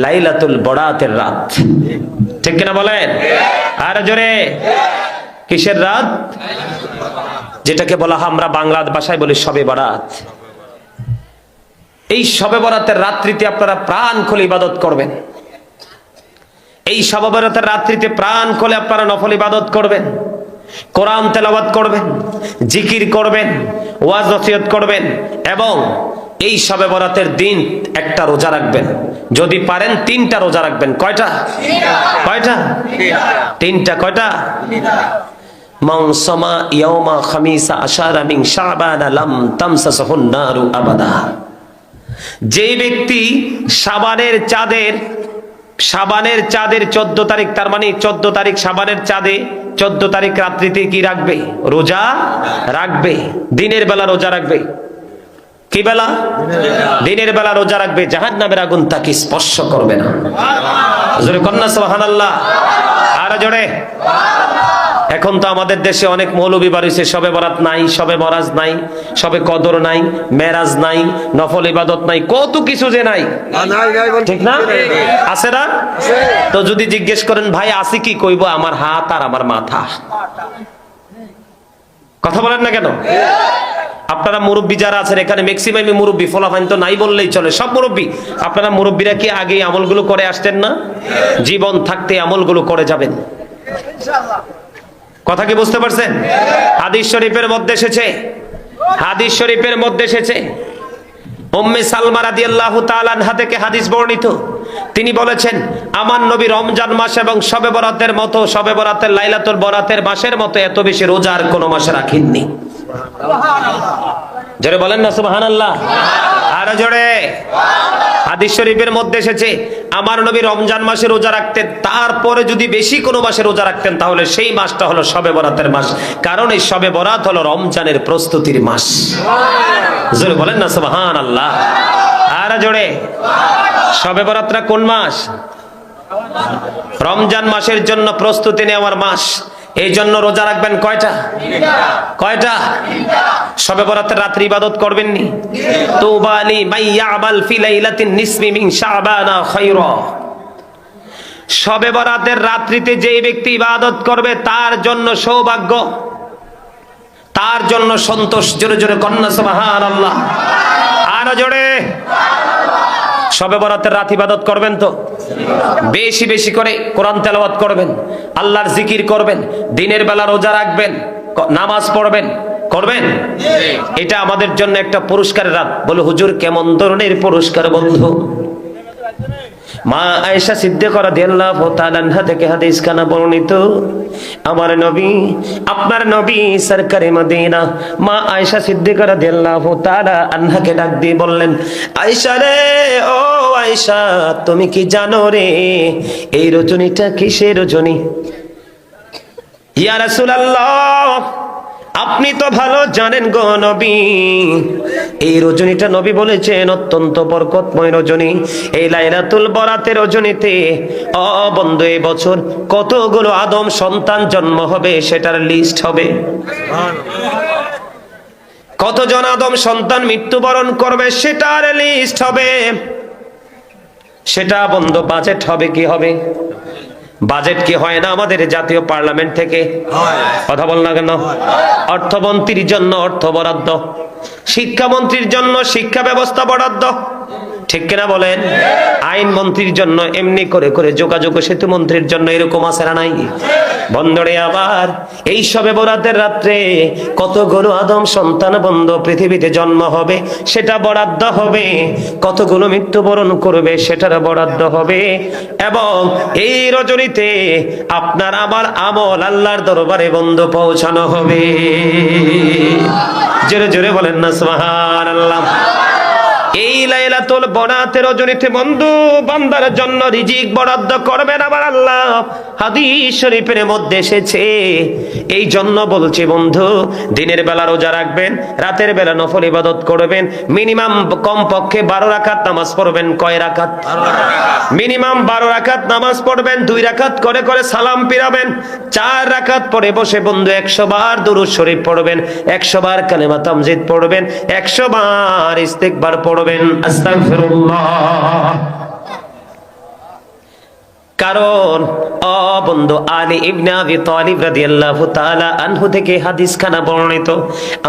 লাইলাতুল বরাতের রাত, ঠিক কিনা বলেন? আর জোরে, কিসের রাত? যেটাকে বলা হয় আমরা বাংলা ভাষায় বলি শবে বরাত। এই শবে বরাতের রাত্রিতে আপনারা প্রাণ খুলে ইবাদত করবেন। এই শবে বরাতের রাত্রিতে প্রাণ খুলে আপনারা নফল ইবাদত করবেন, কোরআন তেলাওয়াত করবেন, জিকির করবেন, ওয়াজ নসিহত করবেন এবং এই শবে বরাতের দিন একটা রোজা রাখবেন। যদি পারেন 3টা রোজা রাখবেন। কয়টা? কয়টা? 3টা। কয়টা? মান সামা ইয়াউমা খামিসা আশারা মিন শাবান লাম তামসাসহুন নারু আবাদা। যে ব্যক্তি শাবানের চাঁদের 14 তারিখ, তার মানে 14 তারিখ শাবানের চাঁদে 14 তারিখ রাত্রিতে কি রাখবে? রোজা রাখবে। দিনের বেলা রোজা রাখবে। কি বেলা? দিনের বেলা রোজা রাখবে। জাহান্নামের আগুন তাকে স্পর্শ করবে না। জোরে কন্যা সুবহানাল্লাহ। আর জোরে। এখন তো আমাদের দেশে অনেক মৌলবী বাড়িছে, শবে বরাত নাই, শবে বরাজ নাই, শবে কদর নাই, মেরাজ নাই, নফল ইবাদত নাই, কত কিছু যে নাই, ঠিক না? আছে না? তো যদি জিজ্ঞেস করেন ভাই আছে কি, কইব আমার হাত আর আমার মাথা। কথা বলেন না কেন? আপনারা মুরব্বী যারা আছেন এখানে ম্যাক্সিমামই মুরব্বী, ফলাফাইন তো নাই বললেই চলে, সব মুরব্বী। আপনারা মুরব্বীরা কি আগে আমলগুলো করে আসতেন না? জীবন থাকতে আমলগুলো করে যাবেন। কথা কি বুঝতে পারছেন? হাদিস শরীফের মধ্যে এসেছে উম্মে সালমা রাদিয়াল্লাহু তাআলা আনহা থেকে হাদিস বর্ণিত। তিনি বলেছেন, আমার নবী রমজান মাস এবং শবে বরাতের মতো, শবে বরাতের লাইলাতুল বরাতের মাসের মতো এত বেশি রোজা আর কোন মাসে রাখেননি। জোরে বলেন না সুবহানাল্লাহ। আর জোরে। হাদিস শরীফের মধ্যে এসেছে আমার নবী রমজান মাসে রোজা রাখতেন, তারপরে যদি বেশি কোনো মাসে রোজা রাখতেন তাহলে সেই মাসটা হলো শবে বরাতের মাস, কারণ এই শবে বরাত হলো রমজানের প্রস্তুতির মাস। জোরে বলেন না সুবহানাল্লাহ। আর জোরে। শবে বরাতটা কোন মাস? রমজান মাসের জন্য প্রস্তুতি নেওয়ার মাস। এই জন্য রোজা রাখবেন কয়টা? কয়টা? শবে বরাতের রাত্রি ইবাদত করবেন নি? তুবালি মাইয়ামাল ফি লাইলাতিন নিসফি মিন শাবানা খায়রা। শবে বরাতের রাত্রিতে যে ব্যক্তি ইবাদত করবে তার জন্য সৌভাগ্য, তার জন্য সন্তোষ। জোরে জোরে কন্যা সুবহানাল্লাহ। আর জোরে। শবে বরাতের রাত ইবাদত করবেন তো বেশি বেশি করে কোরআন তেলাওয়াত করবেন, আল্লাহর জিকির করবেন, দিনের বেলা রোজা রাখবেন, নামাজ পড়বেন। করবেন? এটা আমাদের জন্য একটা পুরস্কারের রাত। বলে হুজুর কেমন ধরনের পুরস্কার বন্ধু? মা আয়েশা সিদ্দিকা রাদিয়াল্লাহু তাআলা আনহা থেকে হাদিস খানা বর্ণিত, আমার নবী, আপনার নবী সরকারে মদিনা মা আয়েশা সিদ্দিকা রাদিয়াল্লাহু তাআলা আনহাকে ডাক দিয়ে বললেন, আয়েশা রে, ও আয়েশা, তুমি কি জানো রে এই রজনীটা কিসের রজনী? ইয়া রাসূলুল্লাহ, আপনি তো ভালো জানেন গো নবী, এই রজনীটা নবী বলেছেন অত্যন্ত বরকতময় রজনী। এই লাইলাতুল বরাতের রজনীতে ও বন্ধু এই বছর কতগুলো আদম সন্তান জন্ম হবে সেটার লিস্ট হবে। কতজন আদম সন্তান মৃত্যুবরণ করবে সেটার লিস্ট হবে। সেটা বন্ধু বাজেট হবে। কি হবে? বাজেট কি হয় না আমাদের জাতীয় পার্লামেন্ট থেকে? কথা বল না কেন? অর্থমন্ত্রীর জন্য অর্থ বরাদ্দ, শিক্ষামন্ত্রীর জন্য শিক্ষা ব্যবস্থা বরাদ্দ, ঠিক কিনা বলেন? আইন মন্ত্রীর জন্য এমনি করে করে, যোগাযোগ সেতু মন্ত্রীর জন্য এরকম আছে না নাই? বন্ধরে আবার এই শবে বরাতের রাত্রে কতগুলো আদম সন্তান বন্ধ পৃথিবীতে জন্ম হবে সেটা বরাদ্দ হবে, কতগুলো মৃত্যুবরণ করবে সেটার বরাদ্দ হবে। এবং এই রজনীতে আপনার আমার আমল আল্লাহর দরবারে বন্ধ পৌঁছানো হবে। জোরে জোরে বলেন না সুবহানাল্লাহ। এই লাইলাতুল বরাতের রজনীতে বন্ধু বান্দার জন্য রিজিক বরাদ্দ করবেন আমার আল্লাহ। হাদিস শরীফের মধ্যে এসেছে। এই জন্য বলছি বন্ধু, দিনের বেলা রোজা রাখবেন, রাতের বেলা নফল ইবাদত করবেন, মিনিমাম কমপক্ষে 12 রাকাত নামাজ পড়বেন। কয় রাকাত? মিনিমাম 12 রাকাত নামাজ পড়বেন। 2 রাকাত করে করে সালাম ফিরাবেন। 4 রাকাত পরে বসে বন্ধু 100 বার দুরূদ শরীফ পড়বেন, 100 বার কালেমা তামজিদ পড়বেন, 100 বার ইস্তিগফার পড়বেন। আস্তাগফিরুল্লাহ কারণ ও বন্ধু, আলী ইবনে আবি তালিব রাদিয়াল্লাহু তাআলা আনহু থেকে হাদিস খানা বর্ণিত,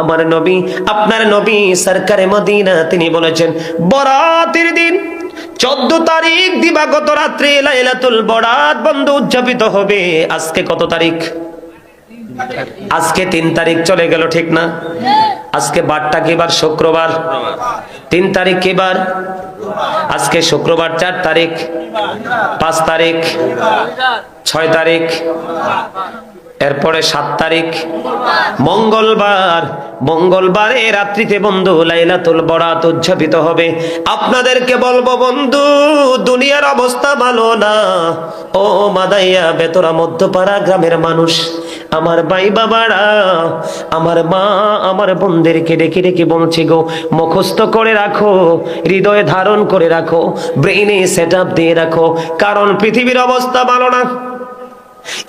আমার নবী, আপনার নবী সরকারে মদিনা, তিনি বলেছেন বরাতের দিন 14 তারিখ দিবাগত রাত্রে লাইলাতুল বরাত বন্ধু উদযাপিত হবে। আজকে কত তারিখ? আজকে 3 তারিখ চলে গেল, ঠিক না? আজকে বারটা কি বার? শুক্রবার। 3 তারিখ কি বার? আজকে শুক্রবার। 4 তারিখ, 5 তারিখ, 6 তারিখ, এরপরে 7 তারিখ মঙ্গলবার। মঙ্গলবারে রাত্রিতে বন্ধু লাইলাতুল বরাত উদযাপিত হবে। আপনাদেরকে বলবো বন্ধু, দুনিয়ার অবস্থা ভালো না। ও মাদাইয়া বেতরা মধ্যপাড়া গ্রামের মানুষ, আমার ভাই বাবারা, আমার মা, আমার বোনদেরকে ডেকে ডেকে বলছি গো, মুখস্থ করে রাখো, হৃদয়ে ধারণ করে রাখো, ব্রেইনে সেট আপ দিয়ে রাখো, কারণ পৃথিবীর অবস্থা ভালো না।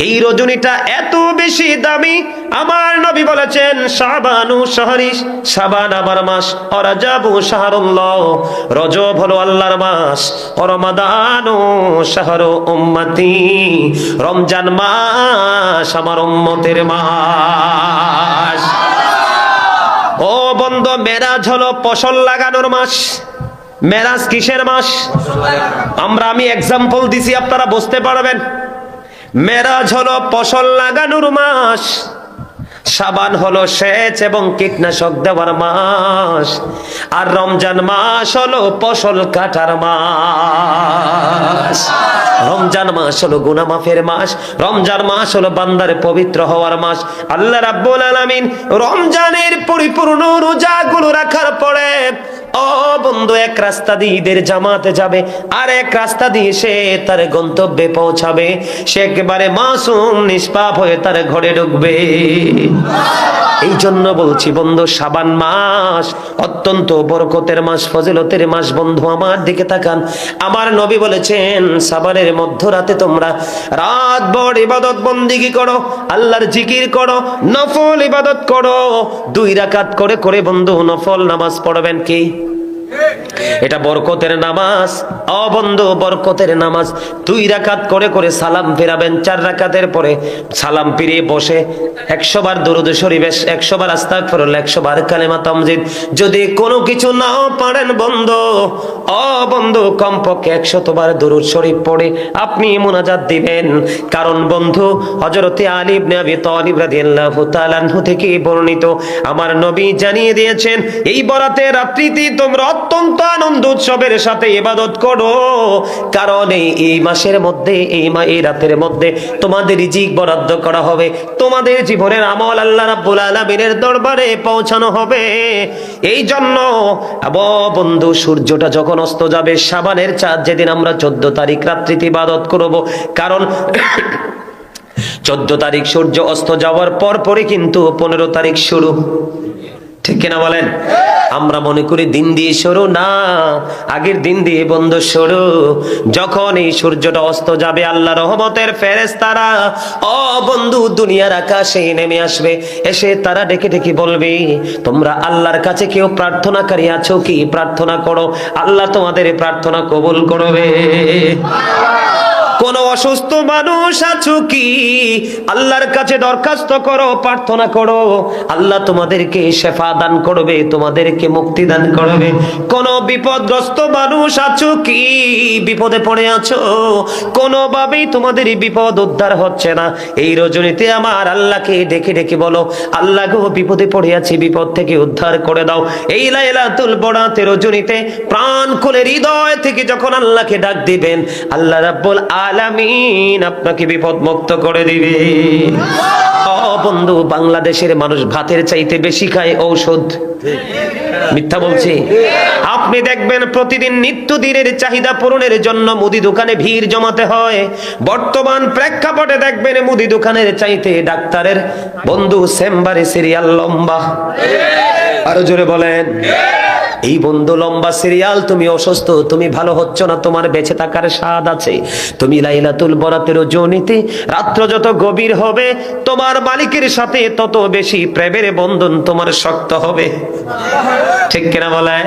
এই রজনীটা এত বেশি দামি, আমার নবী বলেছেন শাবানু শাহরি, শাবান আমার মাস, ও রাজাবু শাহরুল্লাহ, রজব হলো আল্লাহর মাস, ও রমাদানু শাহরু উম্মতি, রমজান মাস আমার উম্মতের মাস। ও বন্ধু, মেরাজ হলো ফসল লাগানোর মাস। মেরাজ কিসের মাস? আমি এক্সাম্পল দিছি, আপনারা বুঝতে পারবেন। মেরাজ হলো ফসল লাগানোর মাস, শাবান হলো সেচ এবং কীটনাশক দেওয়ার মাস, আর রমজান মাস হলো ফসল কাটার মাস। রমজান মাস হলো গুনাহ মাফের মাস, রমজান মাস হলো বান্দার পবিত্র হওয়ার মাস। আল্লাহ রাব্বুল আলামিন রমজানের পরিপূর্ণ রোজাগুলো রাখার পরে ও বন্ধু এক রাস্তা দিয়ে ঈদের জামাতে যাবে, আর এক রাস্তা দিয়ে সে তার গন্তব্যে পৌঁছাবে। সে একেবারে মাসুম নিষ্পাপ হয়ে তার ঘরে ঢুকবে। এই জন্য বলছি বন্ধু, শাবান মাস অত্যন্ত বরকতের মাস, ফজিলতের মাস। বন্ধু আমার দিকে তাকান, আমার নবী বলেছেন শাবানের মধ্যরাতে তোমরা রাতভর ইবাদত বন্দেগী করো, আল্লাহর জিকির করো, নফল ইবাদত করো। 2 রাকাত করে করে বন্ধু নফল নামাজ পড়বেন। কি এটা? বরকতের নামাজ। ও বন্ধু, বরকতের নামাজ। 2 রাকাত করে করে সালাম ফেরাবেন। 4 রাকাতের পরে সালাম ফিরিয়ে বসে 100 বার দরুদ শরীফ, 100 বার আস্তাগফিরুল্লাহ, 100 বার কালেমা তামজিদ। যদি কোনো কিছু নাও পারেন বন্ধু, ও বন্ধু, কমপক্ষে 100 বার দরুদ শরীফ পড়ে আপনি মুনাজাত দিবেন। কারণ বন্ধু, হযরতে আলী ইবনে আবি তালিব রাদিয়াল্লাহু তাআলা আনহু থেকে বর্ণিত, আমার নবী জানিয়ে দিয়েছেন এই বরাতের রাত্রিতে তোমরা অত্যন্ত আনন্দ উৎসবের সাথে ইবাদত করো, কারণ এই মাসের মধ্যে, এই রাতের মধ্যে তোমাদের রিজিক বরাদ্দ করা হবে, তোমাদের জীবনের আমল আল্লাহ রাব্বুল আলামিনের দরবারে পৌঁছানো হবে। এই জন্য বন্ধু, সূর্যটা যখন অস্ত যাবে, শাবানের চাঁদ যেদিন আমরা 14 তারিখ রাত্রিতে ইবাদত করব, কারণ 14 তারিখ সূর্য অস্ত যাওয়ার পর পরে কিন্তু 15 তারিখ শুরু, ঠিক কিনা বলেন? আমরা মনে করি দিন দিয়ে শুরু, না, আগের দিন দিয়ে বন্ধু শুরু। যখন এই সূর্যটা অস্ত যাবে, আল্লাহ রহমতের ফেরেশতারা ও বন্ধু দুনিয়ার আকাশে নেমে আসবে। এসে তারা ডেকে ডেকে বলবে, তোমরা আল্লাহর কাছে কেউ প্রার্থনাকারী আছো কি? প্রার্থনা করো, আল্লাহ তোমাদের প্রার্থনা কবুল করবে। কোন অসুস্থ মানুষ আছো কি? আল্লাহর কাছে দরখাস্ত করো, প্রার্থনা করো, আল্লাহ তোমাদেরকে শেফা দান করবে, তোমাদেরকে মুক্তি দান করবে। কোন বিপদগ্রস্ত মানুষ আছো কি? বিপদে পড়ে আছো, কোনোভাবেই তোমাদের বিপদ উদ্ধার হচ্ছে না, এই রজনীতে আমার আল্লাহকে ডেকে ডেকে বলো, আল্লাহ গো, বিপদে পড়ে আছি, বিপদ থেকে উদ্ধার করে দাও। এই লাইলাতুল বরাতের রজনীতে প্রাণ খুলে হৃদয় থেকে যখন আল্লাহকে ডাক দিবেন, আল্লাহ রাব্বুল আলামিন আপনাকে বিপদ মুক্ত করে দিবে। ও বন্ধু, বাংলাদেশের মানুষ ভাতের চাইতে বেশি খায় ঔষধ। মিথ্যা বলছি? আপনি দেখবেন প্রতিদিন নিত্যদিনের চাহিদা পূরণের জন্য মুদি দোকানে ভিড় জমাতে হয়। বর্তমান প্রেক্ষাপটে দেখবেন মুদি দোকানের চাইতে ডাক্তারের বন্ধু চেম্বারে সিরিয়াল লম্বা। আরো জোরে বলেন। এই বন্ধু লম্বা সিরিয়াল, তুমি অসুস্থ, তুমি ভালো হচ্ছ না, তোমার বেঁচে থাকার স্বাদ আছে। তুমি লাইলাতুল বরাতের রজনীতে রাত্র যত গভীর হবে, তোমার মালিকের সাথে তত বেশি প্রেমের বন্ধন তোমার শক্ত হবে, ঠিক কিনা বলে?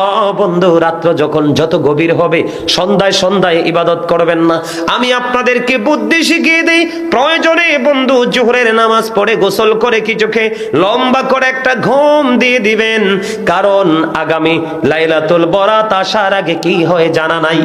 ও বন্ধু, রাত্র যখন যত গভীর হবে সন্ধ্যায় সন্ধ্যায় ইবাদত করবেন না। আমি আপনাদেরকে বুদ্ধি শিখিয়ে দিই, প্রয়োজনে বন্ধু জোহরের নামাজ পড়ে গোসল করে কি চোখে লম্বা করে একটা ঘুম দিয়ে দিবেন, কারণ আগামী লাইলাতুল বরাত আসার আগে কি হয় জানা নাই।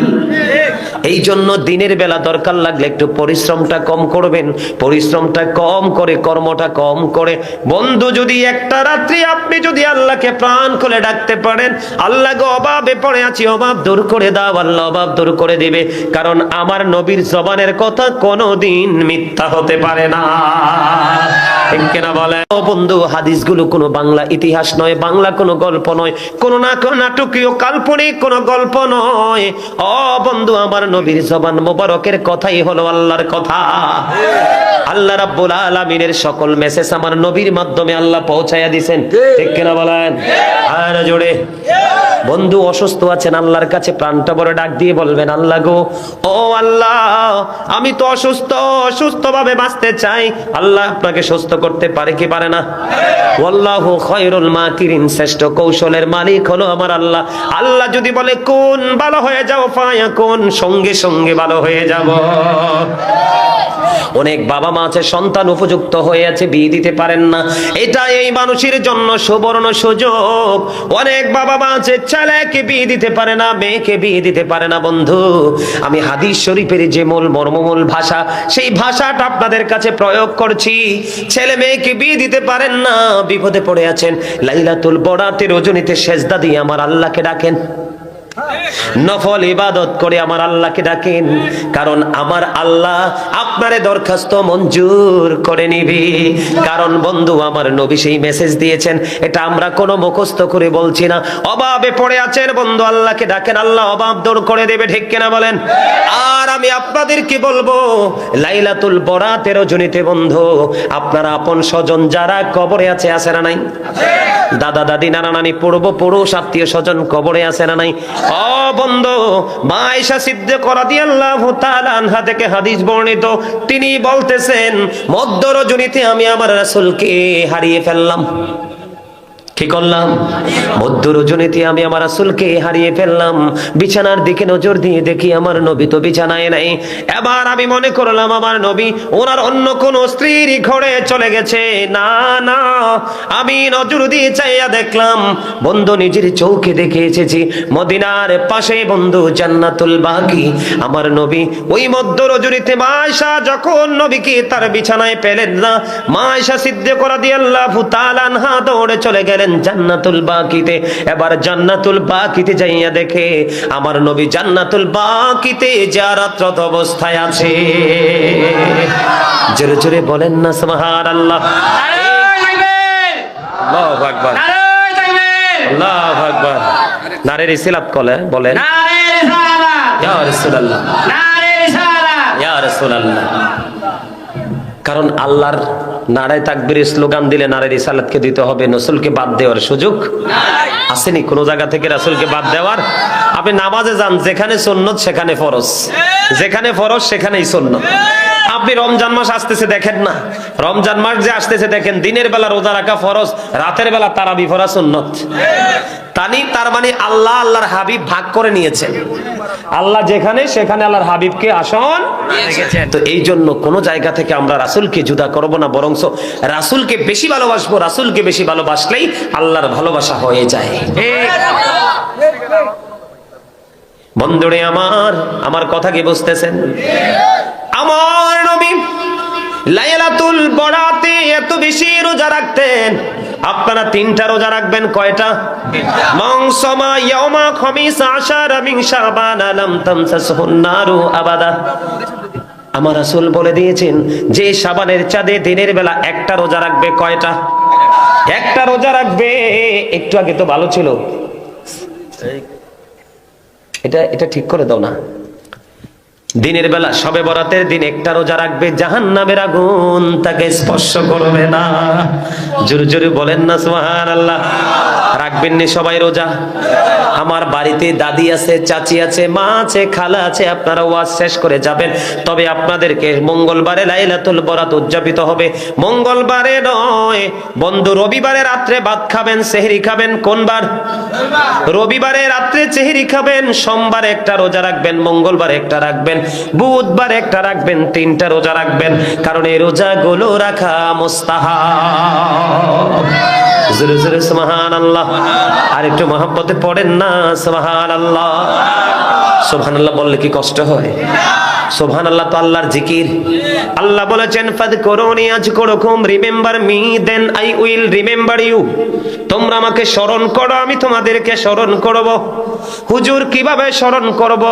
এই জন্য দিনের বেলা দরকার লাগলে একটু পরিশ্রমটা কম করবেন, পরিশ্রমটা কম করে কর্মটা কম করে। বন্ধু, যদি একটা রাত্রি আপনি যদি আল্লাহকে প্রাণ খুলে ডাকতে পারেন, আল্লাহ গো অভাবে পড়ে আছি, অভাব দূর করে দাও, আল্লাহ অভাব দূর করে দিবে। কারণ আমার নবীর জবানের কথা কোনোদিন মিথ্যা হতে পারে না। ঠিক কিনা বলে? ও বন্ধু, হাদিসগুলো কোনো বাংলা ইতিহাস নয়, বাংলা কোনো গল্প নয়, কোনো না কোনো নাটকীয় কাল্পনিক কোনো গল্প নয়। ও বন্ধু, আমার নবীর জবান মোবারকের কথাই হলো আল্লাহর কথা। আল্লাহ রাব্বুল আলামিনের সকল মেসেজ আমার নবীর মাধ্যমে আল্লাহ পৌঁছায়া দিবেন। ঠিক কিনা বলেন? আর জোরে। বন্ধু, অসুস্থ আছেন, আল্লাহর কাছে প্রাণটা ভরে ডাক দিয়ে বলবেন, আল্লাহ গো, ও আল্লাহ, আমি তো অসুস্থ, সুস্থভাবে বাঁচতে চাই। আল্লাহ আপনাকে সুস্থ করতে পারে কি পারে না? ওয়াল্লাহু খায়রুল মাকিরিন, শ্রেষ্ঠ কৌশলের মালিক হলো আমার আল্লাহ। আল্লাহ যদি বলে কোন ভালো হয়ে যাও, ফায়াকুন, সঙ্গে সঙ্গে ভালো হয়ে যাব। অনেক বাবা মা আছে সন্তান উপযুক্ত হয়ে আছে, বিয়ে দিতে পারেন না, এটা এই মানুষের জন্য সুবর্ণ সুযোগ। অনেক বাবা মা আছে ছেলেকে বিয়ে দিতে পারে না, মেয়েকে বিয়ে দিতে পারে না। বন্ধু, আমি হাদিস শরীফের যে মূল মর্মমূল ভাষা, সেই ভাষাটা আপনাদের কাছে প্রয়োগ করছি। ছেলে মেয়েকে বিয়ে দিতে পারেন না, বিপদে পড়ে আছেন, লাইলাতুল বরাতের রজনীতে সেজদা দিয়ে আমার আল্লাহকে ডাকেন, নফল ইবাদত করে আমার আল্লাহকে ডাকেন, কারণ আমার আল্লাহ আপনারে দরখাস্ত মঞ্জুর করে নিবি। কারণ বন্ধু, আমার নবী সেই মেসেজ দিয়েছেন, এটা আমরা কোনো মুখস্থ করে বলছি না। অভাবে পড়ে আছেন বন্ধু, আল্লাহকে ডাকেন, আল্লাহ অভাব দূর করে দেবে। ঠিক কিনা বলেন? আর আমি আপনাদেরকে বলবো, লাইলাতুল বরাতের রজনীতে বন্ধু, আপনারা আপন স্বজন যারা কবরে আছে, আছে না নাই? দাদা দাদি নানা নানি পূর্বপুরুষ আত্মীয় স্বজন কবরে আছে না নাই? ও বন্ধু, মা আয়েশা সিদ্দিকা রাদিয়াল্লাহু তাআলা আনহা থেকে হাদিস বর্ণিত, তিনি বলতেছেন, মধ্য রজনীতে আমি আমার রাসূলকে হারিয়ে ফেললাম। কি করলাম? মধ্য রজনীতে আমি আমার রাসূলকে হারিয়ে ফেললাম। বিছানার দিকে নজর দিয়ে দেখি আমার নবী তো বিছানায় নাই। এবার আমি মনে করলাম আমার নবী ওনার অন্য কোন স্ত্রীর ঘরে চলে গেছে। না না, আমি নজর দিয়ে চাইয়া দেখলাম, বন্ধু নিজের চোখে দেখে এসেছি, মদিনার পাশে বন্ধু জান্নাতুল বাকি। আমার নবী ওই মধ্য রজনীতে মা আয়েশা যখন নবীকে তার বিছানায় পেলেন না, মা আয়েশা সিদ্দিকা রাদিয়াল্লাহু তাআলা আনহা দৌড়ে চলে গেলেন জান্নাতুল বাকিতে। এবার জান্নাতুল বাকিতে যাইয়া দেখে আমার নবী জান্নাতুল বাকিতে জিয়ারতরত অবস্থায় আছে। জোরে জোরে বলেন না সুবহানাল্লাহ। আল্লাহু আকবার, আল্লাহু আকবার। নারে রিসালাত বলেন, নারে রিসালাত, ইয়া রাসূলুল্লাহ, নারে রিসালাত, ইয়া রাসূলুল্লাহ। কারণ আল্লাহর নারায়ে তাকবীরের স্লোগান দিলে নারে রিসালাতকে দিতে হবে, রাসূলকে বাদ দেওয়ার সুযোগ আসেনি কোন জায়গা থেকে রাসূলকে বাদ দেওয়ার। আপনি নামাজে যান, যেখানে সুন্নত সেখানে ফরজ, যেখানে ফরজ সেখানেই সুন্নত। আপনি রমজান মাস আসতেছে দেখেন না, রমজান মাস যে আসতেছে দেখেন, দিনের বেলা রোজা রাখা ফরজ, রাতের বেলা তারাবি পড়া সুন্নত। তার মানে আল্লাহ আল্লাহর হাবিব ভাগ করে নিয়েছেন। আল্লাহ যেখানে সেখানে আল্লাহর হাবিবকে আসন রেখেছেন। তো এই জন্য কোন জায়গা থেকে আমরা রাসূলকে জুদা করব না, বরং রাসূলকে বেশি ভালোবাসবো। রাসূলকে বেশি ভালোবাসলেই আল্লাহর ভালোবাসা হয়ে যায়। বন্ধুরে আমার কথা কি বুঝতেছেন? আমার নবী লাইলাতুল বরাতে এত বেশি রোজা রাখতেন। আপনারা 3টা রোজা রাখবেন, কয়টা? মানসামা ইয়াউমা খামিস আশারা মিন শাবান লাম তামসাসহুন নারু আবাদা। আমার রাসূল বলে দিয়েছেন, যে শাবানের চাঁদে দিনের বেলা একটা রোজা রাখবে, কয়টা? একটা রোজা রাখবে। একটু আগে তো ভালো ছিল, এটা ঠিক করে দাও না। দিনের বেলা শবে বরাতের দিন একটা রোজা রাখবে, জাহান্নামের আগুন তাকে স্পর্শ করবে না। জোরে জোরে বলেন না সুবহানাল্লাহ। রাখবেন নি সবাই রোজা? আমার বাড়িতে দাদি আছে, চাচি আছে, মা আছে, খালা আছে, আপনারা ওয়াজ শেষ করে যাবেন। তবে আপনাদেরকে মঙ্গলবারে লাইলাতুল বরাত উদযাপিত হবে। মঙ্গলবারে নয় বন্ধু, রবিবারে রাত্রে ভাত খাবেন, সেহরি খাবেন। কোন বার? রবিবারে রাত্রে সেহরি খাবেন, সোমবারে একটা রোজা রাখবেন, মঙ্গলবারে একটা রাখবেন, বুধবারে একটা রাখবেন, 3টা রোজা রাখবেন। কারণ এই রোজাগুলো রাখা মুস্তাহাব। জোরে জোরে সুবহানাল্লাহ। আর একটু মহব্বতে পড়েন না সুবহানাল্লাহ। সুবহানাল্লাহ বললে কি কষ্ট হয়? সুবহানাল্লাহ তো আল্লাহর জিকির। আল্লাহ বলেছেন ফাযকুরুনি আযকুরুকুম, remember me then I will remember you. তোমরা আমাকে স্মরণ করো, আমি তোমাদেরকে স্মরণ করব। হুজুর কিভাবে স্মরণ করব?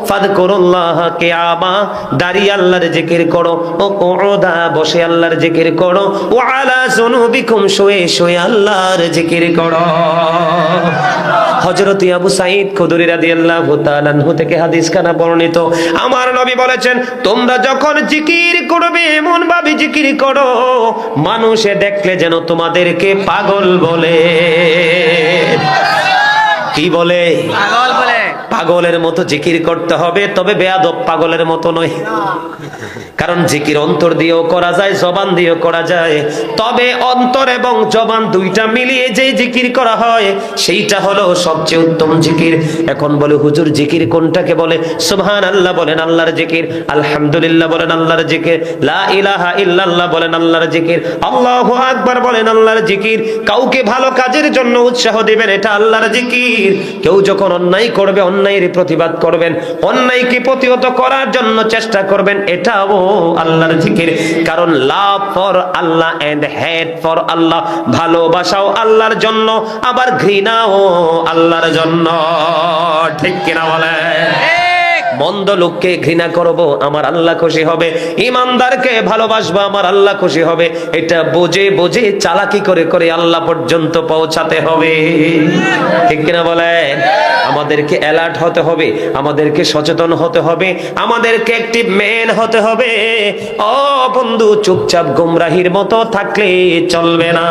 ফাযকুরুল্লাহ কিয়ামা, দাঁড়িয়ে আল্লাহর জিকির করো, ও কুউদা, বসে আল্লাহর জিকির করো, ওয়া আলা যুনুবিকুম, শুয়ে শুয়ে আল্লাহর জিকির করো। হযরত আবু সাঈদ খুদরি রাদিয়াল্লাহু তাআলা আনহু থেকে হাদিস খানা বর্ণিত, আমার নবী বলেছেন তোমরা যখন জিকির করবে এমন ভাবে জিকির করো মানুষে দেখলে যেন তোমাদেরকে পাগল বলে। কি বলে? পাগল বলে। পাগলের মতো জিকির করতে হবে, তবে বেয়াদব পাগলের মতো নয়। কারণ জিকির অন্তর দিয়েও করা যায়, জবান দিয়েও করা যায়। তবে অন্তর এবং জবান দুইটা মিলিয়ে যে জিকির করা হয় সেইটা হলো সবচেয়ে উত্তম জিকির। এখন বলে হুজুর জিকির কোনটাকে বলে? সুবহানাল্লাহ বলেন আল্লাহর জিকির, আলহামদুলিল্লাহ বলেন আল্লাহর জিকির, লা ইলাহা ইল্লাল্লাহ বলেন আল্লাহর জিকির, আল্লাহু আকবার বলেন আল্লাহর জিকির। কাউকে ভালো কাজের জন্য উৎসাহ দিবেন, এটা আল্লাহর জিকির। কেউ যখন অন্যায় করবে অন্যায়ের প্রতিবাদ করবেন, অন্যায়কে প্রতিহত করার জন্য চেষ্টা করবেন, এটাও আল্লাহর জিকির। কারণ love for Allah and hate for Allah, ভালোবাসাও আল্লাহর জন্য, আবার ঘৃণাও আল্লাহর জন্য। ঠিক কিনা বলে? মন্দ লোককে ঘৃণা করব, আমার আল্লাহ খুশি হবে। ইমানদারকে ভালোবাসবো, আমার আল্লাহ খুশি হবে। এটা বুঝে বুঝে চালাকি করে করে আল্লাহ পর্যন্ত পৌঁছাতে হবে। ঠিক কিনা বলেন? আমাদেরকে অ্যালার্ট হতে হবে, আমাদেরকে সচেতন হতে হবে, আমাদেরকে অ্যাক্টিভ ম্যান হতে হবে। ও বন্ধু, চুপচাপ গুমরাহির মতো থাকলে চলবে না।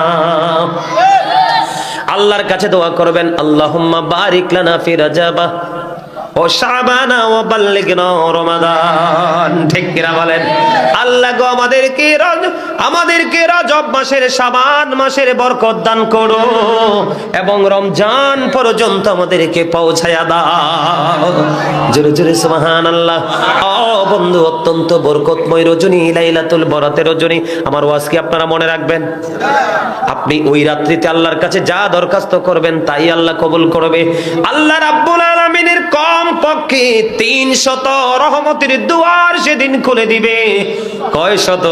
আল্লাহর কাছে দোয়া করবেন, আল্লাহুম্মা বারিক লানা ফি রাজাবা ও শাবানা ও বাল্লিগনা রমাদান। ঠিক কিনা বলেন? আল্লাহ গো আমাদেরকে রজব মাসের, শাবান মাসের বরকত দান করো এবং রমজান পর্যন্ত আমাদেরকে পৌঁছায়া দাও। জোরে জোরে সুবহানাল্লাহ। ও বন্ধু, অত্যন্ত বরকতময় রজনী, লাইলাতুল বরাতের রজনী। আমার ওয়াজ কি আপনারা মনে রাখবেন? আপনি ওই রাত্রিতে আল্লাহর কাছে যা দরখাস্ত করবেন তাই আল্লাহ কবুল করবে। আল্লাহ রাব্বুল আলামিনের কমপক্ষে 300 রহমতের দুয়ার সেদিন খুলে দিবে। কয় শত?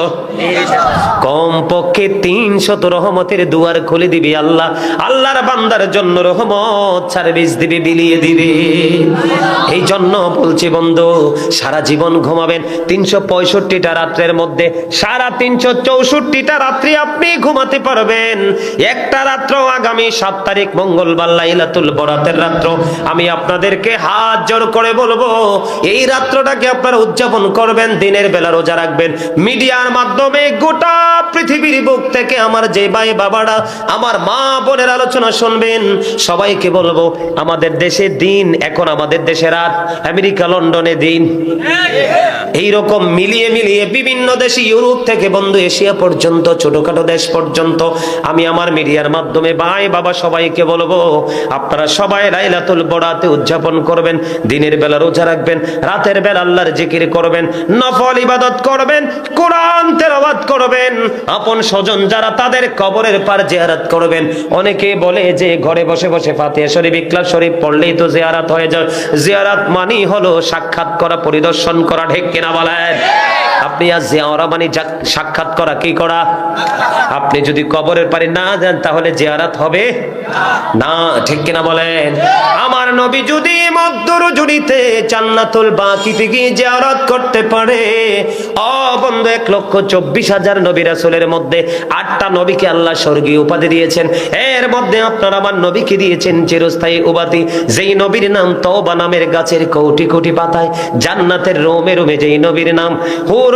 কমপক্ষে 300 রহমতের দুয়ার খুলে দিবে আল্লাহ। আল্লাহর বান্দার জন্য রহমত সার্ভিস দিবে, বিলিয়ে দিবে। এই জন্য বলছি বন্ধু, সারা জীবন ঘুমাবেন 365টা রাত্রের মধ্যে, সারা 364টা রাত্রি আপনি ঘুমাতে পারবেন। একটা রাত্র আগামী 7 তারিখ মঙ্গলবার লাইলাতুল বরাতের রাত্র, আমি আপনাদেরকে হাত জোর করে বলবো এই রাত্রটাকে আপনারা উদযাপন করবেন, দিনের বেলা রোজা রাখবেন। মিডিয়ার মাধ্যমে গোটা পৃথিবীর বুক থেকে আমার যে ভাই বাবারা, আমার মা বোনের আলোচনা শুনবেন, সবাইকে বলবো আমাদের দেশে দিন, এখন আমাদের দেশে রাত, আমেরিকা লন্ডনে দিন। এইরকম মিলিয়ে মিলিয়ে বিভিন্ন দেশে, ইউরোপ থেকে বন্ধু এশিয়া পর্যন্ত, ছোটখাটো দেশ পর্যন্ত আমি আমার মিডিয়ার মাধ্যমে ভাই বাবা সবাইকে বলবো আপনারা সবাই লাইলাতুল বরাতে উদযাপন করবেন, দিনের বেলা রোজা রাখবেন, রাতের বেলা আল্লাহর জিকির করবেন, নফল ইবাদত করবেন, কোরআন তেলাওয়াত করবেন, আপন স্বজন যারা তাদের কবরের পার জিয়ারত করবেন। অনেকে বলে যে ঘরে বসে বসে ফাতিহা শরীফ, ইখলাস শরীফ পড়লেই তো জিয়ারত হয়ে যায়। জিয়ারত মানেই হলো সাক্ষাৎ করা, পরিদর্শন করা। ঠিক কিনা বলেন? আপনি আজ জিয়ারা মানে সাক্ষাৎ করা, কি করা? আপনি যদি কবরের পারে না যান তাহলে জিয়ারত হবে না, ঠিক কিনা বলেন? আমার নবী যদি মধ্যর জুড়িতে জান্নাতুল বাকিতে গিয়ে জিয়ারত করতে পারে, ও বন্ধু 1,24,000 নবী রাসূলের মধ্যে 8টা নবীকে আল্লাহ স্বর্গীয় উপাধি দিয়েছেন। এর মধ্যে আপনার আমার নবীকে দিয়েছেন চিরস্থায়ী উপাধি, যেই নবীর নাম তওবা নামের গাছের কোটি কোটি পাতায়, জান্নাতের রোমে রোমে যেই নবীর নাম, হুর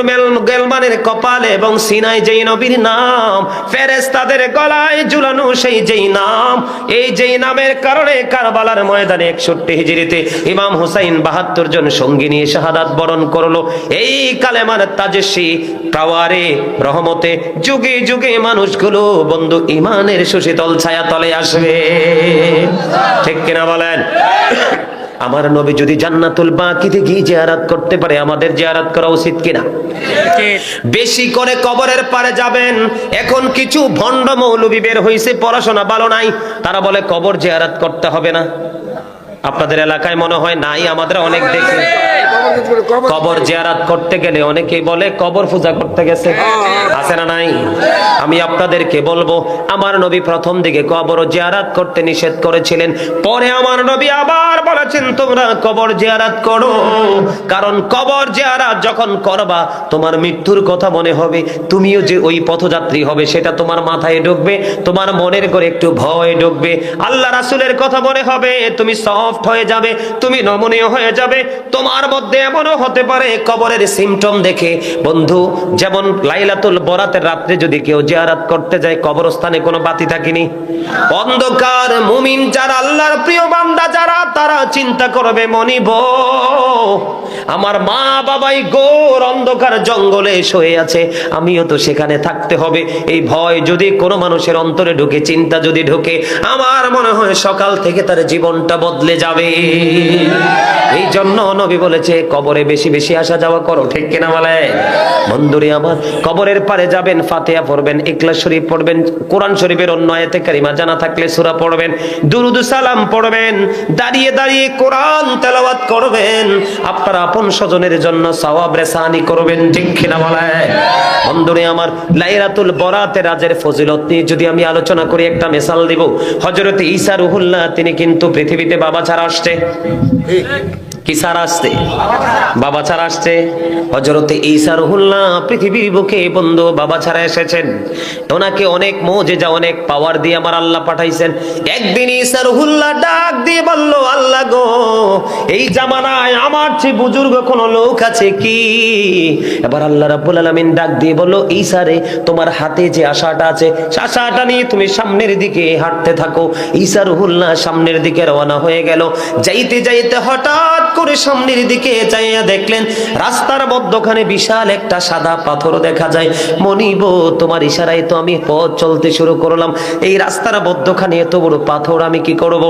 গেলমানের কপালে এবং সিনায় যেই নবীর নাম, ফেরেশতাদের গলায় ঝুলানো সেই যেই নাম, এই যেই নামের কারণে কারবালার ময়দানে 61 হিজরিতে ইমাম হুসাইন 72 জন সঙ্গী নিয়ে শাহাদাত বরণ করলো। এই কালেমার তাজস্বী পাওয়ারে রহমতে যুগে যুগে মানুষগুলো বন্ধু ইমানের সুশীতল ছায়া তলে আসবে, ঠিক কিনা বলেন? আমার নবী যদি জান্নাতুল বাকিতে গিয়ে জিয়ারত করতে পারে, আমাদের জিয়ারত করা উচিত কিনা? বেশি করে কবরের পারে যাবেন। এখন কিছু ভণ্ড মৌলবী বের হইছে, পড়াশোনা ভালো নাই, তারা বলে কবর জিয়ারত করতে হবে না। আপনাদের এলাকায় মনে হয় নাই, আমাদের অনেক দেখি কবর জিয়ারত করতে গেলে অনেকেই বলে কবর পূজা করতে গেছে, আছে না নাই? আমি আপনাদেরকে বলবো, আমার নবী প্রথম দিকে কবর জিয়ারত করতে নিষেধ করেছিলেন, পরে আমার নবী আবার বলেছেন তোমরা কবর জিয়ারত করো, কারণ কবর জিয়ারত যখন করবা তোমার মৃত্যুর কথা মনে হবে, তুমিও যে ওই পথযাত্রী হবে সেটা তোমার মাথায় ঢুকবে, তোমার মনের করে একটু ভয় ঢুকবে, আল্লাহ রাসূলের কথা মনে হবে, তুমি সফট হয়ে যাবে, তুমি নমনীয় হয়ে যাবে। তোমার মধ্যে এমনও হতে পারে কবরের সিমটম দেখে বন্ধু, যেমন লাইলাতুল বরাতের রাত্রে যদি কেউ জিয়ারত করতে যায়, কবরস্থানে কোনো বাতি থাকেনি, অন্ধকার, মুমিন যারা আল্লাহর প্রিয় বান্দা যারা, তারা চিন্তা করবে মনিব আমার মা বাবাই গোর অন্ধকার জঙ্গলে শুয়ে আছে, আমিও তো সেখানে থাকতে হবে। এই ভয় যদি কোনো মানুষের অন্তরে ঢুকে, চিন্তা যদি ঢুকে, আমার মনে হয় সকাল থেকে তার জীবনটা বদলে যাবে। এই জন্য নবী বলেছে কবরে বেশি বেশি আসা যাওয়া করো, ঠিক কিনা বলে? বন্ধুরে আমার, কবরের পারে যাবেন, ফাতিহা পড়বেন, ইখলাস শরীফ পড়বেন, কোরআন শরীফের অন্য আয়াতে কারিমা জানা থাকলে সূরা পড়বেন, দুরুদ সালাম পড়বেন, দাঁড়িয়ে দাঁড়িয়ে কোরআন তেলাওয়াত করবেন, আপনার আপন স্বজনের জন্য সওয়াব রেসানি করবেন, ঠিক কিনা বলে? বন্ধুরে আমার, লাইলাতুল বরাতের রাজের ফজিলত নিয়ে যদি আমি আলোচনা করি, একটা মিসাল দিব। হযরত ঈসা রুহুল্লাহ তিনি কিন্তু পৃথিবীতে বাবা ছাড়া আসছে, কি ছাড়া আসছে? বাবা ছাড়া আসছে। হযরতে ঈসা রুহুল্লাহ পৃথিবীর বুকে বন্ধু বাবা ছাড়া এসেছেন, ওনাকে অনেক মুজিজা অনেক পাওয়ার দিয়ে আমার আল্লাহ পাঠাইছেন। একদিন ঈসা রুহুল্লাহ ডাক দিয়ে বলল, আল্লাহ গো, এই জামানায় আমার চেয়ে বুজুর্গ কোন লোক আছে কি? এবার আল্লাহ রাব্বুল আলামিন ডাক দিয়ে বলল, ঈসা রে, তোমার হাতে যে আশাটা আছে, আশাটা নিয়ে তুমি সামনের দিকে হাঁটতে থাকো। ঈসা রুহুল্লাহ সামনের দিকে রওনা হয়ে গেল। যাইতে যাইতে হঠাৎ করে সামনের দিকে চাইয়া দেখলেন রাস্তার মধ্যখানে বিশাল একটা সাদা পাথর দেখা যায়। মনিব, তোমার ইশারায় তো আমি পথ চলতে শুরু করলাম, এই রাস্তার মধ্যখানে এত বড় পাথর আমি কি করব?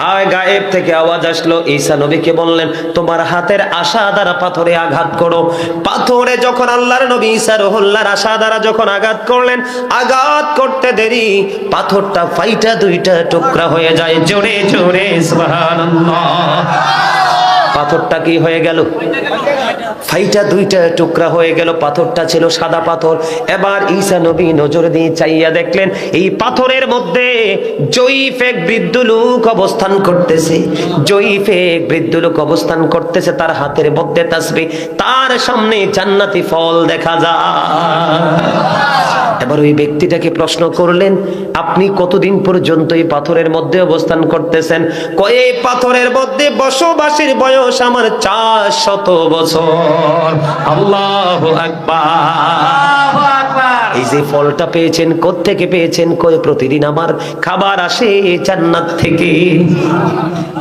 আর গায়েব থেকে আওয়াজ আসলো, ঈসা নবীকে বললেন, তোমার হাতের আশা দ্বারা পাথরে আঘাত করো। পাথরে যখন আল্লাহর নবী ঈসা রুহুল্লাহর আশা দ্বারা যখন আঘাত করলেন, আঘাত করতে দেরি পাথরটা ফাইটা দুইটা টুকরা হয়ে যায়। জোরে জোরে সুবহানাল্লাহ। পাথরটা কি হয়ে গেল? ফাইটা দুইটা টুকরা হয়ে গেল। পাথরটা ছিল সাদা পাথর। এবার ঈসা নবী নজর দিয়ে চাইয়া দেখলেন এই পাথরের মধ্যে জয়ীফ এক বৃদ্ধ লোক অবস্থান করতেছে। জয়ীফ এক বৃদ্ধ লোক অবস্থান করতেছে, তার হাতের মধ্যে তাসবিহ, তার সামনে জান্নাতি ফল দেখা যায়। এবার ওই ব্যক্তিটাকে প্রশ্ন করলেন, আপনি কতদিন পর্যন্ত এই পাথরের মধ্যে অবস্থান করতেছেন? কয়, এই পাথরের মধ্যে বসবাসের বয়স আমার 400 বছর। আল্লাহু আকবার। এই যে ফলটা পেয়েছেন, কোত্থেকে পেয়েছেন? কয়, প্রতিদিন আমার খাবার আসে জান্নাত থেকে।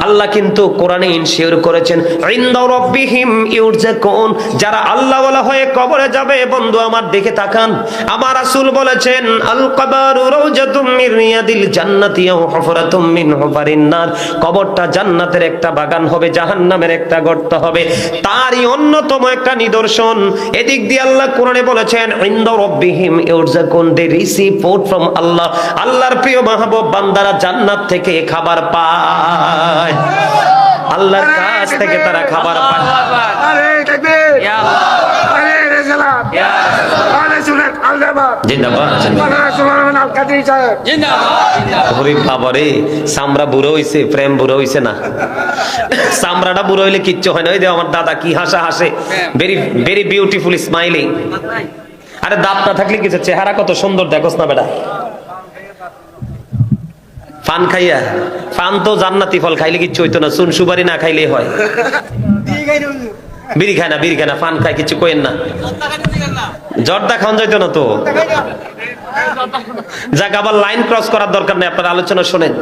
আল্লাহ কিন্তু কোরআনে ইনশিওর করেছেন, ইনদা রাব্বিহিম ইউরজাকুন, যারা আল্লাহওয়ালা হয়ে কবরে যাবে, বন্ধু আমার দিকে তাকান, আমার রাসূল বলেছেন, আল কবরু রাউজাতুম মির রিয়াদিল জান্নাতি আও হুফরাতুম মিন হুফারিন নার, কবরটা জান্নাতের একটা বাগান হবে, জাহান্নামের একটা গর্ত হবে, তারই অন্যতম একটা নিদর্শন। এদিক দিয়ে আল্লাহ কোরআনে বলেছেন, ইনদা রাব্বিহিম ইউরজাকুন, দে রিসিভ ফুড ফ্রম আল্লাহ, আল্লাহর প্রিয় মাহবুব বান্দারা জান্নাত থেকে খাবার পায়, আল্লাহর কাছ থেকে তারা খাবার পায়। জিন্দাবাদ জিন্দাবাদ আল কাদের সাহেব জিন্দাবাদ। ওরে বাবারে, চামড়া বুড়ো হইছে, প্রেম বুড়ো হইছে না। চামড়াটা বুড়ো হইলে কিচ্ছু হয় না। ওই যে আমার দাদা কি হাসা হাসে, ভেরি ভেরি বিউটিফুল স্মাইলিং। আরে দাঁত না থাকলে কিছু, চেহারা কত সুন্দর দেখোস না বেটা। পান খাইয়া, পান তো জান্নাতি ফল, খাইলে কিচ্ছু হইতো না, চুন সুপারি না খাইলে হয়। বিড়ি খায় না, বিড়ি খায় না, পান খায়, কিছু কইেন না। জর্দা খাওয়ান যাইতো না তো। যাক, আবার লাইন ক্রস করার দরকার নেই, আপনার আলোচনা শোনেন।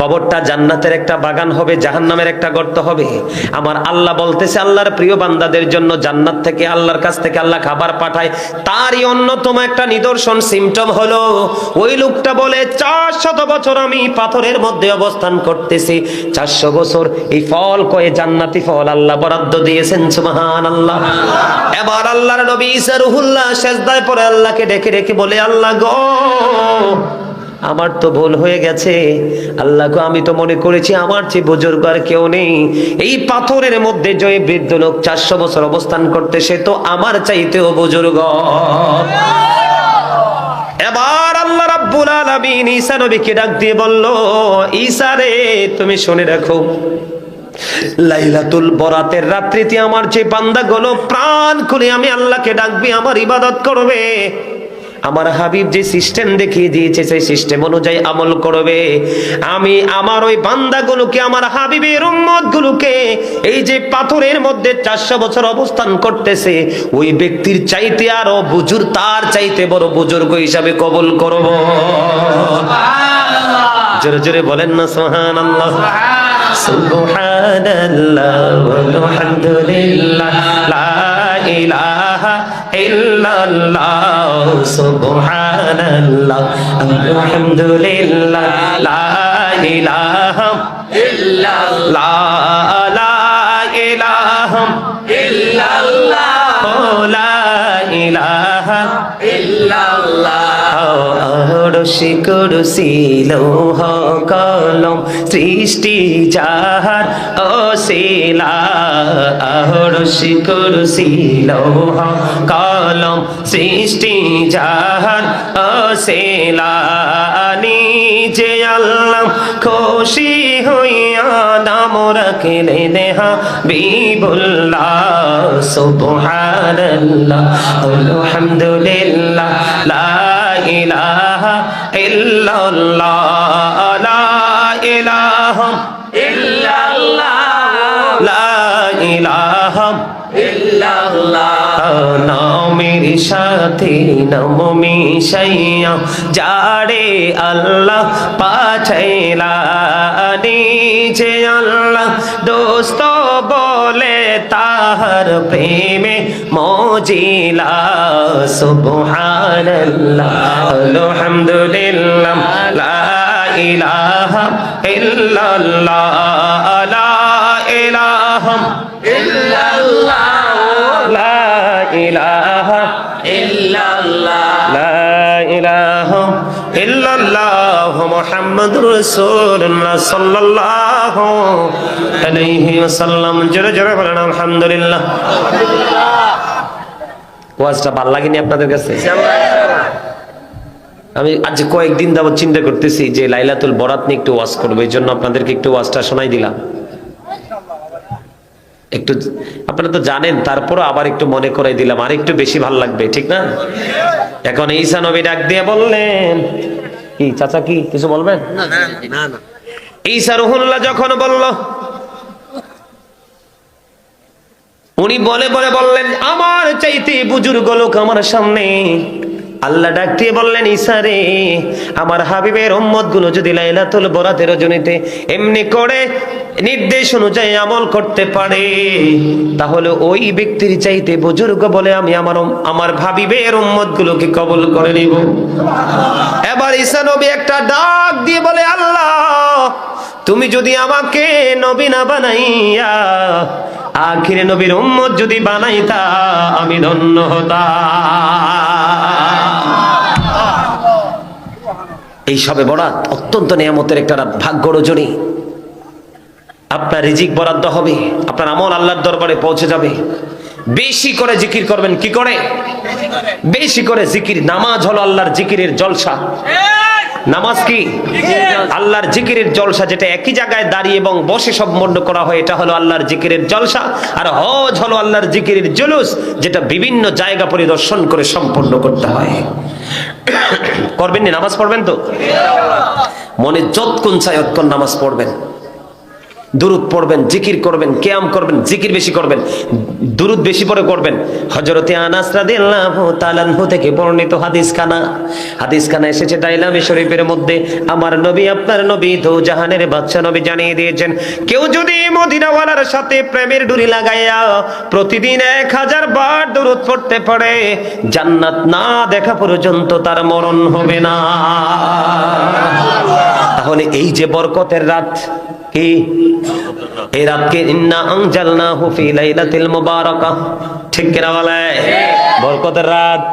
কবরটা জান্নাতের একটা বাগান হবে, জাহান্নামের একটা গর্ত হবে। আমার আল্লাহ বলতেছে, আল্লাহর প্রিয় বান্দাদের জন্য জান্নাত থেকে, আল্লাহর কাছ থেকে আল্লাহ খাবার পাঠায়। তারই অন্যতম একটা নিদর্শন, সিম্পটম হলো, ওই লোকটা বলে 400 বছর আমি পাথরের মধ্যে অবস্থান করতেছি, 400 বছর এই ফল কয়ে জান্নাতি ফল আল্লাহ বরাদ্দ দিয়েছেন। সুবহানাল্লাহ। এবার আল্লাহর নবী ঈসা রুহুল্লাহ সেজদায় পড়ে আল্লাহকে ডেকে ডেকে বলে, আল্লাহ গো, আমার তো ভুল হয়ে গেছে। আল্লাহ গো, আমি তো মনে করেছি আমার চেয়ে বুজুর্গ আর কেউ নেই। এই পাথরের মধ্যে যে বৃদ্ধ লোক 400 বছর অবস্থান করতে, সে তো আমার চাইতেও বুজুর্গ। এবার আল্লাহ রাব্বুল আলামিন ঈসা নবীকে ডাক দিয়ে বলল, ঈসা রে, তুমি শুনে রাখো, লাইলাতুল বরাতের রাত্রিতে আমার যে বান্দাগুলো প্রাণ খুলে আমি আল্লাহকে ডাকবে, আমার ইবাদত করবে, আমার হাবিব যে সিস্টেম দেখিয়ে দিয়েছে সেই সিস্টেম অনুযায়ী আমল করবে, আমি আমার ওই বান্দাগুলোকে, আমার হাবিবের উম্মতগুলোকে, এই যে পাথরের মধ্যে 400 বছর অবস্থান করতেছে ওই ব্যক্তির চাইতে আরো বুজুর্গ, তার চাইতে বড় বুজুর্গ হিসাবে কবুল করব। জোরে জোরে বলেন না সুবহানাল্লাহ। সুবহানাল্লাহ ওয়ালহামদুলিল্লাহ, লা ইলাহা ইল্লাল্লাহ, সুবহানাল্লাহ আলহামদুলিল্লাহ, লা ইলাহা ইল্লাল্লাহ, লা ইলাহা ইল্লাল্লাহ, লা ইলাহা ইল্লাল্লাহ। আরশি কুরসি লৌহ কলম সৃষ্টি যাহার অসিলা, আরশি কুরসি লৌহ কলম সৃষ্টি যাহার অসিলা, নিজে আল্লাহ খুশি হইয়া নাম রাখলেন হাবিবুল্লাহ। সুবহানাল্লাহ আলহামদুলিল্লাহ, লা ইলাহা ইল্লাল্লাহ, লা ইলাহা ইল্লাল্লাহ, লা ইলাহা ইল্লাল্লাহ। নামের সাথে নাম মিশাইয়া যারে আল্লাহ পাঠাইলা, নিজে আল্লাহ দোস্ত বলে তাহার প্রেমে মজিলা। সুবহানাল্লাহ আলহামদুলিল্লাহ, লা ইলাহা ইল্লাল্লাহ, লা ইলাহা ইল্লাল্লাহ, লা ইলাহা ইল্লাল্লাহ, লা ইলাহা ইল্লাল্লাহ মুহাম্মাদুর রাসূলুল্লাহ সাল্লাল্লাহু আলাইহি ওয়াসাল্লাম। জোরে জোরে বলেন আলহামদুলিল্লাহ। ওয়াজটা ভালো লাগেনি আপনাদের কাছে? আমি আজ কয়েকদিন যাবত চিন্তা করতেছি যে লাইলাতুল বরাত নিয়ে একটু ওয়াজ করবো, এই জন্য আপনাদেরকে একটু ওয়াজটা শোনাই দিলাম। একটু আপনারা তো জানেন, তারপরও আবার একটু মনে করাই দিলাম, আর একটু বেশি ভালো লাগবে, ঠিক না? এখন ঈসা নবী ডাক দিয়ে বললেন, কি চাচা কি কিছু বলবেন? না না। ঈসা রুহুল্লাহ যখন বলল, উনি বলে বলে বললেন, আমার চাইতে বুজুর্গ লোক আমার সামনে। আল্লাহ ডাক দিয়ে বললেন, ঈসা রে, আমার হাবিবের উম্মত গুলো যদি লাইলাতুল বরাতের রজনীতে এমনি করে নির্দেশ অনুযায়ী আমল করতে পারে, তাহলে ওই ব্যক্তির চাইতে বুজুর্গ বলে আমি আমার হাবিবের উম্মত গুলোকে কবুল করে নিব। এবার ঈসা নবী একটা ডাক দিয়ে বলে, আল্লাহ তুমি যদি আমাকে নবী না বানাইয়া আখিরে নবীর উম্মত যদি বানাইতা, আমি ধন্য হতাম। এই সবে বরাত অত্যন্ত নিয়ামতের একটা রাত, ভাগ্য রজনী। আপনার রিজিক বরাদ্দ হবে, আপনার আমল আল্লাহর দরবারে পৌঁছে যাবে। বেশি করে জিকির করবেন। কি করে? বেশি করে জিকির। নামাজ হলো আল্লাহর জিকিরের জলসা। নামাজ কি? আল্লাহর জিকিরের জলসা, যেটা একই জায়গায় দাঁড়িয়ে এবং বসে সম্পন্ন করা হয়, এটা হলো আল্লাহর জিকিরের জলসা। আর হজ হলো আল্লাহর জিকিরের জুলুস, যেটা বিভিন্ন জায়গা পরিদর্শন করে সম্পন্ন করতে হয়। করবেন না? নামাজ পড়বেন তো? মনে যতক্ষণ চাই ততক্ষণ নামাজ পড়বেন, দুরুদ পড়বেন, জিকির করবেন, কিয়াম করবেন, জিকির বেশি করবেন, দুরুদ বেশি পরে করবেন। হযরতে আনাস রাদিয়াল্লাহু তাআলা আনহু থেকে বর্ণিত হাদিসখানা এসেছে দাইলামি শরীফের মধ্যে। আমার নবী, আপনার নবী, দো জাহানের বাদশা নবী জানিয়ে দিয়েছেন, কেউ যদি মদিনাওয়ালার সাথে প্রেমের ডুরি লাগাইয়া প্রতিদিন 1000 বার দুরুদ পড়তে পারে, জান্নাত না দেখা পর্যন্ত তার মরণ হবে না। তাহলে এই যে বরকতের রাত, কি এই রাতকে ইন্না আনজালনাহু ফি লাইলাতিল মুবারাকাহ, ঠিক কিনা বলে? বরকতের রাত।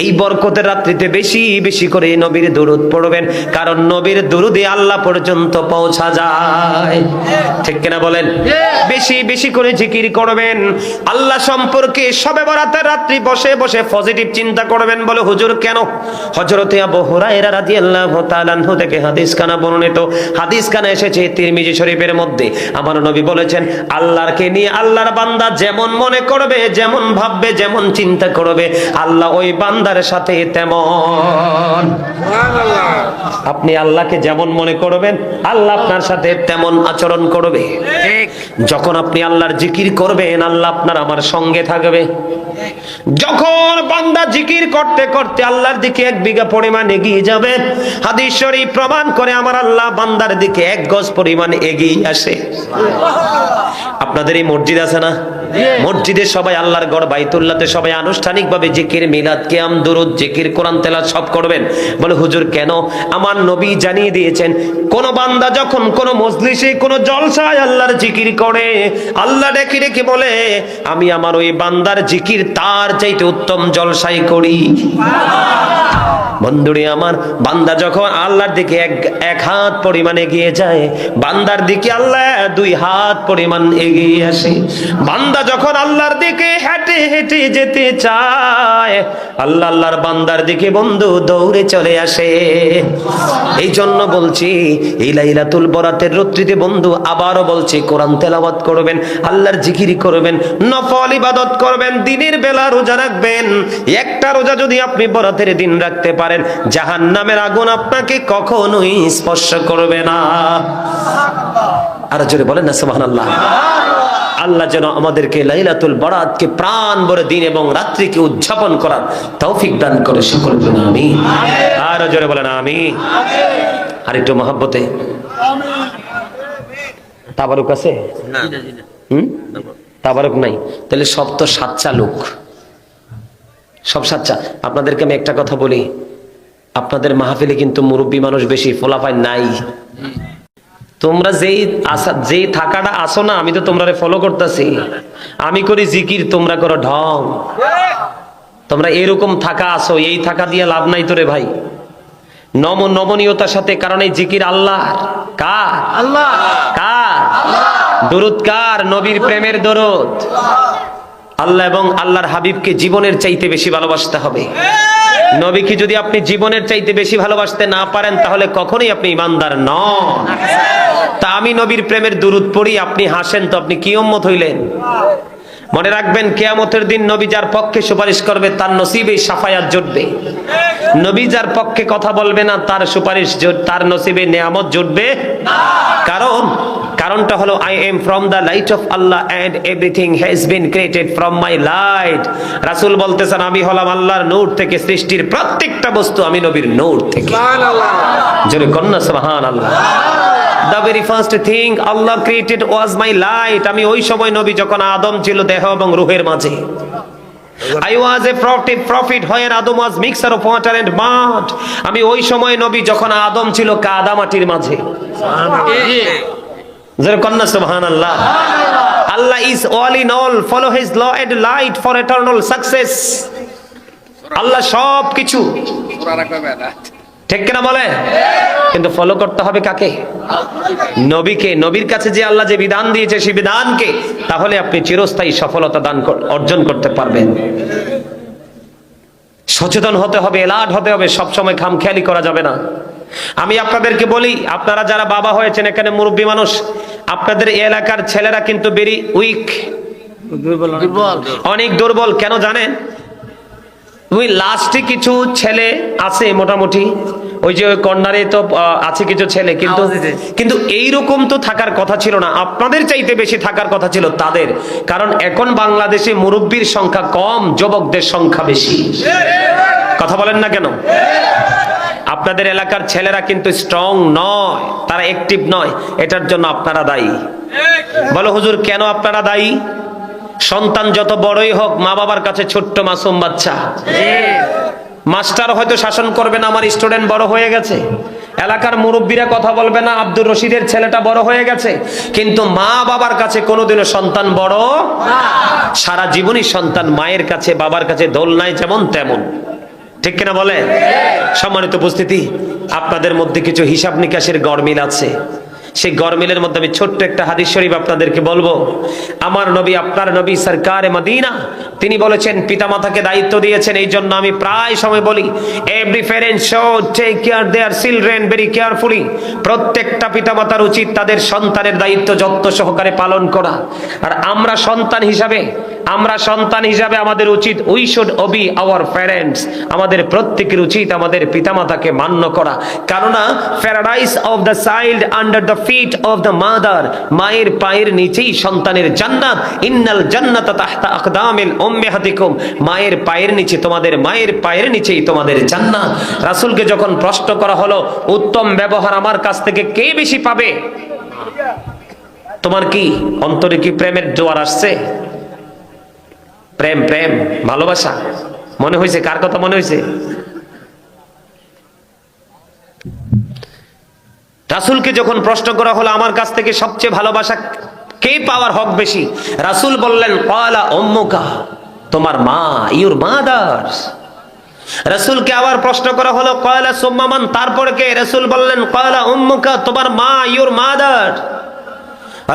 এই বরকতের রাত্রিতে বেশি বেশি করে নবীর দুরূদ পড়বেন, কারণ নবীর দুরূদে আল্লাহ পর্যন্ত পৌঁছা যায়, ঠিক কিনা বলেন? বেশি বেশি করে জিকির করবেন। আল্লাহ সম্পর্কে শবে বরাতের রাত্রি বসে বসে পজিটিভ চিন্তা করবেন। বলে হুজুর কেন? হযরতে আবু হুরায়রা রাদিয়াল্লাহু তাআলা আনহু থেকে হাদিসখানা বর্ণিত। হাদিসখানা এসেছে তিরমিজি শরীফের মধ্যে। আমার নবী বলেছেন, আল্লাহকে নিয়ে আল্লাহর বান্দা যেমন মনে করবে, যেমন ভাববে, যেমন চিন্তা করবে, আল্লাহ ওই বান্দার সাথে তেমন। আপনি আল্লাহকে যেমন মনে করবেন, আল্লাহ আপনার সাথে তেমন আচরণ করবে। যখন আপনি আল্লাহর জিকির করবেন, আল্লাহ আপনার আমার সঙ্গে থাকবে। যখন বান্দা জিকির করতে করতে আল্লাহর দিকে 1 বিঘা পরিমাণ এগিয়ে যাবে, হাদিস শরীফ প্রমাণ করে আমার আল্লাহ বান্দার দিকে 1 গজ পরিমাণ এগিয়ে আসে। আপনাদের এই মসজিদ আছে না? মসজিদে সবাই আল্লাহর ঘর বাইতুল্লাহতে সবাই আনুষ্ঠানিকভাবে জিকির, মিলাদ, কিয়াম, দুরূদ, জিকির, কোরআন তেলাওয়াত সব করবেন। বলে হুজুর কেন? আমার নবী জানিয়ে দিয়েছেন, কোন বান্দা যখন কোন মজলিসে, কোন জলসায় আল্লাহর জিকির করে, আল্লাহ ডেকে ডেকে বলে, আমি আমার ওই বান্দার জিকির তার চাইতে উত্তম জলসায় করি। বন্ধুরে আমার, বান্দা যখন আল্লাহর দিকে এক হাত পরিমাণ এগিয়ে যায়, বান্দার দিকে আল্লাহ 2 হাত পরিমাণ এগিয়ে আসে। বান্দা যখন আল্লাহর দিকে হেঁটে হেঁটে যেতে চায়, আল্লাহ আল্লাহর বান্দার দিকে বন্ধু দৌড়ে চলে আসে। এই জন্য বলছি, এই লাইলাতুল বরাতের রাত্রিতে বন্ধু আবারও বলছি, কোরআন তেলাওয়াত করবেন, আল্লাহর জিকির করবেন, নফল ইবাদত করবেন, দিনের বেলা রোজা রাখবেন। একটা রোজা যদি আপনি বরাতের দিন রাখতে পারেন, জাহান্নামের আগুন আপনাকে কখনোই স্পর্শ করবে না। আর জোরে বলেন না সুবহানাল্লাহ। আল্লাহ যেন আমাদেরকে লাইলাতুল বরাতকে প্রাণ ভরে দিন এবং রাত্রিকে উদযাপন করার তৌফিক দান করে, সকলে বলেন আমিন। আর জোরে বলেন আমিন। আর একটু মহব্বতে তাবারুক আছে না? তাবারুক নাই? তাহলে সব তো সাচ্চা লোক, সব সাচ্চা। আপনাদেরকে আমি একটা কথা বলি, আপনাদের মাহফিলে কিন্তু মুরব্বী মানুষ বেশি, ফোলাফাই নাই। তোমরা যেই থাকাটা আসো না, আমি তো তোমরা ফলো করতেছি। আমি করি জিকির, তোমরা করো ঢং। তোমরা এরকম থাকা আসো, এই থাকা দিয়ে লাভ নাই তোরে ভাই। নমনীয়তার সাথে, কারণ এই জিকির আল্লাহ। কার? আল্লাহ। কার? দরুদ কার? নবীর প্রেমের দরুদ। আল্লাহ এবং আল্লাহর হাবিবকে জীবনের চাইতে বেশি ভালোবাসতে হবে। নবীকে যদি আপনি জীবনের চাইতে বেশি ভালোবাসতে না পারেন, তাহলে কখনোই আপনি ইমানদার নন। তা আমি নবীর প্রেমের দুরূদ পড়ি, আপনি হাসেন, তো আপনি কি উম্মত হইলেন? মনে রাখবেন, কিয়ামতের দিন নবী যার পক্ষে সুপারিশ করবে, তার নসিবে শাফায়াত জুটবে। নবী যার পক্ষে কথা বলবে না, তার সুপারিশ, তার নসিবে নেয়ামত জুটবে না। কারণটা হলো, I am from the light of Allah and everything has been created from my light। রাসূল বলতেছেন, আমি হলাম আল্লাহর নূর থেকে, সৃষ্টির প্রত্যেকটা বস্তু আমি নবীর নূর থেকে। সুবহানাল্লাহ। জোরে কন্না সুবহানাল্লাহ। The very first thing Allah created was my light। আমি ওই সময় নবী যখন আদম ছিল দেহ এবং রূহের মাঝে। I was a prophet when Adam was mixture of water and mud। আমি ওই সময় নবী যখন আদম ছিল কাদা মাটির মাঝে। জোরে কন্না সুবহানাল্লাহ। Allah is all in all, follow his law and light for eternal success। আল্লাহ সব কিছু ঠিক কিনা বলে? কিন্তু ফলো করতে হবে কাকে? নবীকে। নবীর কাছে যে আল্লাহ যে বিধান দিয়েছে সেই বিধানকে, তাহলে আপনি চিরস্থায়ী সফলতা অর্জন করতে পারবেন। সচেতন হতে হবে, এলার্ট হতে হবে, সবসময় খামখেয়ালি করা যাবে না। আমি আপনাদেরকে বলি, আপনারা যারা বাবা হয়েছেন, এখানে মুরব্বী মানুষ, আপনাদের এলাকার ছেলেরা কিন্তু ভেরি উইক, অনেক দুর্বল। কেন জানেন? ওই লাস্টে কিছু ছেলে আছে মোটামুটি, ওই যে ওই কর্নারে তো আছে কিছু ছেলে, কিন্তু এইরকম তো থাকার কথা ছিল না, আপনাদের চাইতে বেশি থাকার কথা ছিল তাদের। কারণ এখন বাংলাদেশে মুরব্বীর সংখ্যা কম, যুবকদের সংখ্যা বেশি। কথা বলেন না কেন? আপনাদের এলাকার ছেলেরা কিন্তু স্ট্রং নয়, তারা অ্যাক্টিভ নয়। এটার জন্য আপনারা দায়ী। বলো হুজুর, কেন আপনারা দায়ী? সন্তান যত বড়ই হোক, মা বাবার কাছে ছোট্ট মাসুম বাচ্চা। মাস্টার হয়তো শাসন করবে না, আমার স্টুডেন্ট বড় হয়ে গেছে। এলাকার মুরব্বীরা কথা বলবে না, আব্দুর রশিদের ছেলেটা বড় হয়ে গেছে। কিন্তু মা বাবার কাছে কোনোদিনও সন্তান বড় না। সারা জীবনই সন্তান মায়ের কাছে, বাবার কাছে দোলনায় যেমন তেমন। ঠিক কিনা বলে? সম্মানিত উপস্থিতি, আপনাদের মধ্যে কিছু হিসাব নিকাশের গরমিল আছে। সেই গরমিলের মধ্যে আমি ছোট্ট একটা হাদিস শরীফ আপনাদেরকে বলবো। আমার নবী, আপনার নবী সরকারে মদিনা, তিনি বলেছেন, পিতামাতাকে দায়িত্ব দিয়েছেন। এই জন্য আমি প্রায় সময় বলি, every parent should take care their children very carefully. প্রত্যেকটা পিতামাতার উচিত তাদের সন্তানের দায়িত্ব যত্ন সহকারে পালন করা। আর আমরা সন্তান হিসাবে আমাদের উচিত, we should obey our parents. আমাদের প্রত্যেকের উচিত আমাদের পিতামাতাকে মান্য করা। কেননা paradise of the child under the feet of the mother. মায়ের পায়ের নিচেই সন্তানের জান্নাত। ইন্নাল জান্নাতা তাহতা আকদামিল উম্মাহাতিকুম। মায়ের পায়ের নিচে, তোমাদের মায়ের পায়ের নিচেই তোমাদের জান্নাত। রাসূলকে যখন প্রশ্ন করা হলো, উত্তম ব্যবহার আমার কাছ থেকে কে বেশি পাবে? তোমার কি অন্তরে কি প্রেমের জোয়ার আসছে? প্রেম, ভালোবাসা মনে হয়েছে? কার কথা মনে হয়েছে? রাসূলকে যখন প্রশ্ন করা হলো, আমার কাছ থেকে সবচেয়ে ভালোবাসা কে পাওয়ার হক বেশি? রাসূল বললেন, ক্বালা উম্মুকা, তোমার মা, ইউর মাদার। রাসূলকে আবার প্রশ্ন করা হলো, ক্বালা সুম্মা মান, তারপরে কে? রাসূল বললেন, ক্বালা উম্মুকা, তোমার মা, ইউর মাদার।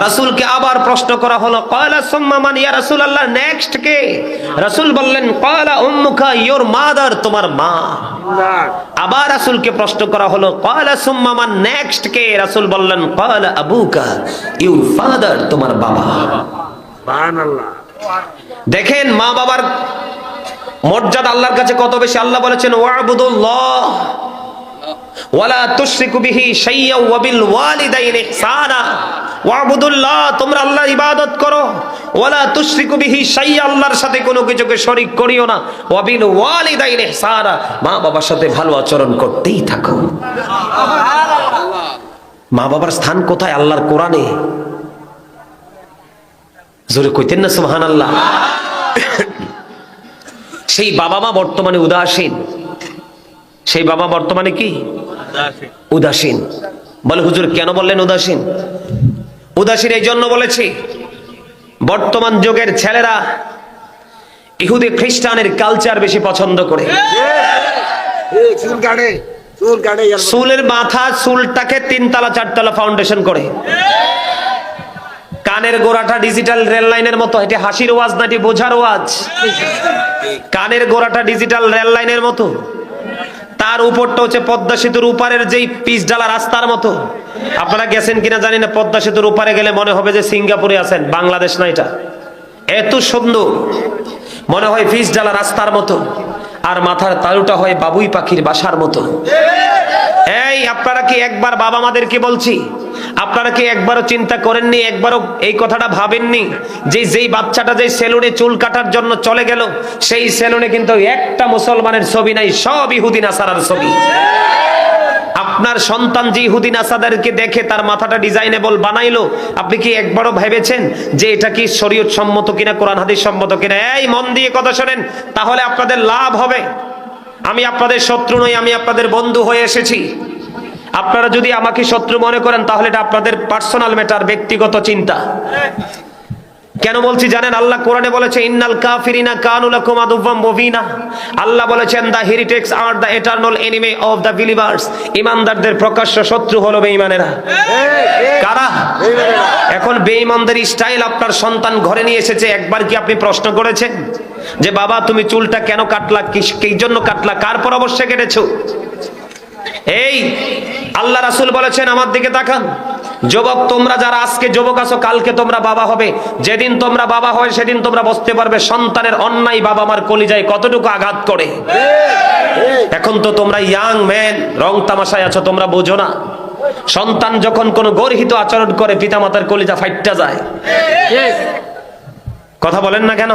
রাসূলকে আবার প্রশ্ন করা হলো, ক্বালা সুম্মা মান ইয়া রাসূলুল্লাহ, নেক্সট কে? রাসূল বললেন, ক্বালা উম্মুকা, ইউর মাদার, তোমার মা। আবার রাসূলকে প্রশ্ন করা হলো, ক্বালা সুম্মা মান, নেক্সট কে? রাসূল বললেন, ক্বালা আবুকা, ইউর ফাদার, তোমার বাবা। সুবহানাল্লাহ। দেখেন মা বাবার মর্যাদা আল্লাহর কাছে কত বেশি। আল্লাহ বলেছেন, ওয়া'বুদুল্লাহ ওয়ালা তুশরিকু বিহি শাইয়্যান ওয়া বিল ওয়ালিদাইনি ইহসানা। ওয়া'বুদুল্লাহ, তোমরা আল্লাহর ইবাদত করো। ওয়ালা তুশরিকু বিহি শাইয়্যান, আল্লাহর সাথে কোনো কিছুকে শরীক করিও না। ওয়া বিল ওয়ালিদাইনি ইহসানা, মা বাবার সাথে ভালো আচরণ করতেই থাকো। সুবহানাল্লাহ। মা বাবার স্থান কোথায়? আল্লাহর কোরআনে। জোরে কইতেন না সুবহানাল্লাহ? সেই বাবা মা বর্তমানে উদাসীন। সেই বাবা বর্তমানে কি? উদাসীন। বলে হুজুর কেন বললেন উদাসীন? উদাসীন এই জন্য বলেছি, বর্তমান যুগের ছেলেরা ইহুদি খ্রিস্টানের কালচার বেশি পছন্দ করে। চুলের মাথা, চুলটাকে 3 তলা 4 তলা ফাউন্ডেশন করে। কানের গোড়াটা ডিজিটাল রেল লাইনের মতো। এটা হাসির ওয়াজ না, এটি বোঝার ওয়াজ। কানের গোড়াটা ডিজিটাল রেল লাইনের মতো, তার উপরটা হচ্ছে পদ্মা সেতুর উপরের যেই পিচ ডালা রাস্তার মতো। আপনারা গেছেন কিনা জানি না, পদ্মা সেতুর উপরে গেলে মনে হবে যে সিঙ্গাপুরে আছেন, বাংলাদেশ না। এটা এত সুন্দর, মনে হয় পিচ ডালা রাস্তার মতো। আর মাথার তালুটা হয় বাবুই পাখির বাসার মতো। এই আপনারা কি একবার বাবা মাদেরকে বলছি, আপনারা কি একবারও চিন্তা করেননি, একবারও এই কথাটা ভাবেননি যে যেই বাচ্চাটা যেই সেলুনে চুল কাটার জন্য চলে গেল, সেই সেলুনে কিন্তু একটা মুসলমানের ছবি নাই, সব ইহুদি নাসারার ছবি। আপনার সন্তান যে ইহুদি নাসারদেরকে দেখে তার মাথাটা ডিজাইনেবল বানাইলো, আপনি কি একবারও ভেবেছেন যে এটা কি শরীয়ত সম্মত কিনা, কোরআন হাদিস সম্মত কিনা? এই মন দিয়ে কথা শোনেন, তাহলে আপনাদের লাভ হবে। আমি আপনাদের শত্রু নই, আমি আপনাদের বন্ধু হয়ে এসেছি। আপনারা যদি আমাকে শত্রু মনে করেন তাহলে এটা আপনাদের পার্সোনাল ম্যাটার, ব্যক্তিগত চিন্তা। কেন বলছি জানেন? আল্লাহ কোরআনে বলেছে ইন্নাল কাফিরিনা কানু লাকুম আদুওয়াম মুবিনা। আল্লাহ বলেছেন the heretics are the eternal enemy of the believers. ঈমানদারদের প্রকাশ্য শত্রু হলো বেঈমানেরা। কারা? এখন বেঈমানদের স্টাইল আপনার সন্তান ঘরে নিয়ে এসেছে। একবার কি আপনি প্রশ্ন করেছেন যে বাবা তুমি চুলটা কেন কাটলা, কি জন্য কাটলা, কার পরামর্শে কেটেছো? এই আল্লাহ রাসূল বলেছেন, আমার দিকে তাকান, যুবক তোমরা যারা আজকে যুবক আছো, কালকে তোমরা বাবা হবে। যেদিন তোমরা বাবা হয় সেদিন তোমরা বুঝতে পারবে সন্তানের অন্যায় বাবা মার কলিজায় কতটুকু আঘাত করে। এখন তো তোমরা ইয়াং ম্যান, রং তামাশায় আছো, তোমরা বোঝো না। সন্তান যখন কোনো গর্হিত আচরণ করে পিতামাতার কলিজা ফাইটটা যায়। কথা বলেন না কেন?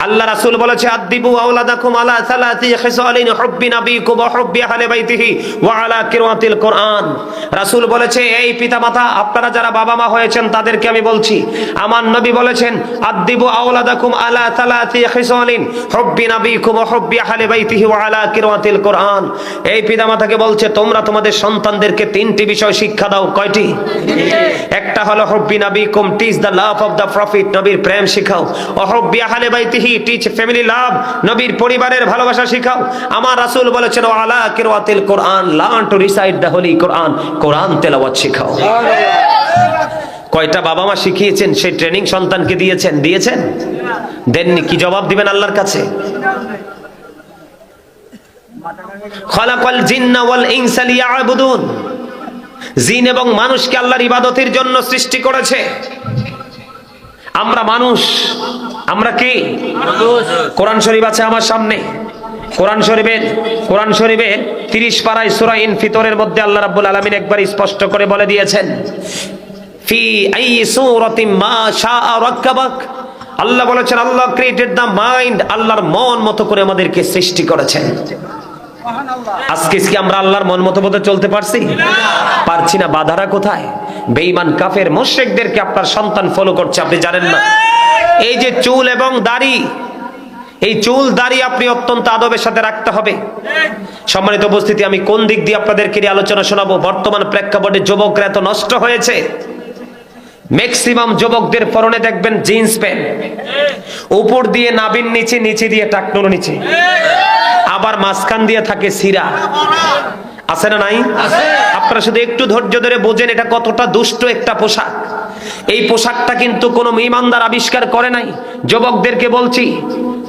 আল্লাহ রাসূল বলেছে আদিবু আওলাদাকুম আলা সালাতি খিসালিন হুব্বি নাবিকুম ওয়া হুব্বি আহলি বাইতিহি ওয়া আলা কিরাতিল কোরআন। রাসূল বলেছে এই পিতামাতা, আপনারা যারা বাবা মা হয়েছেন তাদেরকে আমি বলছি, আমার নবী বলেছেন আদিবু আওলাদাকুম আলা সালাতি খিসালিন হুব্বি নাবিকুম ওয়া হুব্বি আহলি বাইতিহি ওয়া আলা কিরাতিল কোরআন। এই পিতামাতাকে বলছে তোমরা তোমাদের সন্তানদেরকে তিনটি বিষয় শিক্ষা দাও। কয়টি? একটা হলো হুব্বি নাবিকুম, teach the love of the prophet, নবীর প্রেম শিখাও। ওয়া হুব্বি আহলি বাইতিহি, টিচ ফ্যামিলি লাভ, নবীর পরিবারের ভালোবাসা শিখাও। আমার রাসূল বলেছেন ওয়া আলা কিরাতিল কোরআন, learn to recite the holy Quran, Quran তেলাওয়াত শিখাও। কয়টা বাবা মা শিখিয়েছেন, সেই ট্রেনিং সন্তানকে দিয়েছেন? দিয়েছেন? দেননি। কি জবাব দিবেন আল্লাহর কাছে? খালাকাল জিন্না ওয়াল ইনসা লিয়াবুদুন, জিন এবং মানুষকে আল্লাহর ইবাদতের জন্য সৃষ্টি করেছে। আমরা মানুষ, আমরা কি কোরআন শরীফ আছে আমার সামনে, কোরআন শরীফের 30 পারায় সূরা ইনফিতরের মধ্যে আল্লাহ রাব্বুল আলামিন একবার স্পষ্ট করে বলে দিয়েছেন ফি আই সূরাতিন মা শাআ রাক্কাবাক। আল্লাহ বলেছেন আল্লাহ ক্রিয়েটেড দা মাইন্ড, আল্লাহর মন মতো করে আমাদেরকে সৃষ্টি করেছেন। আজকে কি আমরা আল্লাহর মন মতো মতো চলতে পারছি? পারছি না। বাধারা কোথায়? বেঈমান কাফের মুশরিকদেরকে আপনার সন্তান ফলো করছে, আপনি জানেন না। এই যে চুল এবং দাড়ি, এই চুল দাড়ি আপনি অত্যন্ত আদবের সাথে রাখতে হবে। সম্মানিত উপস্থিতি, আমি কোন দিক দিয়ে আপনাদেরকে আলোচনা শোনাবো? বর্তমান প্রেক্ষাপটে যুবকরা এত নষ্ট হয়েছে, ম্যাক্সিমাম যুবকদের পরনে দেখবেন জিন্স প্যান্ট, উপর দিয়ে নাভির নিচে, নিচে দিয়ে টাকনুর নিচে, আবার মাঝখান দিয়ে থাকে সিরা। আছে না নাই? আপনারা শুধু একটু ধৈর্য ধরে বোঝেন এটা কতটা দুষ্ট একটা পোশাক। এই পোশাকটা কিন্তু কোনো ঈমানদার আবিষ্কার করে নাই। যুবকদেরকে বলছি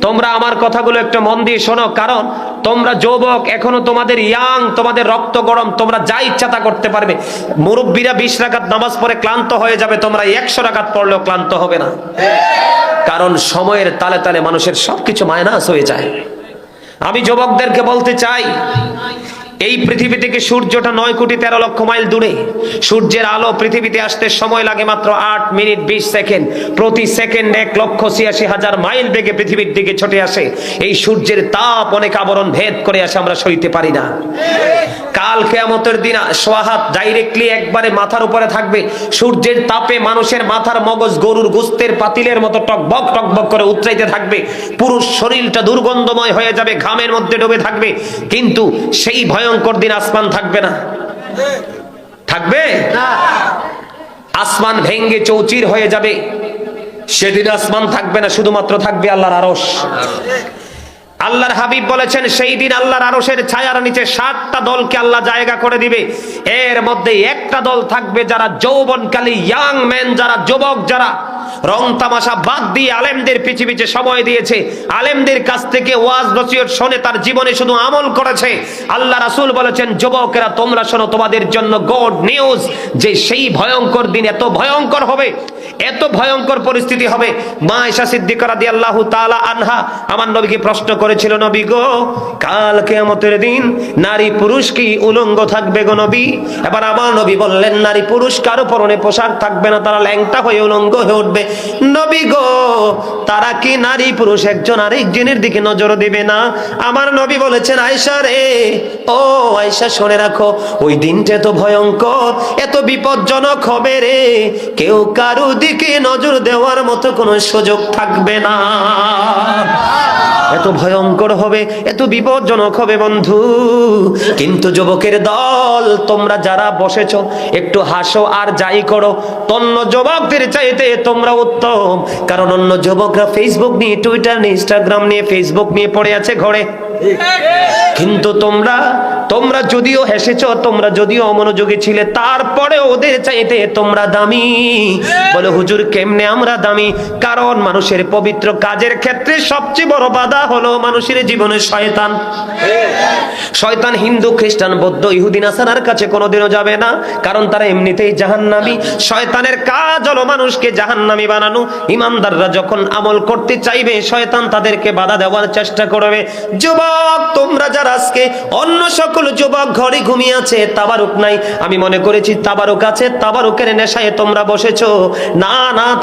তোমরা আমার কথাগুলো একটু মন দিয়ে শোনো, কারণ তোমরা যুবক, এখনো তোমাদের ইয়াং, তোমাদের রক্ত গরম, তোমরা যা ইচ্ছা তা করতে পারবে। মুরব্বীরা 20 রাকাত নামাজ পড়ে ক্লান্ত হয়ে যাবে, তোমরা 100 রাকাত পড়লেও ক্লান্ত হবে না। কারণ সময়ের তালে তালে মানুষের সবকিছু মাইনাস হয়ে যায়। আমি যুবকদেরকে বলতে চাই, এই পৃথিবী থেকে সূর্যটা 9,13,00,000 মাইল দূরে। সূর্যের আলো পৃথিবীতে আসতে সময় লাগে মাত্র 8 মিনিট 20 সেকেন্ড। প্রতি সেকেন্ডে 1,86,000 মাইল বেগে পৃথিবীর দিকে ছুটে আসে। এই সূর্যের তাপ অনেক আবরণ ভেদ করে আসে, আমরা সইতে পারি না। কাল কিয়ামতের দিন সোহাত ডাইরেক্টলি একবারে মাথার উপরে থাকবে। সূর্যের তাপে মানুষের মাথার মগজ গরুর গোস্তের পাতিলের মতো টকবক টকবক করে উতরাইতে থাকবে। পুরো শরীরটা দুর্গন্ধময় হয়ে যাবে, ঘামের মধ্যে ডুবে থাকবে। কিন্তু সেই ভয়ঙ্কর দিন আসমান থাকবে না। থাকবে? আসমান ভেঙ্গে চৌচির হয়ে যাবে। সেদিন আসমান থাকবে না, শুধুমাত্র থাকবে আল্লাহর আরশ। আল্লাহর হাবিব বলেছেন সেই দিন আল্লাহর আরশের ছায়ার নিচে 60টা দলকে আল্লাহ জায়গা করে দিবে। এর মধ্যে একটা দল থাকবে যারা যৌবনকালী ইয়াং ম্যান, যারা যুবক, যারা রং তামাশা বাদ দিয়ে আলেমদের পিছে পিছে সময় দিয়েছে, আলেমদের কাছ থেকে ওয়াজ নসিহত শুনে তার জীবনে শুধু আমল করেছে। আল্লাহ রাসূল বলেছেন যুবকেরা তোমরা শোনো, তোমাদের জন্য গুড নিউজ, যে সেই ভয়ঙ্কর দিন এত ভয়ঙ্কর হবে, এত ভয়ঙ্কর পরিস্থিতি হবে। মা আয়েশা সিদ্দিকা রাদিয়াল্লাহু তাআলা আনহা আমার নবীকে প্রশ্ন করেছিল, নবী গো কাল কিয়ামতের দিন নারী পুরুষ কি উলঙ্গ থাকবে গো নবী? এবার আমার নবী বললেন নারী পুরুষ কারো পরনে পোশাক থাকবে না, তারা ল্যাংটা হয়ে উলঙ্গ হয়ে উঠবে। নবী গো তারা কি নারী পুরুষ একজন আরেকজনের দিকে নজর দিবে না? আমার নবী বলেছেন আয়েশা রে, ও আয়েশা শুনে রাখো, ওই দিনটা এত ভয়ঙ্কর, এত বিপজ্জনক হবে রে, কেউ কারো দিকে নজর দেওয়ার মতো কোনো সুযোগ থাকবে না। এত এত ভয়ঙ্কর হবে, এত বিপজ্জনক হবে বন্ধু। কিন্তু যুবকের দল, তোমরা যারা বসেছো একটু হাসো আর যাই করো, অন্য যুবকদের চাইতে তোমরা উত্তম। কারণ অন্য যুবকরা ফেসবুক নিয়ে, টুইটার নিয়ে, ইনস্টাগ্রাম নিয়ে, ফেসবুক নিয়ে পড়ে আছে ঘরে। কিন্তু তোমরা যদিও হেসেছো, তোমরা যদিও অমনোযোগী ছিলে, তারপরে ওদের চাইতে তোমরা দামি। বলে হুজুর কেমনে আমরা দামি? কারণ মানুষের পবিত্র কাজের ক্ষেত্রে সবচেয়ে বড় বাধা হলো মানুষের জীবনে শয়তান। শয়তান হিন্দু, খ্রিস্টান, বৌদ্ধ, ইহুদি, নাসারার কাছে কোনোদিনও যাবে না, কারণ তারা এমনিতেই জাহান্নামী। শয়তানের কাজ হলো মানুষকে জাহান্নামী বানানো। ইমানদাররা যখন আমল করতে চাইবে, শয়তান তাদেরকে বাধা দেওয়ার চেষ্টা করবে। যুবক তোমরা যারা আজকে, অন্য সকল যুবক ঘরে ঘুমিয়ে আছে, তাবারুক নাই, আমি মনে করেছি তাবারুক আছে, তাবারুকের নেশায় তোমরা বসেছো। না,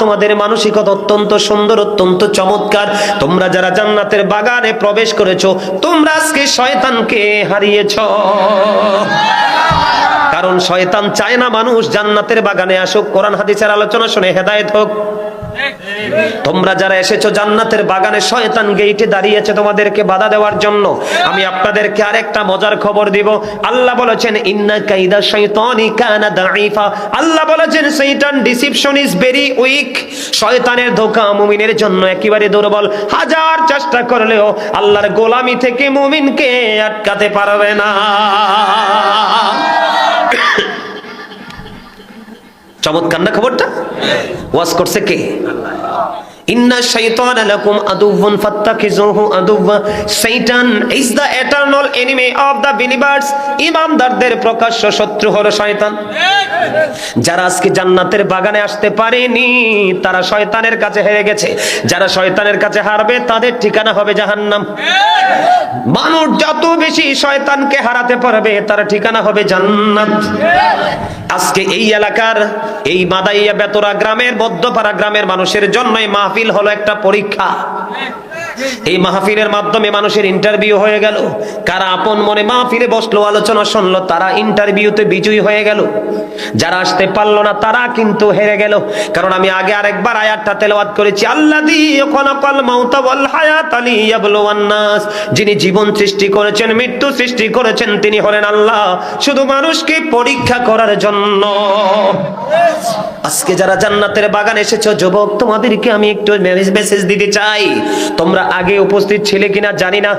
তোমাদের মানসিকতা অত্যন্ত সুন্দর, অত্যন্ত চমৎকার। তোমরা যারা জান্নাতের বাগানে প্রবেশ করেছো, তোমরা আজকে শয়তানকে হারিয়েছো। কারণ শয়তান চায় না মানুষ জান্নাতের বাগানে আসুক, কোরআন হাদিসের আলোচনা শুনে হেদায়েত হোক। তোমরা যারা এসেছো জান্নাতের বাগানে, শয়তান গেইটে দাঁড়িয়েছে তোমাদেরকে বাধা দেওয়ার জন্য। আমি আপনাদেরকে আরেকটা মজার খবর দিব। আল্লাহ বলেছেন ইন্না কাইদা শাইতানি কানা দাঈফা। আল্লাহ বলেছেন শয়তান ডিসিপশন ইজ ভেরি উইক। শয়তানের ধোঁকা মুমিনের জন্য একেবারে দুর্বল। হাজার চেষ্টা করলেও আল্লাহর গোলামি থেকে মুমিনকে আটকাতে পারবে না। চমৎকার না খবরটা? ওয়াজ করছে কে? ইন্না শাইতানা লাকুম আদুওয়ান ফাত্তাখিযুহু আদুওয়া। শয়তান is the eternal enemy of the believers. ইমানদারদের প্রকাশ্য শত্রু হলো শয়তান। যারা আজকে জান্নাতের বাগানে আসতে পারেনি, তারা শয়তানের কাছে হেরে গেছে। যারা শয়তানের কাছে হারবে, তাদের ঠিকানা হবে জাহান্নাম। মানুষ যত বেশি শয়তানকে হারাতে পারবে, তার ঠিকানা হবে জান্নাত। আজকে এই এলাকার, এই মাদাইয়া বেতরা গ্রামের, মধ্যপাড়া গ্রামের মানুষের জন্য এই মাহফিল হলো একটা পরীক্ষা। এই মাহফিলের মাধ্যমে মানুষের ইন্টারভিউ হয়ে গেল। কারা আপন মনে মাহফিলে বসলো, আলোচনা শুনলো, তারা ইন্টারভিউতে বিজয়ী হয়ে গেল। যারা আসতে পারলো না, তারা কিন্তু হেরে গেল। কারণ আমি আগে আরেকবার আয়াতটা তেলাওয়াত করেছি, আল্লাযী খালাকাল মাউতা ওয়াল হায়াতা লিয়াবলুওয়ান নাস। যিনি জীবন সৃষ্টি করেছেন, মৃত্যু সৃষ্টি করেছেন, তিনি হলেন আল্লাহ, শুধু মানুষকে পরীক্ষা করার জন্য। আজকে যারা জান্নাতের বাগান এসেছো যুবক, তোমাদেরকে আমি একটু মেসেজ দিতে চাই। তোমরা আগে উপস্থিত ছিলে কিনা জানি না,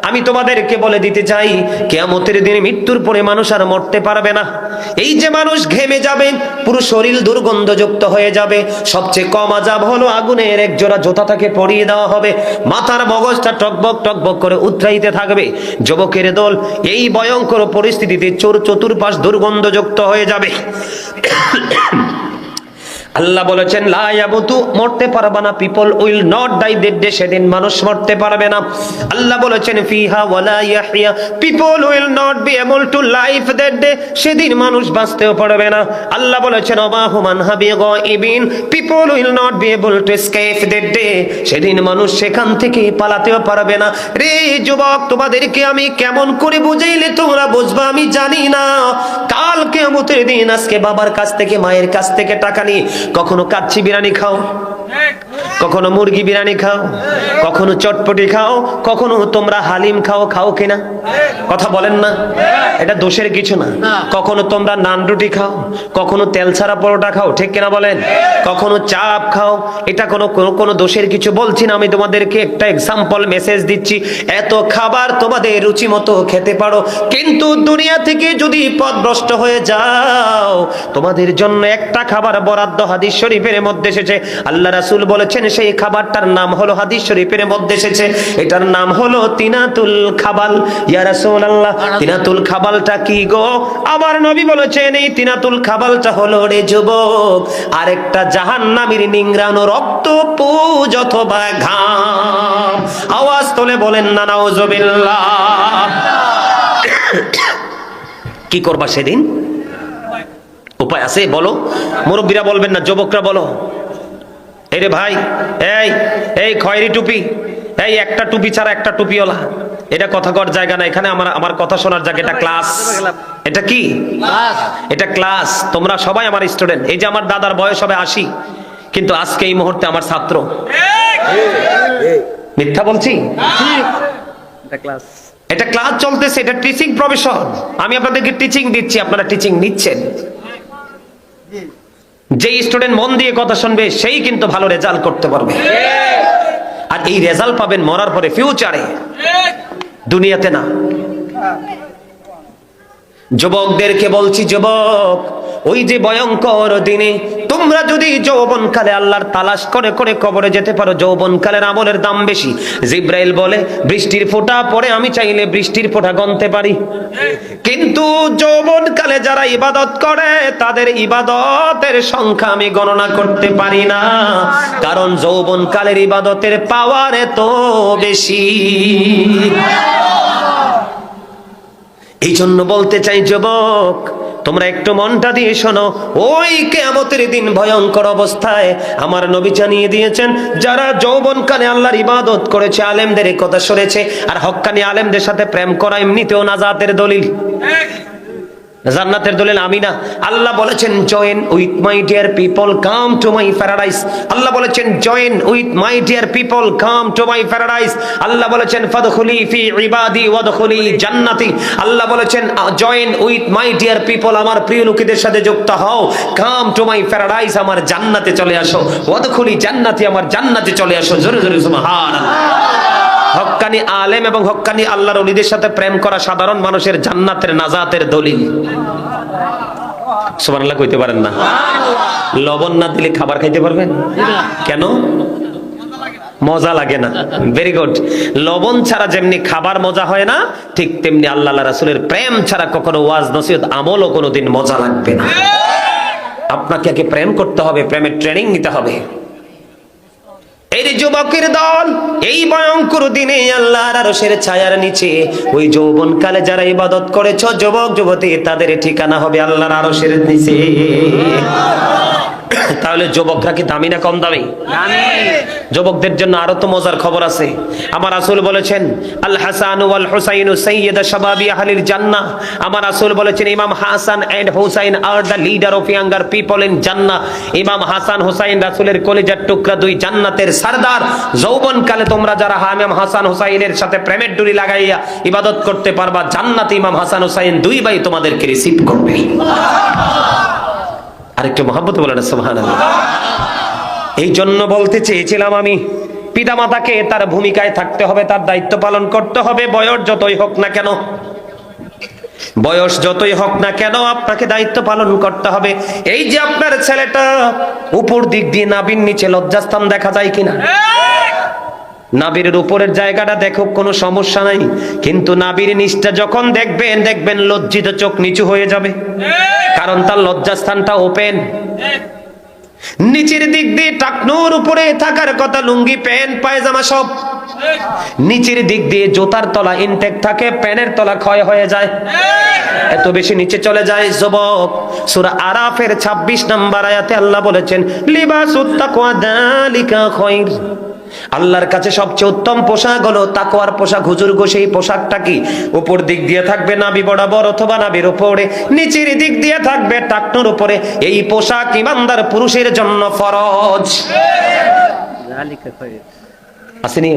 আমি তোমাদেরকে বলে দিতে চাই, কিয়ামতের দিনে মৃত্যুর পরে মানুষ আর মরতে পারবে না। এই যে মানুষ ঘেমে যাবে, পুরো শরীর দুর্গন্ধযুক্ত হয়ে যাবে। সবচেয়ে কম আযাব হলো আগুনের এক জোড়া জুতা তাকে পরিয়ে দেওয়া হবে, মাথার মগজটা টকবক টকবক করে উতরাইতে থাকবে। যুবকের দল, এই ভয়ঙ্কর পরিস্থিতিতে চতুর্পাশ দুর্গন্ধযুক্ত হয়ে যাবে। আল্লাহ বলেছেন লা ইয়ামুতু, মরতে পারবে না। People will not die that day, সেদিন মানুষ মরতে পারবে না। আল্লাহ বলেছেন ফিহা ওয়ালা ইয়াহইয়া, people will not be able to life that day, সেদিন মানুষ বাঁচতেও পারবে না। আল্লাহ বলেছেন ওমা হুম আনহা বিগাইবিন, people will not be able to escape that day, সেদিন মানুষ সেখান থেকে পালাতেও পারবে না। রে যুবক, তোমাদেরকে আমি কেমন করে বুঝাইলে তোমরা বুঝবা আমি জানি না। কাল কিয়ামতের দিন, আজকে বাবার কাছ থেকে, মায়ের কাছ থেকে টাকা নিয়ে কখনো কাচ্চি বিরিয়ানি খাও, কখনো মুরগি বিরিয়ানি খাও, কখনো চটপটি খাও, কখনো তোমরা হালিম খাও কিনা? কথা বলেন না, এটা দোষের কিছু না। কখনো তোমরা নান রুটি খাও, কখনো তেল ছাড়া পরোটা খাও, ঠিক কিনা বলেন? কখনো চাপ খাও, এটা কোনো দোষের কিছু বলছি না। আমি তোমাদেরকে একটা এক্সাম্পল মেসেজ দিচ্ছি। এত খাবার তোমাদের রুচি মতো খেতে পারো, কিন্তু দুনিয়া থেকে যদি পথভ্রষ্ট হয়ে যাও, তোমাদের জন্য একটা খাবার বরাদ্দ হাদিস শরীফের মধ্যে এসেছে। আল্লাহ রাসূল বলেছেন সেই খাবারটার নাম হলো, হাদিস শরীফের মধ্যে এসেছে, এটার নাম হলো তিনাতুল খাবাল। ইয়া রাসূলুল্লাহ, তিনাতুল খাবালটা কি গো? আমার নবী বলেছেন এই তিনাতুল খাবালটা হলো রে যুবক, আরেকটা জাহান্নামীর নিংড়ানো রক্ত, পুজ অথবা ঘাম। আওয়াজ তোলে বলেন না নাউজুবিল্লাহ। কি করবা সেদিন? উপায় আছে? বলো। মুরব্বীরা বলবেন না, যুবকরা বলো। এই রে ভাই, এই খয়েরি টুপি, এই একটা টুপি ছাড়া একটা টুপিওয়ালা, এটা কথা কর জায়গা না এখানে। আমার কথা শোনার জায়গা, এটা ক্লাস। এটা কি? এটা ক্লাস। তোমরা সবাই আমার স্টুডেন্ট। এই যে আমার দাদার বয়স হবে 80, কিন্তু আজকে এই মুহূর্তে আমার ছাত্র। মিথ্যা বলছি? এটা ক্লাস চলতেছে, এটা টিচিং প্রফেশন। আমি আপনাদেরকে টিচিং দিচ্ছি, আপনারা টিচিং নিচ্ছেন। যে স্টুডেন্ট মন দিয়ে কথা শুনবে সেই কিন্তু ভালো রেজাল্ট করতে পারবে। আর এই রেজাল্ট পাবেন মরার পরে, ফিউচারে, দুনিয়াতে না। যুবকদেরকে বলছি, যুবক, ওই যে ভয়ঙ্কর দিনে তোমরা যদি যৌবনকালে আল্লাহর তালাশ করে করে কবরে যেতে পারো, যৌবনকালের আমলের দাম বেশি। জিব্রাইল বলে বৃষ্টির ফোঁটা পরে আমি চাইলে বৃষ্টির ফোঁটা গণতে পারি, কিন্তু যৌবনকালে যারা ইবাদত করে তাদের ইবাদতের সংখ্যা আমি গণনা করতে পারি না, কারণ যৌবনকালের ইবাদতের পাওয়ার এত বেশি। এই জন্য বলতে চাই, যুবক, তোমরা একটু মনটা দিয়ে শোনো। ওই কিয়ামতের দিন ভয়ঙ্কর অবস্থায় আমার নবী জানিয়ে দিয়েছেন, যারা যৌবনকালে আল্লাহর ইবাদত করেছে, আলেমদের এই কথা শুনেছে, আর হক্কানি আলেমদের সাথে প্রেম করা এমনিতেও নাজাতের দলিল, জান্নাতের দলিল। আমি না, আল্লাহ বলেছেন join with my dear people come to my paradise. Allah বলেছেন join with my dear people come to my paradise. Allah বলেছেন ফাদখুলি ফি ইবাদি ওয়াদখুলি জান্নাতি। আল্লাহ বলেছেন join with my dear people, আমার প্রিয় লোকেদের সাথে যুক্ত হও, কাম টু মাই প্যারাডাইস, আমার জান্নাতে চলে আসো, ওয়াদখুলি জান্নাতি, আমার জান্নাতে চলে আসো। জোরে জোরে সুবহানাল্লাহ। হক্কানি আলেম এবং হক্কানি আল্লাহর ওলিদের সাথে প্রেম করা সাধারণ মানুষের জান্নাতের নাজাতের দলিল। সুবহানাল্লাহ কইতে পারেন না? লবণ না দিলে খাবার খাইতে পারবেন? কেন? মজা লাগে না। Very good. লবণ ছাড়া যেমনি খাবার মজা হয় না, ঠিক তেমনি আল্লাহ রাসূলের প্রেম ছাড়া কখনো ওয়াজ নসিহত আমলও কোনোদিন মজা লাগবে না। আপনাকে আগে প্রেম করতে হবে, প্রেমের ট্রেনিং নিতে হবে। এই যুবকের দল এই ভয়ঙ্কর দিনে আল্লাহর আরশের ছায়ার নিচে, ওই যৌবনকালে যারা ইবাদত করেছো যুবক যুবতী, তাদের ঠিকানা হবে আল্লাহর আরশের নিচে। তাহলে যুবকরা কি দামি না কম দামি? যুবকদের জন্য আরো তো মজার খবর আছে। আমার রাসূল বলেছেন আল হাসান ওয়াল হুসাইন সাইয়্যিদা শাবাবি আহলিল জান্নাহ। আমার রাসূল বলেছেন ইমাম Hasan and Hussain are the leader of younger people in Jannah. ইমাম হাসান হুসাইন রাসূলের কলিজার টুকরা, দুই জান্নাতের সরদার। যৌবনকালে তোমরা যারা ইমাম হাসান হুসাইনের সাথে প্রেমের ডুরি লাগাইয়া ইবাদত করতে পারবা, জান্নাতে ইমাম হাসান হুসাইন দুই ভাই তোমাদেরকে রিসিভ করবে। আরেকটু মহব্বত বলেন সুবহানাল্লাহ। এই জন্য বলতে চেয়েছিলাম আমি, পিতামাতাকে তার ভূমিকায় থাকতে হবে, তার দায়িত্ব পালন করতে হবে। বয়স যতই হোক না কেন, বয়স যতই হোক না কেন, আপনাকে দায়িত্ব পালন করতে হবে। এই যে আপনার ছেলেটা, উপর দিক দিয়ে নাভির নিচে লজ্জাস্থান দেখা যায় কিনা? নাভির উপরের জায়গাটা দেখো, কোনো সমস্যা নাই, কিন্তু নাভির নিচটা যখন দেখবেন, দেখবেন লজ্জিত চোখ নিচু হয়ে যাবে, কারণ তার লজ্জাস্থানটা ওপেন। নিচের দিক দিয়ে টাকনুর উপরে থাকার কথা, লুঙ্গি প্যান্ট পায়জামা সব। নিচের দিক দিয়ে জুতার তলা ইনটেক থাকে, প্যানের তলা ক্ষয় হয়ে যায়, এত বেশি নিচে চলে যায়। যুবক, সূরা আরাফের 26 নম্বর আয়াতে আল্লাহ বলেছেন লিবাসুত তাকওয়া যালিকা খায়র। আল্লাহর কাছে সবচেয়ে উত্তম পোশাক হলো তাকওয়ার পোশাক। হুজুর গো, সেই পোশাকটা কি? উপর দিক দিয়ে থাকবে নাভি বরাবর অথবা নাভির উপরে, নিচের দিক দিয়ে থাকবে টাকনুর উপরে। এই পোশাক ইমানদার পুরুষের জন্য ফরজ। জালিকা খায়র। আসেনি?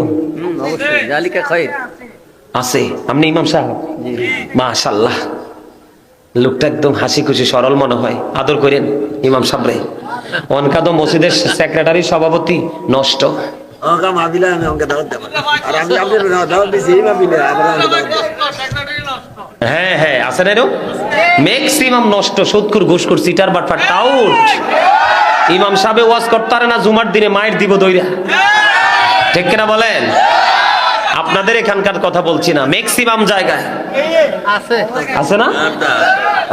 অবশ্যই জালিকা খায়র আছে। আপনি ইমাম সাহেব? মাশাআল্লাহ, লোকটা একদম হাসি খুশি সরল মনে হয়। আদর করেন ইমাম সাহেবরে। অনকাদ মসজিদের সেক্রেটারি সভাপতি নষ্ট। হ্যাঁ হ্যাঁ, আছে না? ম্যাক্সিমাম নষ্ট, সুদখোর, ঘুষখোর, চিটার বাটপার, টাউট। ইমাম সাহেব ওয়াজ করতে পারে না, জুমার দিনে মায়ের দিব দইরা। ঠিক কিনা বলেন? আপনাদের এখানকার কথা বলছি না, ম্যাক্সিমাম জায়গায় আছে। আছে না?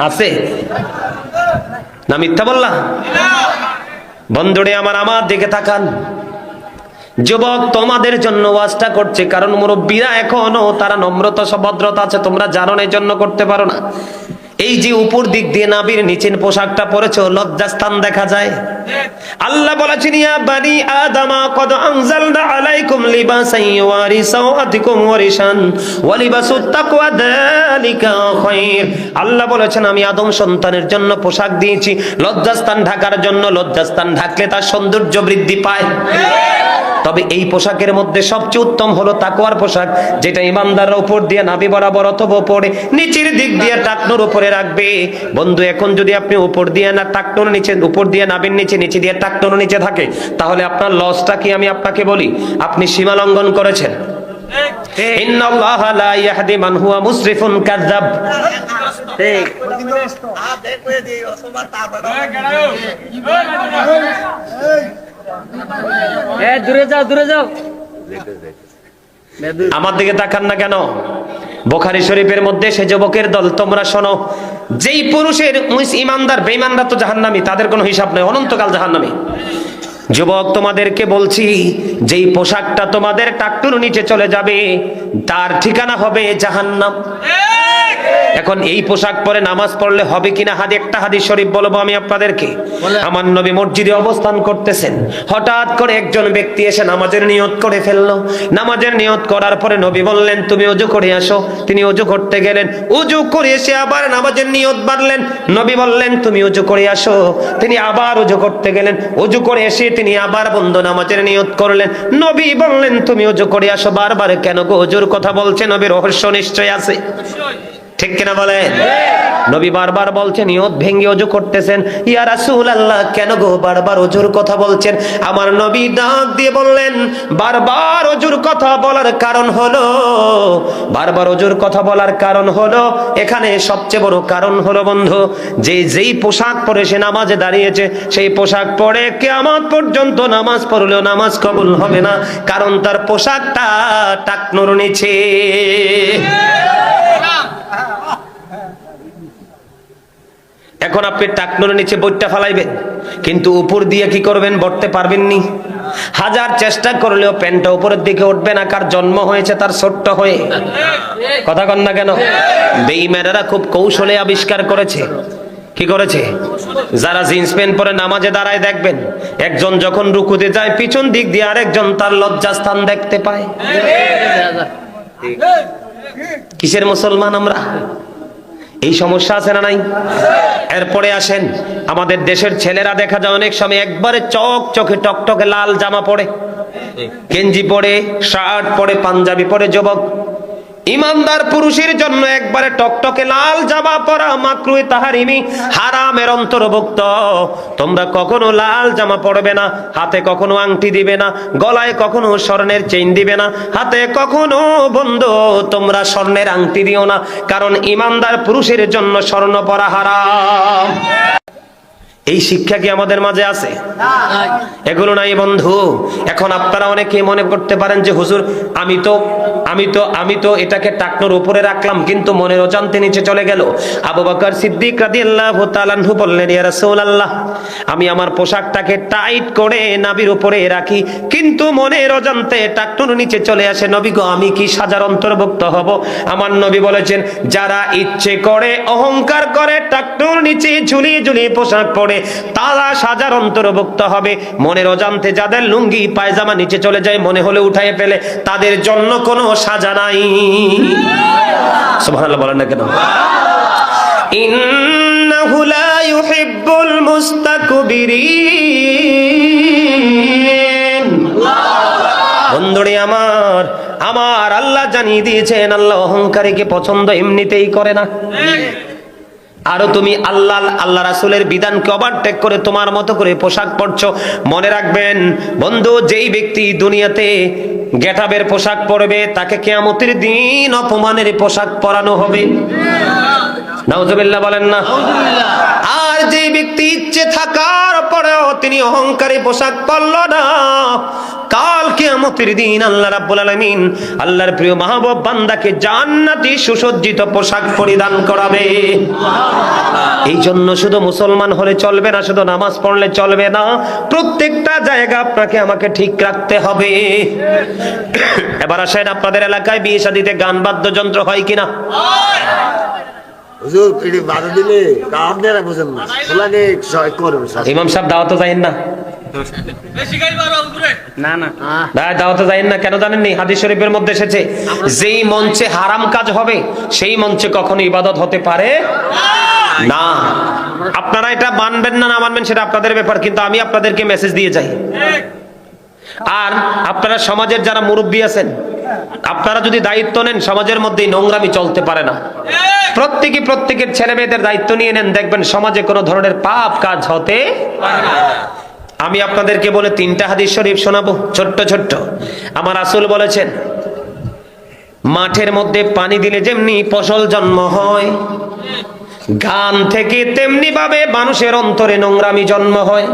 আছে না? মিথ্যা বললাম? বন্ধুরে আমার দিকে তাকান। যুবক, তোমাদের জন্য ওয়াজটা করছে, কারণ মুরব্বীরা এখনো তারা নম্রতা ভদ্রতা আছে, তোমরা জানো না, এই জন্য করতে পারো না। এই যে উপর দিক দিয়ে নাভির নিচের পোশাকটা পরেছো, লজ্জাস্থান দেখা যায়। আল্লাহ বলেছেন ইয়া বানি আদামা কদ আনজালনা আলাইকুম লিবাসান ইউয়ারি সাওআতিকুম ওয়ারিশান ওয়া লিবাসুত তাকওয়া যালিকা খায়র। আল্লাহ বলেছেন আমি আদম সন্তানের জন্য পোশাক দিয়েছি লজ্জাস্থান ঢাকার জন্য। লজ্জাস্থান ঢাকলে তার সৌন্দর্য বৃদ্ধি পায়। তবে এই পোশাকের মধ্যে সবচেয়ে উত্তম হলো তাকওয়ার পোশাক, যেটা ইমানদাররা উপর দিয়ে নাভি বরাবর অথবা উপরে নিচের দিক দিয়ে টাকনোর উপরে রাখবে। বন্ধু, এখন যদি আপনি উপর দিয়ে না টাকনোর নিচে, উপর দিয়ে নাভির নিচে, নিচে দিয়ে টাকনোর নিচে থাকে, তাহলে আপনার লসটা কি আমি আপনাকে বলি, আপনি সীমা লঙ্ঘন করেছেন। ইন্নাল্লাহা লা ইয়াহদি মান হুয়া মুসরিফুন কাযাব। ঠিক। দূরে যাও, দূরে যাও। আমার দিকে তাকান না কেন? বুখারী শরীফের মধ্যে সে যুবকের দল, তোমরা শোনো, যেই পুরুষের ইমানদার বেঈমানরা তো জাহান্নামী, তাদের কোনো হিসাব নেই, অনন্তকাল জাহান্নামী। যুবক, তোমাদেরকে বলছি, যেই পোশাকটা তোমাদের টাকটুর নিচে চলে যাবে তার ঠিকানা হবে জাহান্নাম। এখন এই পোশাক পরে নামাজ পড়লে হবে কিনা, একটা হাদিস শরীফ বলবো আমি আপনাদেরকে। আমার নবী মসজিদে অবস্থান করতেছেন, হঠাৎ করে একজন ব্যক্তি এসে নামাজের নিয়ত করে ফেললো। নামাজের নিয়ত করার পরে নবী বললেন, তুমি ওযু করে আসো। তিনি ওযু করতে গেলেন, ওযু করে এসে আবার নামাজের নিয়ত বাঁধলেন। নবী বললেন, তুমি ওযু করে আসো। তিনি আবার ওযু করতে গেলেন, ওযু করে এসে তিনি আবার বন্ধু নামাজের নিয়ত করলেন। নবী বললেন, তুমি ওযু করে আসো। বারবার কেন গো ওযুর কথা বলছে? নবীর রহস্য নিশ্চয় আছে, ঠিক কিনা বলেন? নবী বারবার বলছেন, নিয়ত ভেঙে ওযু করতেছেন। ইয়া রাসূলুল্লাহ, কেন গো বারবার ওযুর কথা বলছেন? আমার নবী ডাক দিয়ে বললেন, বারবার ওযুর কথা বলার কারণ হলো, বারবার ওযুর কথা বলার কারণ হলো, এখানে সবচেয়ে বড় কারণ হলো বন্ধু, যেই পোশাক পরে সে নামাজে দাঁড়িয়েছে, সেই পোশাক পরে কিয়ামত পর্যন্ত নামাজ পড়লেও নামাজ কবুল হবে না, কারণ তার পোশাকটা টাকনুর নিচে। এখন আপনি টাকনোর নিচে বইটা ফালাইবেন, কিন্তু উপর দিয়ে কি করবেন? বটতে পারবেন নি। হাজার চেষ্টা করলেও প্যান্টটা উপরের দিকে উঠবে না। কার জন্ম হয়েছে তার ছোট্ট হয়ে, কথা কন না কেন? বেঈমানেরা খুব কৌশলে আবিষ্কার করেছে। কি করেছে? যারা জিন্স প্যান্ট পরে নামাজে দাঁড়ায় দেখবেন, একজন যখন রুকুতে যায় পিছন দিক দিয়ে আরেকজন তার লজ্জাস্থান দেখতে পায়। কিসের মুসলমান আমরা? এই সমস্যা আছে না নাই? এরপরে আসেন, আমাদের দেশের ছেলেরা দেখা যায় অনেক সময় একবারে চকচকে টকটকে লাল জামা পরে, গেঞ্জি পরে, শার্ট পরে, পাঞ্জাবি পরে। যুবক, ইমানদার পুরুষের জন্য একবারে টকটকে লাল জামা পরা মাকরুহে তাহরিমি, হারামের অন্তর্ভুক্ত। তোমরা কখনো লাল জামা পরবে না, হাতে কখনো আংটি দিবে না, গলায় কখনো স্বর্ণের চেইন দিবে না, হাতে কখনো বন্ধু তোমরা স্বর্ণের আংটি দিও না, কারণ ইমানদার পুরুষের জন্য স্বর্ণ পরা হারাম। এই শিক্ষা কি আমাদের মাঝে আছে? এগুলো নাই বন্ধু। এখন আপনারা অনেকে মনে করতে পারেন যে হুজুর, আমি তো এটাকে টাকনোর উপরে রাখলাম, কিন্তু মনের অজান্তে নিচে চলে গেল। আবু বকর সিদ্দিক রাদিয়াল্লাহু তাআলা আনহু বললেন, ইয়া রাসূলুল্লাহ, আমি আমার পোশাকটাকে টাইট করে নাভির উপরে রাখি, কিন্তু মনের অজান্তে টাকনোর নিচে চলে আসে। নবী গো, আমি কি সাজার অন্তর্ভুক্ত হব? আমার নবী বলেছেন, যারা ইচ্ছে করে অহংকার করে টাকনোর নিচে ঝুলিয়ে ঝুলিয়ে পোশাক পরে, তারা সাজার অন্তর্ভুক্ত হবে। মনের অজান্তে যাদের লুঙ্গি পায়জামা নিচে চলে যায়, মনে হলে উঠায় ফেলে, তাদের জন্য কোনো সাজা নাই। সুবহানাল্লাহ বলেন না কেন? ইন্নাহু লা ইউহিব্বুল মুস্তাকবিরিন। বন্ধুরে আমার আল্লাহ জানিয়ে দিয়েছেন, আল্লাহ অহংকারীকে পছন্দ এমনিতেই করে না। আরো তুমি আল্লাহ রাসূলের বিধানকে ওভারটেক করে তোমার মতো করে পোশাক পরছো। মনে রাখবেন বন্ধু, যেই ব্যক্তি দুনিয়াতে গেটাবের পোশাক পরবে, তাকে কিয়ামতের দিন অপমানের পোশাক পরানো হবে। নাউজুবিল্লাহ বলেন না? আর যে ব্যক্তি ইচ্ছে থাকার পরেও তিনি অহংকারী পোশাক পরল না, কাল কিয়ামতের দিন আল্লাহ রাব্বুল আলামিন আল্লাহর প্রিয় মাহবুব বান্দাকে জান্নাতি সুসজ্জিত পোশাক পরিধান করাবে। এই জন্য শুধু মুসলমান হলে চলবে না, শুধু নামাজ পড়লে চলবে না, প্রত্যেকটা জায়গা আপনাকে আমাকে ঠিক রাখতে হবে। এবার আসেন, আপনাদের এলাকায় বিয়ে শাদীতে গান বাদ্যযন্ত্র হয় কিনা? হুজুর, এটি বাধা দিলে আপনারা বুঝেন না, ওলাকে সহায় করবে। ইমাম সাহেব দাওয়াতে যাইন না? না না, দাওয়াতে যাইন না কেন জানেননি? হাদিস শরীফের মধ্যে এসেছে, যেই মঞ্চে হারাম কাজ হবে সেই মঞ্চে কখনো ইবাদত হতে পারে না। আপনারা এটা মানবেন না না মানবেন সেটা আপনাদের ব্যাপার, কিন্তু আমি আপনাদেরকে মেসেজ দিয়ে যাই। আর আপনারা সমাজের যারা মুরব্বী আছেন, আপনারা যদি দায়িত্ব নেন, সমাজের মধ্যে নোংরামি চলতে পারে না। প্রত্যেকের ছেলে মেয়েদের দায়িত্ব নিয়ে নেন, দেখবেন সমাজে কোনো ধরনের পাপ কাজ হতে পারে না। আমি আপনাদেরকে বলে 3টা হাদিস শরীফ শোনাবো, ছোট্ট ছোট্ট। আমার রাসূল বলেছেন, মাঠের মধ্যে পানি দিলে যেমনি ফসল জন্ম হয়, গান থেকে তেমনি ভাবে মানুষের অন্তরে নোংরামি জন্ম হয়।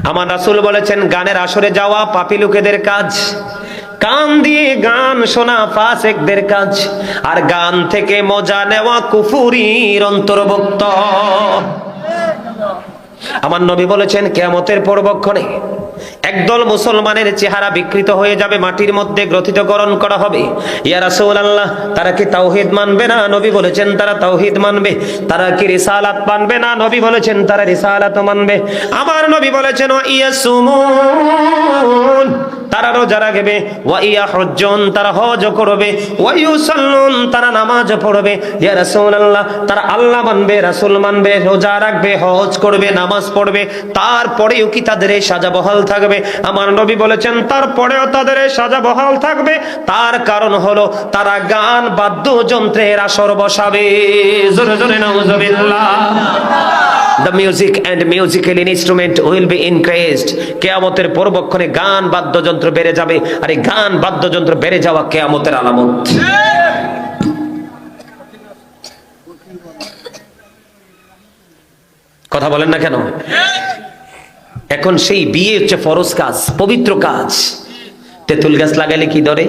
আমার রাসূল বলেছেন, গানের আসরে যাওয়া পাপী লোকেদের কাজ, কান দিয়ে গান শোনা ফাসিকদের কাজ, আর গান থেকে মজা নেওয়া কুফরির অন্তর্ভুক্ত। আমার নবী বলেছেন, কিয়ামতের পূর্বক্ষণে একদল মুসলমানের চেহারা বিকৃত হয়ে যাবে, মাটির মধ্যে গ্রথিতকরণ করা হবে। ইয়া রাসূলুল্লাহ, তারা কি তাওহীদ মানবে না? নবী বলেছেন তারা তাওহীদ মানবে। তারা কি রিসালাত মানবে না? নবী বলেছেন তারা রিসালাত মানবে। আমার নবী বলেছেন, ওয়া ইয়াসুমুন, তারা রোজা রাখবে, ওয়া ইয়াহুজ্জুন, তারা হজ করবে, ওয়া ইউসাল্লুন, তারা নামাজ পড়বে। ইয়া রাসূলুল্লাহ, তারা আল্লাহ মানবে, রাসূল মানবে, রোজা রাখবে, হজ করবে, নামাজ পড়বে, তারপরেও কি তাদের এই সাজা বহাল থাকবে? আমার নবী বলেছেন তারপরেও তাদের এই সাজা বহাল থাকবে। তার কারণ হলো তারা গান বাদ্যযন্ত্রের আসর বসাবে। জোরে জোরে নাউজুবিল্লাহ। The music and musical instrument will be increased. কিয়ামতের পূর্বক্ষণে গান বাদ্যযন্ত্র বেড়ে যাবে, আর এই গান বাদ্যযন্ত্র বেড়ে যাওয়া কিয়ামতের আলামত। কথা বলেন না কেন? এখন সেই বিয়ে হচ্ছে ফরজ কাজ, পবিত্র কাজ। তেঁতুল গাছ লাগাইলে কি ধরে?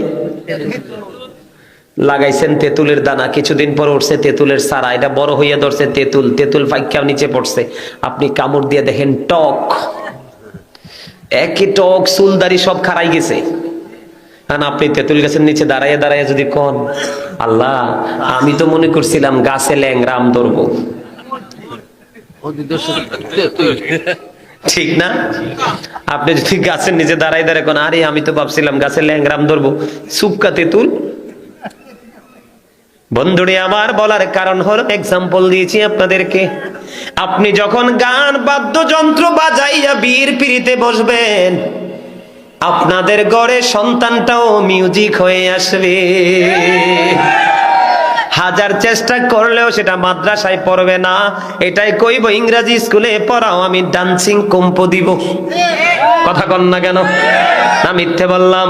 লাগাইছেন তেঁতুলের দানা, কিছুদিন পর উঠছে তেঁতুলের সারা, এটা বড় হইয়া ধরছে তেঁতুল, তেঁতুল ফাইক্কা নিচে পড়ছে, আপনি কামড় দিয়ে দেখেন টক, একই টক, চুলদারি সব খারাই গেছে। আর আপনি তেঁতুল গাছের নিচে দাঁড়াইয়া দাঁড়াইয়া যদি কোন, আল্লাহ আমি তো মনে করছিলাম গাছে ল্যাংরাম ধরবো, ঠিক না? আপনি যদি গাছের নিচে দাঁড়াই দাঁড়ায় কোন, আরে আমি তো ভাবছিলাম গাছে ল্যাংরাম ধরবো, সুপকা তেঁতুল। বন্ধুরে আমার বলার কারণ হলো, এক্সাম্পল দিয়েছি আপনাদেরকে, আপনি যখন গান বাদ্যযন্ত্র বাজাইয়া বীর পিড়িতে বসবেন, আপনাদের ঘরে সন্তানটাও মিউজিক হয়ে আসবে। হাজার চেষ্টা করলেও সেটা মাদ্রাসায় পড়বে না, এটাই কইব ইংরেজি স্কুলে পড়াও, আমি ডান্সিং কম্পো দিব। কথা কন না কেন? না মিথ্যে বললাম?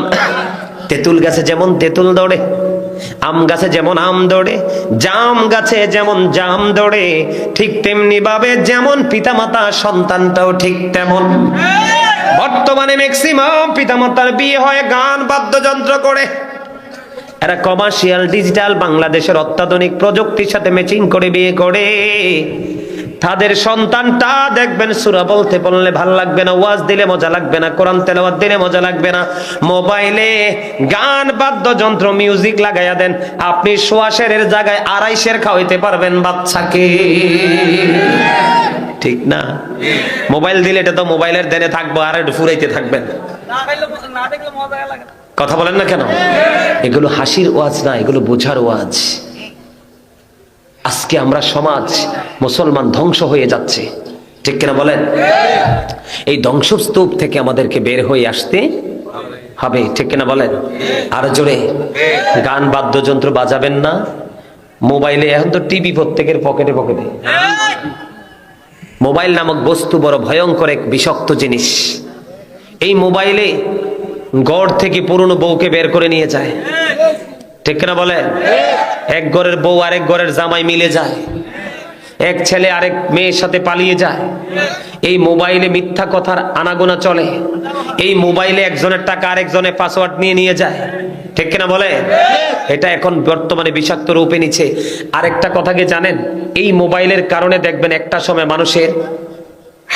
তেঁতুল গাছে যেমন তেঁতুল দৌড়ে, আম গাছে যেমন আম দৌড়ে, জাম গাছে যেমন জাম দৌড়ে, ঠিক তেমনি ভাবে যেমন পিতামাতা সন্তানটাও ঠিক তেমন। বর্তমানে ম্যাক্সিমাম পিতামাতার বিয়ে হয় গান বাদ্যযন্ত্র করে। এরা কমার্শিয়াল ডিজিটাল বাংলাদেশের অত্যাধুনিক প্রযুক্তির সাথে ম্যাচিং করে বিয়ে করে। তাদের সন্তানটা দেখবেন সূরা বলতে বললে ভাল লাগবে না, ওয়াজ দিলে মজা লাগবে না, কোরআন তেলাওয়াত দিলে মজা লাগবে না, মোবাইলে গান বাদ্যযন্ত্র মিউজিক লাগাইয়া দেন, আপনি সোয়াশের জায়গায় 2.5 খাওয়াইতে পারবেন বাচ্চাকে, ঠিক না? মোবাইল দিলে এটা তো মোবাইলের দেনে থাকবো, আর একটু ফুরাইতে থাকবেন। কথা বলেন না কেন? এগুলো হাসির ওয়াজ না, এগুলো বোঝার ওয়াজ। আজকে আমরা সমাজ মুসলমান ধ্বংস হয়ে যাচ্ছে, ঠিক কিনা বলেন? এই ধ্বংসস্তূপ থেকে আমাদেরকে বের হয়ে আসতে হবে, ঠিক কিনা বলেন? আর জোরে, গান বাদ্যযন্ত্র বাজাবেন না। মোবাইলে এখন তো টিভি প্রত্যেকের পকেটে পকেটে। মোবাইল নামক বস্তু বড় ভয়ঙ্কর এক বিষাক্ত জিনিস। এই মোবাইলে গড় থেকে পুরনো বউকে বের করে নিয়ে যায়, ঠিক কিনা বলেন? এক ঘরের বউ আরেক ঘরের জামাই মিলে যায়, এক ছেলে আরেক মেয়ের সাথে পালিয়ে যায়। এই মোবাইলে মিথ্যা কথার আনাগোনা চলে। এই মোবাইলে একজনের টাকা আরেকজনের পাসওয়ার্ড নিয়ে যায়, ঠিক কিনা বলে? এটা এখন বর্তমানে বিষাক্ত রূপে নিচ্ছে। আরেকটা কথা কি জানেন? এই মোবাইলের কারণে দেখবেন একটা সময় মানুষের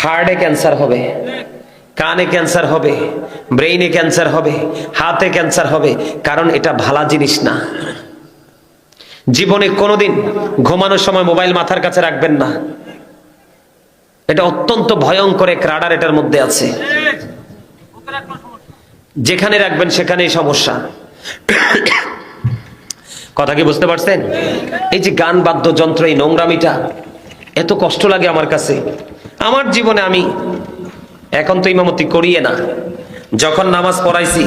হার্টে ক্যান্সার হবে, কানে ক্যান্সার হবে, ব্রেইনে ক্যান্সার হবে, হাতে ক্যান্সার হবে, কারণ এটা ভালো জিনিস না। জীবনে কোনোদিন ঘুমানোর সময় মোবাইল মাথার কাছে রাখবেন না, এটা অত্যন্ত ভয়ঙ্কর এক রাডার এটার মধ্যে আছে। যেখানে রাখবেন সেখানেই সমস্যা। কথা কি বুঝতে পারছেন? এই যে গান বাদ্যযন্ত্র, এই নোংরামিটা এত কষ্ট লাগে আমার কাছে। আমার জীবনে আমি এখন তো ইমামতি করিয়ে না। যখন নামাজ পড়াইছি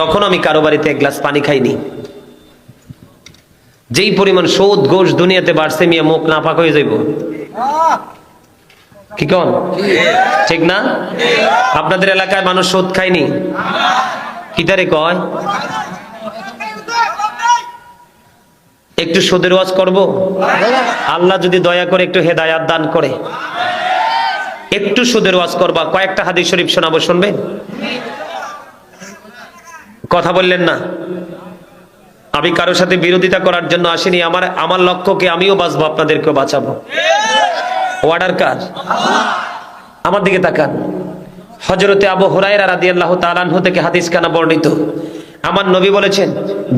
তখন আমি কারো বাড়িতে এক গ্লাস পানি খাইনি। যেই পরিমাণ সুদ ঘোষ দুনিয়াতে বাড়ছে, মিয়া মুখ নাপাক হয়ে যাইব। কি কন ঠিক না? আপনাদের এলাকায় মানুষ সুদ খায়নি? কিতারে কয় একটু সুদের ওয়াজ করব? আল্লাহ যদি দয়া করে একটু হেদায়াত দান করে একটু সুদের ওয়াজ করবা, কয়েকটা হাদিস শরীফ শোনাবো, শুনবেন? কথা বললেন না। আমি কারোর সাথে বিরোধিতা করার জন্য আসিনি। আমার লক্ষ্যকে আমিও বাঁচবো, আপনাদেরকেও বাঁচাবো। অর্ডার কার? আমার দিকে তাকান। হযরতে আবু হুরায়রা রাদিয়াল্লাহু তাআলা আনহু থেকে হাদিস কানা বর্ণিত, আমার নবী বলেছেন,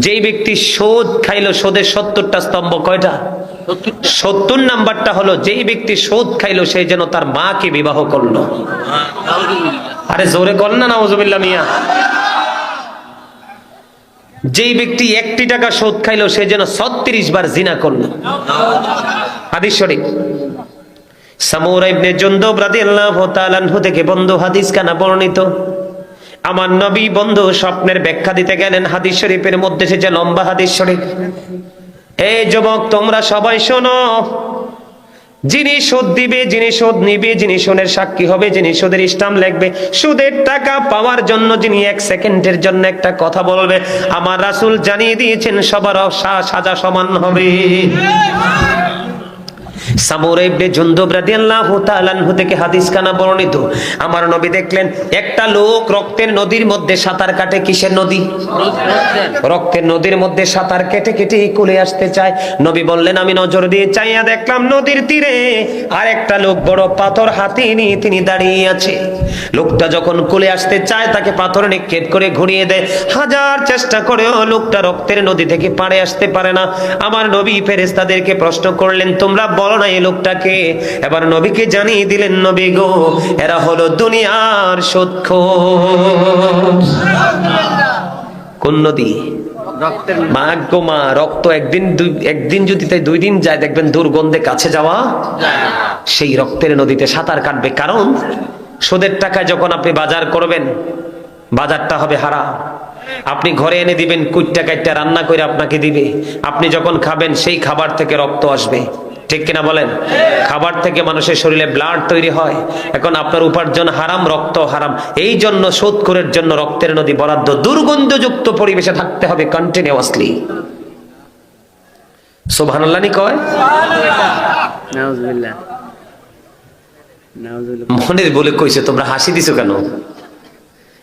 যেই ব্যক্তি সুদ খাইলো, সুদের 70টা স্তম্ভ। কয়টা? 70 নাম্বারটা হলো, যেই ব্যক্তি সুদ খাইলো সেই যেন তার মাকে বিবাহ করলো। আরে জোরে কর না, নাউজুবিল্লাহ মিয়া। যেই ব্যক্তি 1টি টাকা সুদ খাইলো সে যেন 36 বার জিনা করলো। হাদিস শরীফ। সামুরা ইবনে জুনদুব রাদিয়াল্লাহু তাআলা আনহু থেকে বন্ধু হাদিস কানা বর্ণিত, আমার নবী বন্ধু স্বপ্নের ব্যাখ্যা দিতে গেলেন। হাদিস শরীফের মধ্যে এসেছে, লম্বা হাদিস শরীফ। এই যুবক তোমরা সবাই শোনো, যিনি সুদ দিবে, যিনি সুদ নিবে, যিনি সুদের সাক্ষী হবে, যিনি সুদের স্টাম্প লিখবে, সুদের টাকা পাওয়ার জন্য যিনি 1 সেকেন্ডের জন্য একটা কথা বলবে, আমার রাসূল জানিয়ে দিয়েছেন সবার সাজা সমান হবে। সামুরা ইবনে জুনদুব রাদিয়াল্লাহু তাআলা আনহু থেকে হাদিস কানা বর্ণিত, আমার নবী দেখলেন একটা লোক রক্তের নদীর মধ্যে সাঁতার কাটে। কিসের নদী? রক্তের নদীর মধ্যে সাঁতার কেটে কেটে কোলে আসতে চায়। নবী বললেন, আমি নজর দিয়ে চাইয়া দেখলাম নদীর তীরে আর একটা লোক বড় পাথর হাতে নিয়ে তিনি দাঁড়িয়ে আছে। লোকটা যখন কোলে আসতে চায় তাকে পাথর নিক্ষেপ করে ঘুরিয়ে দেয়। হাজার চেষ্টা করেও লোকটা রক্তের নদী থেকে পাড়ে আসতে পারে না। আমার নবী ফেরেশতাদেরকে প্রশ্ন করলেন, তোমরা বলো না এই লোকটাকে? এবার নবীকে জানিয়ে দিলেন, নবী গো, এরা হলো দুনিয়ার সুদখোর। কোন নদী? মা গো মা, রক্ত একদিন যদি তাই 2 দিন যায় দেখবেন দুর্গন্ধে কাছে যাওয়া সেই রক্তের নদীতে সাঁতার কাটবে। কারণ সুদের টাকায় যখন আপনি বাজার করবেন, বাজারটা হবে হারাম। আপনি ঘরে এনে দিবেন, কুইটটা কাইটটা রান্না করে আপনাকে দিবে। আপনি যখন খাবেন সেই খাবার থেকে রক্ত আসবে, ঠিক কিনা বলেন? খাবার থেকে মানুষের শরীরে ব্লাড তৈরি হয়। এখন আপনার উপার্জন হারাম, রক্ত হারাম। এই জন্য সুদখোরের জন্য রক্তের নদী বরাদ্দ। দুর্গন্ধযুক্ত পরিবেশে থাকতে হবে কন্টিনিউয়াসলি। সুবহানাল্লাহ নি কয়? নাউজুবিল্লাহ। মনের বলে কইছে, তোমরা হাসি দিছো কেন?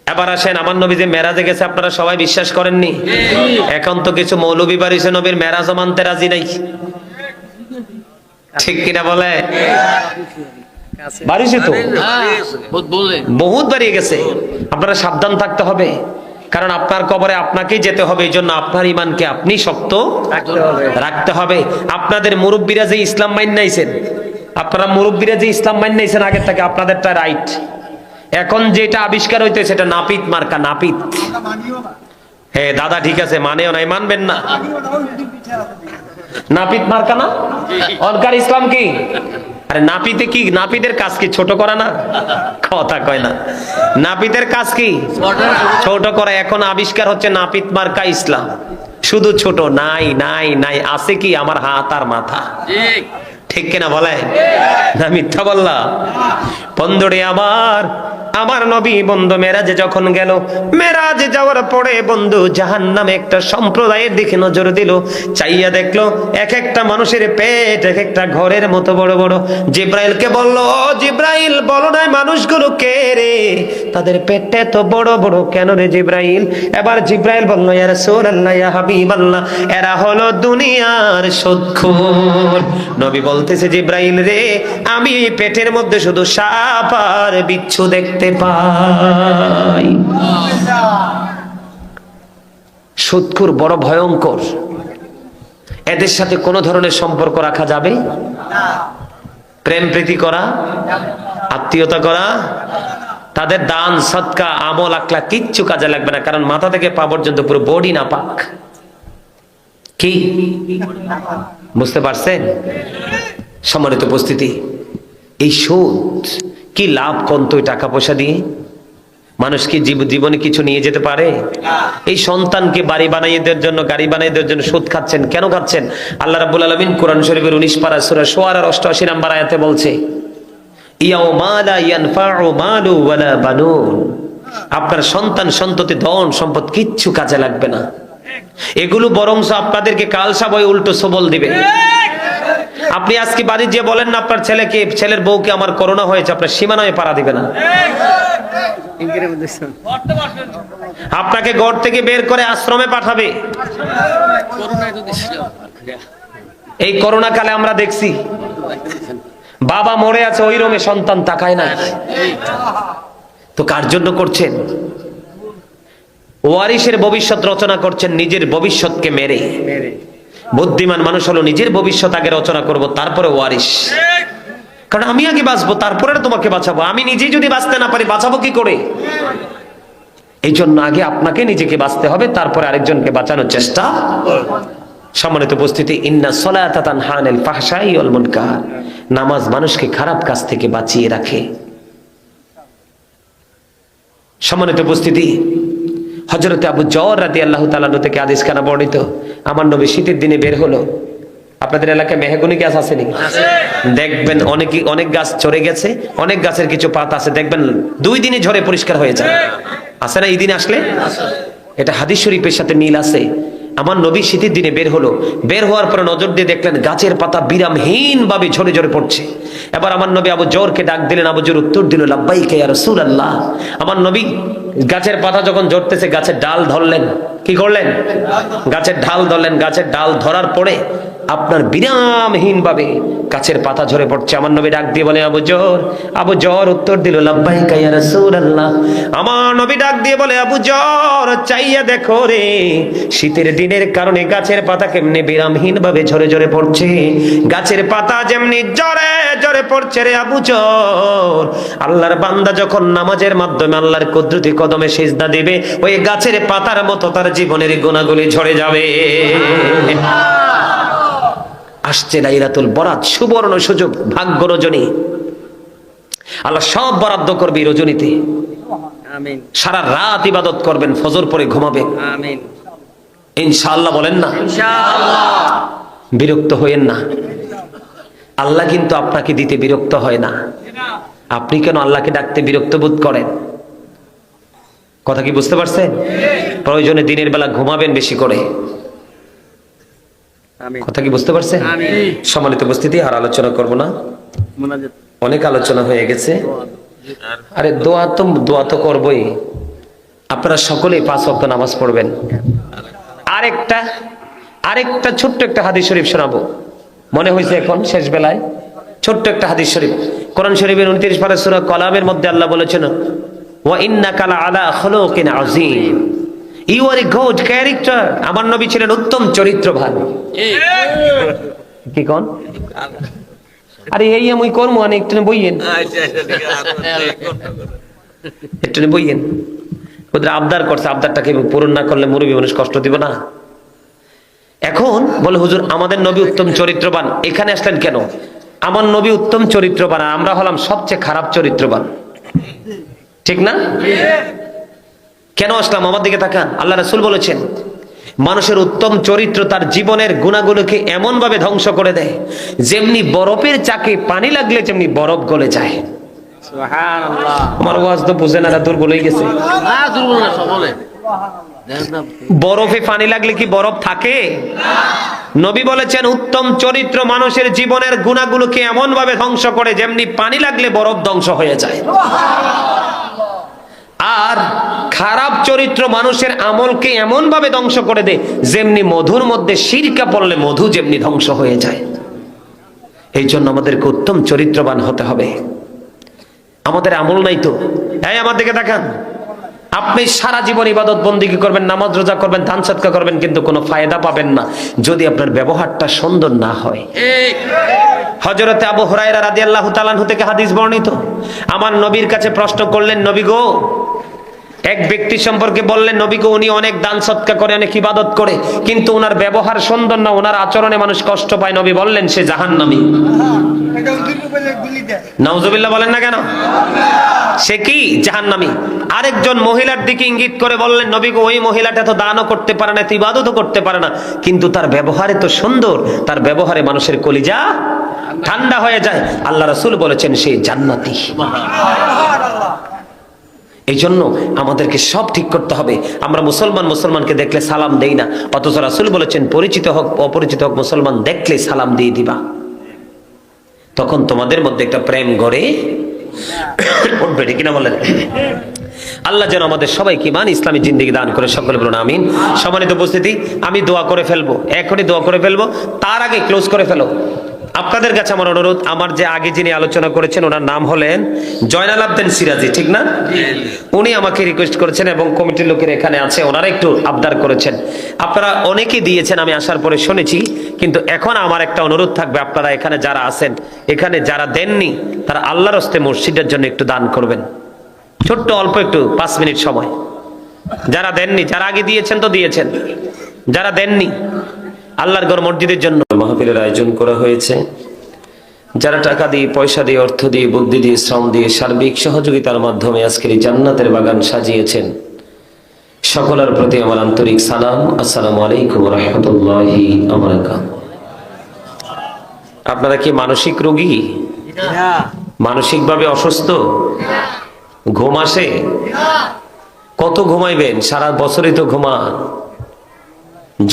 এবার আসেন, আমার নবী যে মেরাজে গেছে আপনারা সবাই বিশ্বাস করেননি? এখন তো কিছু মৌলবী বাড়িছে নবীর মেরাজ মানতে রাজি নাই, ঠিক কিনা বলে? বাড়িছে তো, বহুত বাড়িয়ে গেছে। আপনারা সাবধান থাকতে হবে, কারণ আপনার কবরে আপনাকেই যেতে হবে। এই জন্য আপনার ইমানকে আপনি শক্ত রাখতে হবে। আপনাদের মুরব্বীরা যে ইসলাম মাইন নাইছেন, আপনারা মুরব্বীরা যে ইসলাম মাইন নাইছেন আগের থেকে, আপনাদেরটা রাইট। এখন যেটা আবিষ্কার হইতে সেটা নাপিত মার্কা। নাপিত, হ্যাঁ দাদা ঠিক আছে, মানেও নাই, মানবেন না। নাপিত মার্কা না? অনকার ইসলাম কি? আরে নাপিতে কি? নাপিতের কাজ কি ছোট করা না? কথা কয় না। নাপিতের কাজ কি? ছোট করা। এখন আবিষ্কার হচ্ছে নাপিত মার্কা ইসলাম। শুধু ছোট নাই নাই নাই, আছে কি? আমার হাত আর মাথা, ঠিক কিনা বলে? না মিথ্যা বললাম? বন্ধুরে আমার নবী বন্ধু মেরাজে যখন গেল, মেরাজে যাওয়ার পরে বন্ধু জাহান্নামে একটা সম্প্রদায়ের দিকে নজর দিল। চাইয়া দেখলো এক একটা মানুষের পেট এক একটা ঘরের মতো বড় বড়। জিব্রাইলকে বলল, জিব্রাইল বলো না মানুষগুলো কে রে? তাদের পেটটা এত বড় বড় কেন রে জিব্রাইল? এবার জিব্রাইল বলল, ইয়া রাসূলুল্লাহ, ইয়া হাবিবাল্লাহ, এরা হলো দুনিয়ার সুদখোর। নবী বলতেছে, জিব্রাইল রে, আমি এই পেটের মধ্যে শুধু সাপ আর বিচ্ছু দেখতে পাই। সুদখোর বড় ভয়ঙ্কর। এদের সাথে কোনো ধরনের সম্পর্ক রাখা যাবে না। প্রেম প্রীতি করা, আত্মীয়তা করা, তাদের দান সদকা আমল আখলা কিচ্ছু কাজে লাগবে না, কারণ মাথা থেকে পা পর্যন্ত পুরো বডি নাপাক। কি বুঝতে পারছেন? সম্মানিত উপস্থিতি, এই সুদ কি লাভ কোন তো টাকা পয়সা দিয়ে? মানুষ কি জীবনে কিছু নিয়ে যেতে পারে? এই সন্তানকে বাড়ি বানাইয়ে দেওয়ার জন্য, গাড়ি বানাইয়ে দেওয়ার জন্য সুদ খাচ্ছেন। কেন খাচ্ছেন? আল্লাহ রাব্বুল আলামিন কোরআন শরীফের 19 পারা সূরা শুআরার 88 নম্বর আয়াতে বলছে, ইয়াউমা লা ইয়ানফাউ মালু ওয়ালা বানুন। আপনার সন্তান সন্ততি ধন সম্পদ কিচ্ছু কাজে লাগবে না। এগুলো বরং আপনাদেরকে কালসা বই উল্টো সবল দিবে। আপনি আজকে বাড়ি যে বলেন না আপনার ছেলেকে, ছেলের বউকে আমার করোনা হয়েছে, আপনার সীমানায় পাড়া দিবে না। আপনাকে ঘর থেকে বের করে আশ্রমে পাঠাবে। এই করোনা কালে আমরা দেখছি বাবা মরে আছে ওই রুমে, সন্তান তাকায় না। তো কার জন্য করছেন? ওয়ারিসের ভবিষ্যৎ রচনা করছেন নিজের ভবিষ্যৎকে মেরে। বুদ্ধিমান মানুষ হলো নিজের ভবিষ্যৎ আগে রচনা করব, তারপরে ওয়ারিস। কারণ আমি আগে বাঁচবো, তারপরে তোমাকে বাঁচাবো। আমি নিজেই যদি বাঁচতে না পারি বাঁচাবো কি করে? এই জন্য আগে আপনাকে নিজেকে বাঁচতে হবে, তারপরে আরেকজনকে বাঁচানোর চেষ্টা। সম্মানিত উপস্থিতি, ইন্না সলাতা তানহা আনিল ফাহশাই ওয়াল মুনকার। নামাজ মানুষকে খারাপ কাজ থেকে বাঁচিয়ে রাখে। সম্মানিত উপস্থিতি, হযরতে আবু যর রাদিয়াল্লাহু তাআলা থেকে হাদিস খানা বর্ণিত, আমার নবী শীতের দিনে বের হলো। আপনাদের এলাকায় মেহগনি গাছ আছে নাকি? দেখবেন অনেক গাছ ঝরে গেছে, অনেক গাছের কিছু পাতা আছে, দেখবেন 2 দিনে ঝরে পরিষ্কার হয়ে যায়। আছে না? এই দিন আসলে এটা হাদিস শরীফের সাথে মিল আছে। আমার নবী শীতের দিনে বের হলো, বের হওয়ার পরে নজর দিয়ে দেখলেন গাছের পাতা বিরামহীন ভাবে ঝরে ঝরে পড়ছে। এবার আমার নবী আবু যরকে ডাক দিলেন। আবু যর উত্তর দিল, লাব্বাইকা ইয়া রাসূলুল্লাহ। আমার নবী গাছের পাতা যখন ঝরতেছে গাছের ডাল ধরলেন। কি করলেন? গাছের ঢাল ধরলেন। গাছের ডাল ধরার পরে আপনার বিরামহীন ভাবে গাছের পাতা ঝরে পড়ছে। আমার নবী ডাক দিয়ে বলে, আবু যর। আবু যর উত্তর দিল, লাব্বাইকা ইয়া রাসূলুল্লাহ। আমার নবী ডাক দিয়ে বলে, আবু যর চাইয়া দেখো রে, শীতের দিনের কারণে গাছের পাতা কেমনে বিরামহীন ভাবে ঝরে ঝরে পড়ছে। গাছের পাতা যেমনি ঝরে ঝরে পড়ছে রে আবু যর, আল্লাহর বান্দা যখন নামাজের মাধ্যমে আল্লাহর কুদরতি কদমে সিজদা দিবে, ওই গাছের পাতার মতো তার জীবনের গুনাহগুলি ঝরে যাবে। আসছে লাইলাতুল বরাত, সুবর্ণ সুযোগ, ভাগ্য রজনী। আল্লাহ সব বরাদ্দ করবে এই রজনীতে। আমিন। সারা রাত ইবাদত করবেন, ফজর পরে ঘুমাবেন। আমিন। ইনশাআল্লাহ বলেন না? ইনশাআল্লাহ। বিরক্ত হইেন না। আল্লাহ কিন্তু আপনাকে দিতে বিরক্ত হয় না। আপনি কেন আল্লাহকে ডাকতে বিরক্ত বোধ করেন? কথা কি বুঝতে পারছেন? প্রয়োজনে দিনের বেলা ঘুমাবেন বেশি করে। আমিন। কথা কি বুঝতে পারছেন? আমিন। সম্মানিত উপস্থিতি, আর আলোচনা করব না, মুনাজাত। অনেক আলোচনা হয়ে গেছে। আরে দোয়া তো করবই। আপনারা সকলেই 5 ওয়াক্ত নামাজ পড়বেন। আরেকটা ছোট্ট একটা হাদিস শরীফ শোনাবো, মনে হয়েছে এখন শেষ বেলায়। ছোট্ট একটা হাদিস শরীফ, কোরআন শরীফের 29 পারা সূরা কলামের মধ্যে আল্লাহ বলেছেন, ওয়া ইন্নাকা লাআলা খুলুকিন আযীম। You are a good character. আমার নবী ছিলেন উত্তম চরিত্রবান। কি কোন? আরে এই আমি কর্ম আনে একটু বইয়েন, একটু বইয়েন। ওদের আবদার করছে, আবদারটাকে পূরণ না করলে মুরব্বী মানুষ কষ্ট দিব না। এখন বলে, হুজুর আমাদের নবী উত্তম চরিত্রবান, এখানে আসলেন কেন? আমার নবী উত্তম চরিত্রবান, আমরা হলাম সবচেয়ে খারাপ চরিত্রবান, ঠিক না? কেন আসলাম? আমার দিকে তাকান। আল্লাহ রাসূল বলেছেন, মানুষের উত্তম চরিত্র তার জীবনের গুণাগুলোকে এমন ভাবে ধ্বংস করে দেয়, যেমনি বরফের চাকে পানি লাগলে যেমনি বরফ গলে যায়। সুবহানাল্লাহ। আমার ওয়াজ তো বুঝে না, দুর্বল হয়ে গেছে। না দুর্বল না, সকলে। বরফে পানি লাগলে কি বরফ থাকে? নবী বলেছেন, উত্তম চরিত্র মানুষের জীবনের গুণাগুলোকে এমন ভাবে ধ্বংস করে যেমনি পানি লাগলে বরফ ধ্বংস হয়ে যায়। আর খারাপ চরিত্র মানুষের আমলকে এমন ভাবে ধ্বংস করে দেয় যেমনি মধুর মধ্যে সিরকা পড়লে মধু যেমনি ধ্বংস হয়ে যায়। এই জন্য আমাদেরকে উত্তম চরিত্রবান হতে হবে। আমাদের আমল নাই তো। এই আমার দিকে তাকান। আপনি সারা জীবন ইবাদত বন্দেগী করবেন, নামাজ রোজা করবেন, দান সদকা করবেন, কিন্তু কোনো ফায়দা পাবেন না যদি আপনার ব্যবহারটা সুন্দর না হয়। হযরতে আবু হুরায়রা রাদিয়াল্লাহু তাআলা আনহু থেকে হাদিস বর্ণিত, আমার নবীর কাছে প্রশ্ন করলেন, নবী গো, এক ব্যক্তি সম্পর্কে বললেন নবীকে, উনি অনেক দান সৎকা করে, অনেক ইবাদত করে, কিন্তু ওনার ব্যবহার সুন্দর না, ওনার আচরণে মানুষ কষ্ট পায়। নবী বললেন সে জাহান্নামী। নাউজুবিল্লাহ বলেন না কেন? সে কি? জাহান্নামী। আরেকজন মহিলার দিকে ইঙ্গিত করে বললেন নবীকে, ওই মহিলাটা তো দানও করতে পারে না, ইবাদতও করতে পারে না, কিন্তু তার ব্যবহারে তো সুন্দর, তার ব্যবহারে মানুষের কলিজা ঠান্ডা হয়ে যায়। আল্লাহ রাসূল বলেছেন সে জান্নাতি। এই জন্য আমাদেরকে সব ঠিক করতে হবে। আমরা মুসলমানকে দেখলে সালাম দেই না, অথচ রাসূল বলেছেন পরিচিত হোক অপরিচিত হোক মুসলমান দেখলে সালাম দিয়ে দিবা। তখন তোমাদের মধ্যে একটা প্রেম গড়ে উঠবে, ঠিক না বলেন? আল্লাহ যেন আমাদের সবাইকে ঈমান ইসলামী জিন্দেগি দান করে, সকলে বলুন আমিন। সম্মানিত উপস্থিতি, আমি দোয়া করে ফেলবো, এখনই দোয়া করে ফেলবো, তার আগে ক্লোজ করে ফেলো। আপনাদের কাছে আমার অনুরোধ, আমার যে আগে যিনি আলোচনা করেছেন ওনার নাম হলেন জয়নাল আবদিন সিরাজি, ঠিক না? উনি আমাকে রিকোয়েস্ট করেছেন এবং কমিটির লোকের এখানে আছে, ওনারা একটু আবদার করেছেন। আপনারা অনেকেই দিয়েছেন, আমি আসার পরে শুনেছি, কিন্তু এখন আমার একটা অনুরোধ থাকবে, আপনারা এখানে যারা আছেন, এখানে যারা দেননি তারা আল্লাহর হস্তে মসজিদের জন্য একটু দান করবেন, ছোট্ট অল্প একটু 5 মিনিট সময়। যারা দেননি, যারা আগে দিয়েছেন তো দিয়েছেন, যারা দেননি আল্লাহর ঘর মসজিদের জন্য মাহফিলের আয়োজন করা হয়েছে। যারা টাকা দিয়ে, পয়সা দিয়ে, অর্থ দিয়ে, বুদ্ধি দিয়ে, শ্রম দিয়ে, সার্বিক সহযোগিতার মাধ্যমে আজকের এই জান্নাতের বাগান সাজিয়েছেন, সকলের প্রতি আমার আন্তরিক সালাম। আসসালামু আলাইকুম ওয়া রাহমাতুল্লাহি ওয়া বারাকাতুহু। আপনারা কি মানসিক রোগী? মানসিকভাবে অসুস্থ? ঘুম আসে? কত ঘুমাইবেন? সারা বছরই তো ঘুমান।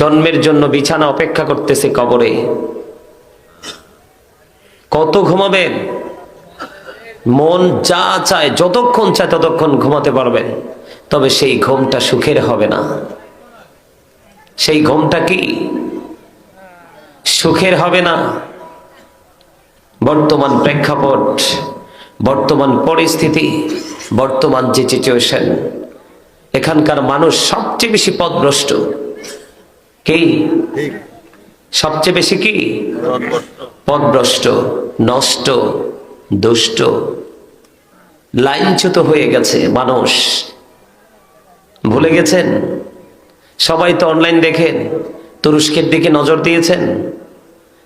জন্মের জন্য বিছানা অপেক্ষা করতেছে কবরে, কত ঘুমাবেন? মন যা চায়, যতক্ষণ চায় ততক্ষণ ঘুমাতে পারবেন, তবে সেই ঘুমটা সুখের হবে না। সেই ঘুমটা কি সুখের হবে না? বর্তমান প্রেক্ষাপট, বর্তমান পরিস্থিতি, বর্তমান যে সিচুয়েশন, এখানকার মানুষ সবচেয়ে বেশি পথভ্রষ্ট। কি সবচেয়ে বেশি? কি পথভ্রষ্ট, নষ্ট, দুষ্ট, লাইনচ্যুত হয়ে গেছে মানুষ। ভুলে গেছেন? সবাই তো অনলাইন দেখেন, তুরস্কের দিকে নজর দিয়েছেন,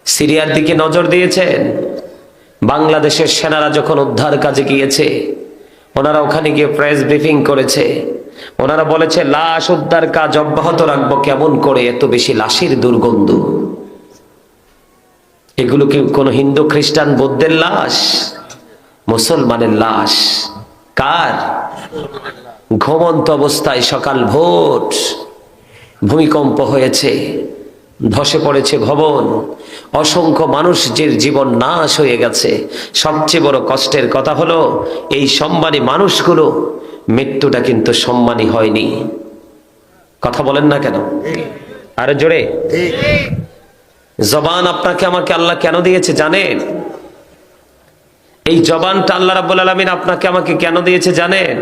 সিরিয়ার দিকে নজর দিয়েছেন। বাংলাদেশের সেনারা যখন উদ্ধার কাজে গিয়েছে, ওনারা ওখানে গিয়ে প্রেস ব্রিফিং করেছে, ওনারা বলেছে লাশ উদ্ধার কাজ অব্যাহত রাখবো। কেমন করে? এত বেশি লাশের দুর্গন্ধ। এগুলো কি কোন হিন্দু, খ্রিস্টান, বৌদ্ধের লাশ? মুসলমানের লাশ। কার? ঘুমন্ত অবস্থায় সকাল ভোর ভূমিকম্প হয়েছে, ধসে পড়েছে ভবন, অসংখ্য মানুষের জীবন নাশ হয়ে গেছে। সবচেয়ে বড় কষ্টের কথা হলো এই সম্মানী মানুষগুলো মৃত্যুটা কিন্তু সম্মানী হয়নি। কথা বলেন না কেন? আরে জোরে। জবান আপনাকে আমাকে আল্লাহ কেন দিয়েছে জানেন? এই জবানটা আল্লাহ রাব্বুল আলামিন আপনাকে আমাকে কেন দিয়েছে জানেন?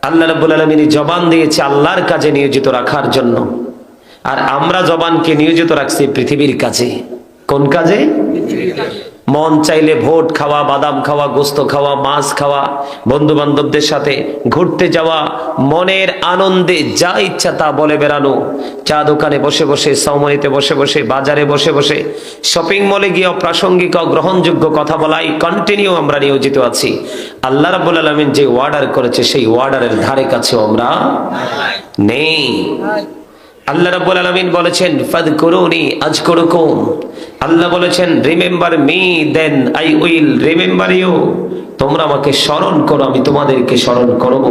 আল্লাহ রাব্বুল আলামিন এই জবান দিয়েছে আল্লাহর কাজে নিয়োজিত রাখার জন্য, আর আমরা জবানকে নিয়োজিত রাখছি পৃথিবীর কাজে। কোন কাজে? মন চাইলে ভোট খাওয়া, বাদাম খাওয়া, গোস্ত খাওয়া, মাছ খাওয়া, বন্ধু বান্ধবদের সাথে ঘুরতে যাওয়া, মনের আনন্দে যা ইচ্ছা তা বলে বেড়ানো, চা দোকানে বসে বসে, সাউমানিতে বসে বসে, বাজারে বসে বসে, শপিং মলে গিয়ে অপ্রাসঙ্গিক অগ্রহণযোগ্য কথা বলাই কন্টিনিউ আমরা নিয়োজিত আছি। আল্লাহ রাব্বুল আলামিন যে ওয়ার্ডার করেছে সেই ওয়ার্ডারের ধারে কাছেও আমরা নেই। আল্লাহ রাব্বুল আলামিন বলেছেন ফাযকুরুনি আযকুরুকুম। আল্লাহ বলেছেন remember me then I will remember you. তোমরা আমাকে স্মরণ করো, আমি তোমাদেরকে স্মরণ করব।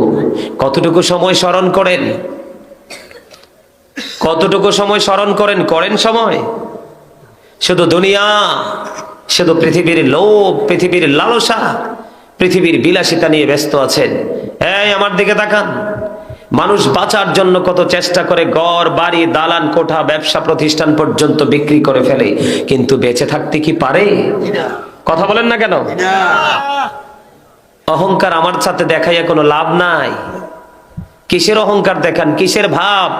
কতটুকু সময় স্মরণ করেন? কতটুকু সময় স্মরণ করেন? করেন সময়? শুধু দুনিয়া, শুধু পৃথিবীর লোভ, পৃথিবীর লালসা, পৃথিবীর বিলাসিতা নিয়ে ব্যস্ত আছেন। এই আমার দিকে তাকান। মানুষ বাঁচার জন্য কত চেষ্টা করে, ঘর বাড়ি, দালান কোঠা, ব্যবসা প্রতিষ্ঠান পর্যন্ত বিক্রি করে ফেলে, কিন্তু বেঁচে থাকতে কি পারে? কথা বলেন না কেন? অহংকার আমার সাথে দেখাইয়া কোনো লাভ নাই। কিসের অহংকার দেখান? কিসের ভাব?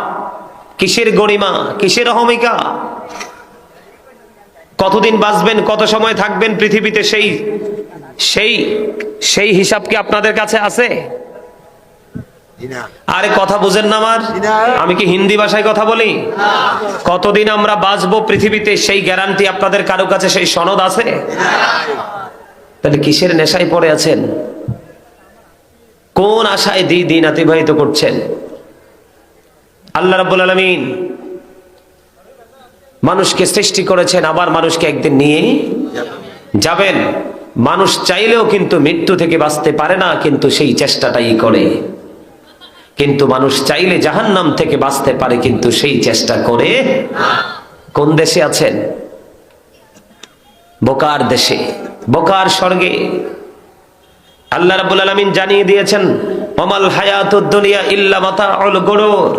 কিসের গরিমা? কিসের অহমিকা? কতদিন বাঁচবেন, কত সময় থাকবেন পৃথিবীতে, সেই সেই সেই হিসাব কি আপনাদের কাছে আছে? না আরে কথা বুঝেন না আমার? না। আমি কি হিন্দি ভাষায় কথা বলি? কতদিন আমরা বাঁচবো পৃথিবীতে সেই গ্যারান্টি আপনাদের কারো কাছে, সেই সনদ আছে? তাহলে কিসের নেশায় পড়ে আছেন? কোন আশায় দিন অতিবাহিত করছেন? আল্লাহ রাব্বুল আলামিন মানুষকে সৃষ্টি করেছেন, আবার মানুষকে একদিন নিয়ে যাবেন। মানুষ চাইলেও কিন্তু মৃত্যু থেকে বাঁচতে পারে না, কিন্তু সেই চেষ্টাটাই করে। কিন্তু মানুষ চাইলে জাহান্নাম থেকে বাঁচতে পারে, কিন্তু সেই চেষ্টা করে। কোন দেশে আছেন? বোকার দেশে, বোকার স্বর্গে। আল্লাহ রাব্বুল আলামিন জানিয়ে দিয়েছেন, ওমাল হায়াতুদ দুনিয়া ইল্লা মাতাউল গুরুর।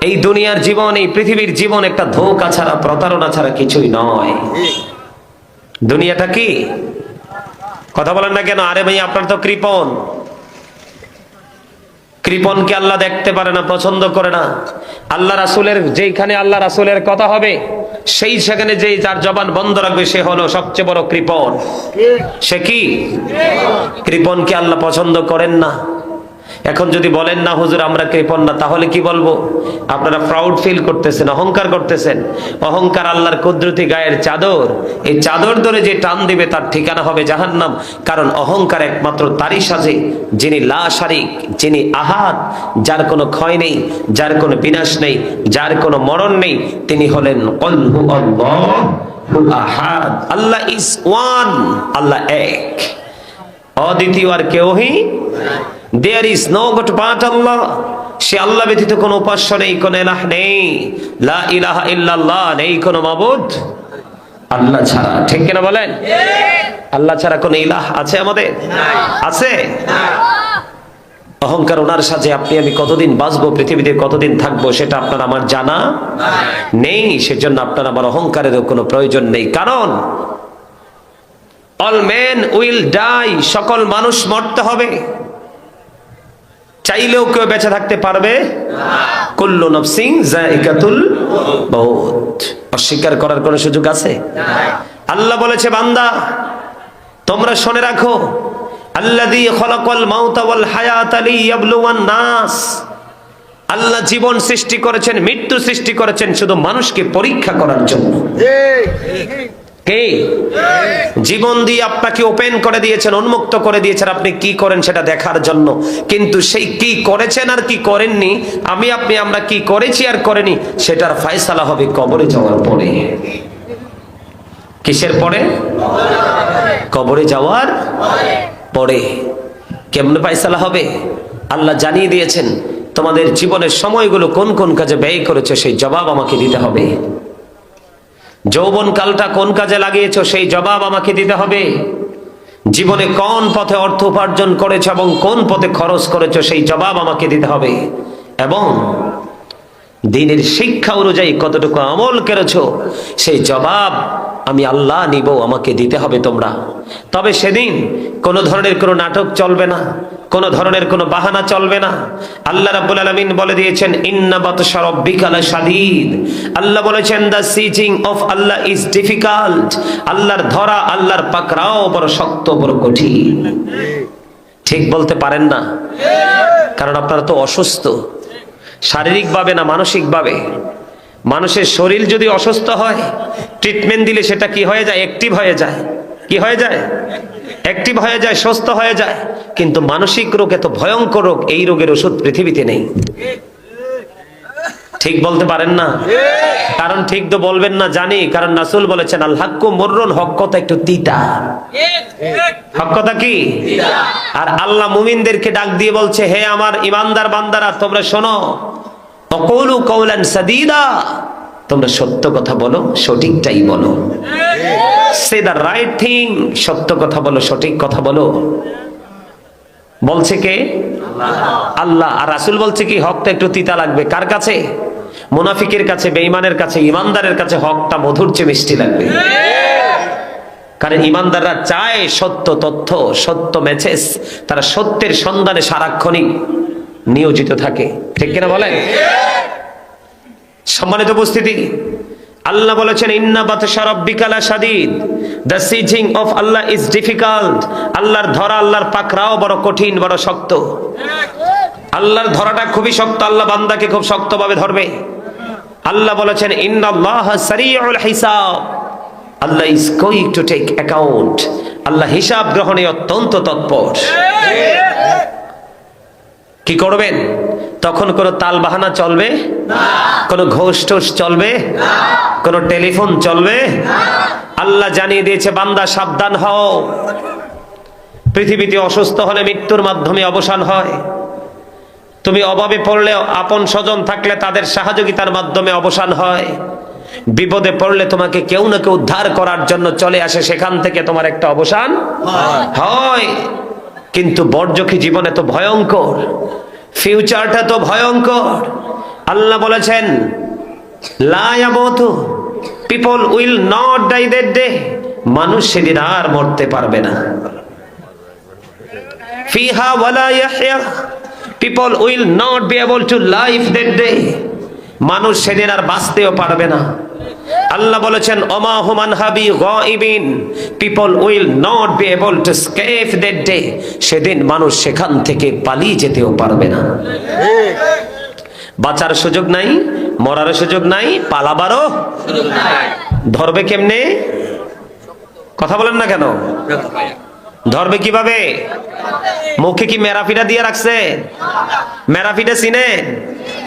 এই দুনিয়ার জীবন, এই পৃথিবীর জীবন একটা ধোঁকা ছাড়া, প্রতারণা ছাড়া কিছুই নয়। দুনিয়াটা কি? কথা বলেন না কেন? আরে ভাই, আপনার তো কৃপণ। কৃপণকে আল্লাহ দেখতে পারে না, পছন্দ করে না। আল্লাহ রাসূলের যেখানে আল্লাহ রাসূলের কথা হবে, সেই সেখানে যেই যার জবান বন্ধ রাখবে, সে হলো সবচেয়ে বড় কৃপণ। সে কি? কৃপণকে আল্লাহ পছন্দ করেন না। এখন যদি বলেন না হুজুর আমরা কৃপণ না, তাহলে কি বলবো? আপনারা প্রাউড ফিল করতেছেন, অহংকার করতেছেন। অহংকার আল্লাহর কুদরতি গায়ের চাদর। এই চাদর ধরে যে টান দিবে তার ঠিকানা হবে জাহান্নাম। কারণ অহংকার একমাত্র তারই সাজে যিনি লা শারিক, যিনি আহাদ, যার কোনো ক্ষয় নেই, যার কোনো বিনাশ নেই, যার কোনো মরণ নেই। তিনি হলেন কুল হু আল্লাহু আহাদ। আল্লাহ ইজ ওয়ান, আল্লাহ এক, অদ্বিতীয়, আর কেউই There is no God but Allah. সে আল্লাহ ব্যতীত কোনো উপাস্য নেই, কোনো ইলাহ নেই। লা ইলাহা ইল্লাল্লাহ, নেই কোনো মাবুদ আল্লাহ ছাড়া। ঠিক কিনা বলেন? আল্লাহ ছাড়া কোনো ইলাহ আছে আমাদের? আছে? অহংকার ওনার সাথে আপনি আমি কতদিন বাঁচবো, পৃথিবীতে কতদিন থাকবো, সেটা আপনার আমার জানা নেই। সেজন্য আপনার আমার অহংকারেরও কোনো প্রয়োজন নেই। কারণ all men will die, সকল মানুষ মরতে হবে। চাইলেও কেউ বেঁচে থাকতে পারবে না। কুল্লু নাফসিন যায়িকাতুল মাউত। অস্বীকার করার কোনো সুযোগ আছে? আল্লাহ বলেছে, বান্দা তোমরা শুনে রাখো, আল্লাযী খালাকাল মাউতা ওয়াল হায়াতা লিয়াবলুওয়ান নাস। আল্লাহ জীবন সৃষ্টি করেছেন, মৃত্যু সৃষ্টি করেছেন শুধু মানুষকে পরীক্ষা করার জন্য। কে? জীবন দিয়ে আপনাকে ওপেন করে দিয়েছেন, উন্মুক্ত করে দিয়েছেন, আপনি কি করেন সেটা দেখার জন্য। কিন্তু সেই কি করেছেন আর কি করেননি, আমি আপনি আমরা কি করেছি আর করেনি, সেটার ফয়সালা হবে কবরে যাওয়ার পরে। কিসের পরে? কবরে যাওয়ার পরে। কেমনে ফয়সালা হবে? আল্লাহ জানিয়ে দিয়েছেন, তোমাদের জীবনের সময়গুলো কোন কোন কাজে ব্যয় করেছো সেই জবাব আমাকে দিতে হবে। যৌবন কালটা কোন কাজে লাগিয়েছো সেই জবাব আমাকে দিতে হবে। জীবনে কোন পথে অর্থ উপার্জন করেছো এবং কোন পথে খরচ করেছো সেই জবাব আমাকে দিতে হবে। এবং দ্বীনের শিক্ষা অনুযায়ী কতটুকু আমল করেছো সেই জবাব আমি আল্লাহ নিব, আমাকে দিতে হবে তোমরা। তবে সেদিন কোনো ধরনের কোনো নাটক চলবে না, কোনো ধরনের কোনো বাহানা চলবে না। আল্লাহ রাব্বুল আলামিন বলে দিয়েছেন, ইন্না বাতশা রাব্বিকা লাশাদীদ। আল্লাহ বলেছেন, the seizing of Allah is difficult. আল্লাহর ধরা, আল্লাহর পাকড়াও বড় শক্ত, বড় কঠিন। ঠিক বলতে পারেন না? কারণ আপনারা তো অসুস্থ, শারীরিকভাবে না মানসিকভাবে। মানুষের শরীর যদি অসুস্থ হয়, ট্রিটমেন্ট দিলে সেটা কি হয়ে যায়? অ্যাক্টিভ হয়ে যায়। কি হয়ে যায়? অ্যাক্টিভ হয়ে যায়, সুস্থ হয়ে যায়। কিন্তু মানসিক রোগ এত ভয়ঙ্কর রোগ, এই রোগের ওষুধ পৃথিবীতে নেই। ঠিক বলতে পারেন না? কারণ ঠিক তো বলবেন না জানি, কারণ রাসূল বলেছেন, আল হাক্কু মুররুন, হক কথা একটু তিতা। হক কথা কি? আর আল্লাহ মুমিনদেরকে ডাক দিয়ে বলছে, হে আমার ইমানদার বান্দারা, তোমরা শোনো, অকুলু কওলান সাদীদা, তোমরা সত্য কথা বলো, সঠিকটাই বলো। সে দ্য রাইট থিং, সত্য কথা বলো, সঠিক কথা বলো। বলছে কে? আল্লাহ। আর রাসূল বলছে কি, হকটা একটু তিতা লাগবে। কার কাছে? মুনাফিকের কাছে, বেঈমানের কাছে। ইমানদারের কাছে হকটা মধুর চেয়ে মিষ্টি লাগবে। কারণ ইমানদাররা চায় সত্য তথ্য, সত্য মেসেজ। তারা সত্যের সন্ধানে সারাক্ষণই নিয়োজিত থাকে। ঠিক কিনা বলেন? সম্মানিত উপস্থিতি, আল্লাহ বলেছেন, ইন্না বাতশা রাব্বিকা লাশাদীদ, the seizing of Allah is difficult. আল্লাহর ধরা, আল্লাহর পাকড়াও বড় কঠিন, বড় শক্ত। আল্লাহর ধরাটা খুবই শক্ত, আল্লাহ বান্দাকে খুব শক্তভাবে ধরবে। আল্লাহ বলেছেন ইন্নাল্লাহা সারিউল হিসাব, Allah is going to take account, Allah হিসাব গ্রহণে অত্যন্ত তৎপর। কি করবেন? তখন কোনো তাল বাহানা চলবে না, কোনো ঘোষ টোষ চলবে না, কোনো টেলিফোন চলবে না। আল্লাহ জানিয়ে দিয়েছে বান্দা সাবধান হও, পৃথিবীতে অসুস্থ হলে মৃত্যুর মাধ্যমে অবসান হয়, তুমি অভাবে পড়লে আপন স্বজন থাকলে তাদের সহযোগিতার মাধ্যমে অবসান হয়, বিপদে পড়লে তোমাকে কেউ না কেউ উদ্ধার করার জন্য চলে আসে, সেখান থেকে তোমার একটা অবসান হয়। কিন্তু বর্জখী জীবনে তো ভয়ঙ্কর, ফিউচারটা তো ভয়ঙ্কর। আল্লাহ বলেছেন লা ইয়ামুতু, people will not die that day, মানুষ সেদিন আর মরতে পারবে না। ফিহা ওয়ালা ইয়াহইয়া, people will not be able to live that day, মানুষ সেদিন আর বাঁচতেও পারবে না। আল্লাহ বলেছেন ওমা হুমান হাবি গায়িবিন, people will not be able to escape that day, সেদিন মানুষ সেখান থেকে পালিয়ে যেতেও পারবে না। বাঁচার সুযোগ নাই, মরার সুযোগ নাই, পালাবারও সুযোগ নাই। ধরবে কেমনে? কথা বলেন না কেন? ধরবে কিভাবে? মুখে কি মেরাফিটা দিয়ে রাখছে? মেরাফিটা চিনে?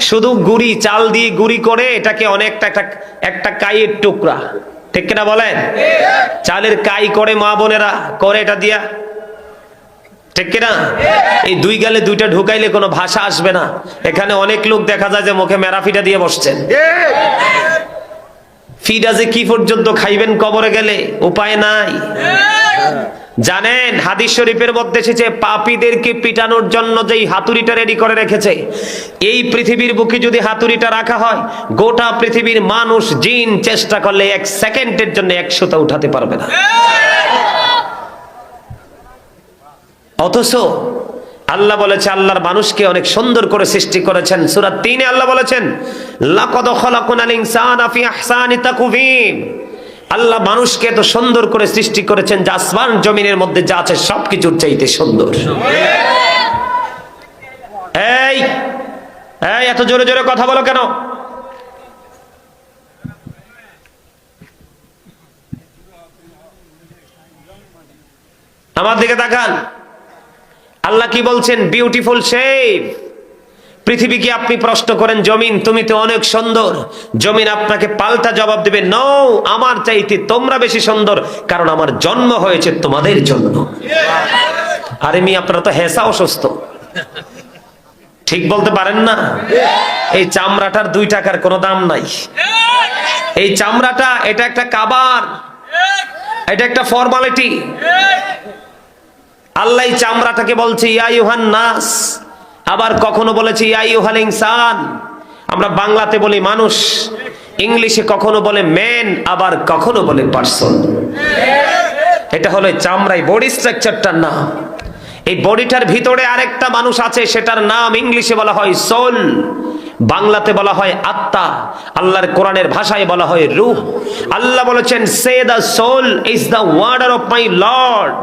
শুধু গুড়ি, চাল দিয়ে গুড়ি করে এটাকে অনেকটা একটা কাইয়ের টুকরা, ঠিক কিনা বলেন? চালের কাই করে মা বোনেরা করে এটা দিয়া, ঠিক কিনা? এই দুই গালে দুইটা ঢুকাইলে কোনো ভাষা আসবে না। এখানে অনেক লোক দেখা যায় যে মুখে মেরাফিটা দিয়ে বসছেন। ফিডা যে কি পর্যন্ত খাইবেন কবরে গেলে, উপায় নাই। জানেন হাদিস শরীফের মধ্যে এসেছে পাপীদেরকে পিটানোর জন্য যেই হাতুড়িটা রেডি করে রেখেছে, এই পৃথিবীর বুকে যদি হাতুড়িটা রাখা হয়, গোটা পৃথিবীর মানুষ জিন চেষ্টা করলে 1 সেকেন্ডের জন্য 100টা উঠাতে পারবে না। অথচ আল্লাহ বলেছে আল্লাহর মানুষকে অনেক সুন্দর করে সৃষ্টি করেছেন। সূরা 3-এ আল্লাহ বলেছেন লাকাদ খালাকনাল ইনসানা ফি আহসানি তাকওয়িম, আল্লাহ মানুষকে এত সুন্দর করে সৃষ্টি করেছেন যে আসমান জমিনের মধ্যে যা আছে সবকিছুর চাইতে সুন্দর। এই এই এত জোরে জোরে কথা বলো কেন? আমার দিকে তাকান, আল্লাহ কি বলছেন? Beautiful shape. পৃথিবীকে আপনি প্রশ্ন করেন জমিন তুমি তো অনেক সুন্দর, জমিন আপনাকে পাল্টা জবাব দিবে নো, আমার চাইতে তোমরা বেশি সুন্দর, কারণ আমার জন্ম হয়েছে তোমাদের জন্য। আরে মি আপনারা তো হেসা অসুস্থ, ঠিক বলতে পারেন না? এই চামড়াটার 2 টাকার কোনো দাম নাই। এই চামড়াটা এটা একটা কাবার, এটা একটা ফর্মালিটি। আল্লাহ চামড়াটাকে বলছে ইয়া আইয়ুহান নাস, আবার কখনো বলেছে ইয়া আইয়ুহাল ইনসান। আমরা বাংলাতে বলি মানুষ, ইংলিশে কখনো বলে ম্যান, আবার কখনো বলে পারসন। এটা হলো চামড়াই, বডি স্ট্রাকচারটার নাম। এই বডিটার ভিতরে আরেকটা মানুষ আছে, সেটার নাম ইংলিশে বলা হয় সোল, বাংলাতে বলা হয় আত্মা, আল্লাহর কোরআনের ভাষায় বলা হয় রূহ। আল্লাহ বলেছেন say the soul is the order of my lord,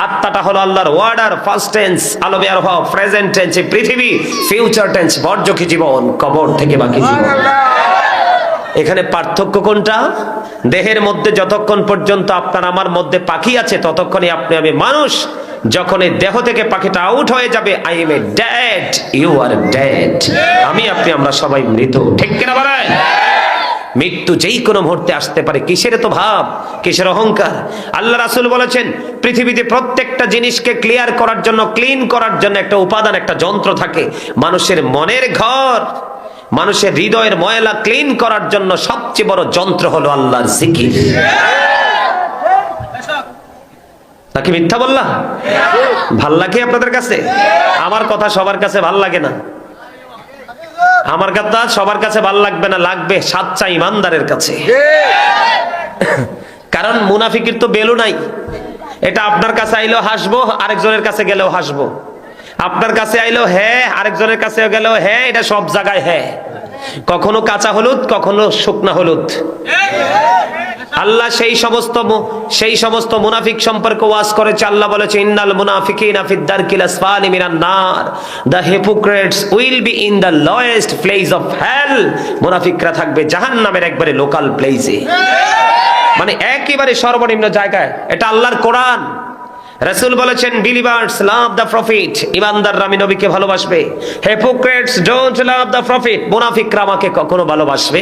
আত্মাটা হলো আল্লাহর ওয়ার্ডার, ফার্স্ট টেন্স, আলবে আর প্রেজেন্ট টেন্স পৃথিবী, ফিউচার টেন্স বর্জখী জীবন, কবর থেকে বাকি জীবন। এখানে পার্থক্য কোনটা? দেহের মধ্যে যতক্ষণ পর্যন্ত আপনার আমার মধ্যে পাখি আছে ততক্ষণই আপনি আমি মানুষ। যখন এই দেহ থেকে পাখিটা আউট হয়ে যাবে, I am a dead, you are dead, আমি আপনি আমরা সবাই মৃত, ঠিক কিনা বলেন? মৃত্যু যেই কোনো মুহূর্তে আসতে পারে। কিসের তো ভাব, কিসের অহংকার? আল্লাহ রাসূল বলেছেন পৃথিবীতে প্রত্যেকটা জিনিসকে ক্লিয়ার করার জন্য, ক্লিন করার জন্য একটা উপাদান, একটা যন্ত্র থাকে। মানুষের মনের ঘর, মানুষের হৃদয়ের ময়লা ক্লিন করার জন্য সবচেয়ে বড় যন্ত্র হলো আল্লাহর জিকির। নাকি মিথ্যা বললাম? ভাল লাগে আপনাদের কাছে? আমার কথা সবার কাছে ভাল লাগে না, আমার কথা সবার কাছে ভাল লাগবে না, লাগবে সাচ্চা ইমানদারের কাছে। কারণ মুনাফিকের তো বেলু নাই। এটা আপনার কাছে আইলেও হাসবো, আরেকজনের কাছে গেলেও হাসবো। আপনার কাছে আইলেও হ্যাঁ, আরেকজনের কাছে গেলেও হ্যাঁ, এটা সব জায়গায় হ্যাঁ। কখনো কাঁচা হলুদ, কখনো শুকনা হলুদ। আল্লাহ সেই সমস্ত মুনাফিক সম্পর্কে ওয়াজ করেছে। আল্লাহ বলেছে ইন্নাল মুনাফিকিনা ফিদ দারকিল আসফালি মিনান নার, the hypocrites will be in the lowest place of hell. মুনাফিকরা থাকবে জাহান্নামের একবারে লোকাল প্লেসে, মানে একেবারে সর্বনিম্ন জায়গায়। এটা আল্লাহর কোরআন। রাসূল বলেছেন বিলিভার্স লাভ দ্য প্রফিট, ইমানদাররা আমি নবীকে ভালোবাসবে। Hypocrites don't love the profit, মুনাফিকরা আমাকে কখনো ভালোবাসবে।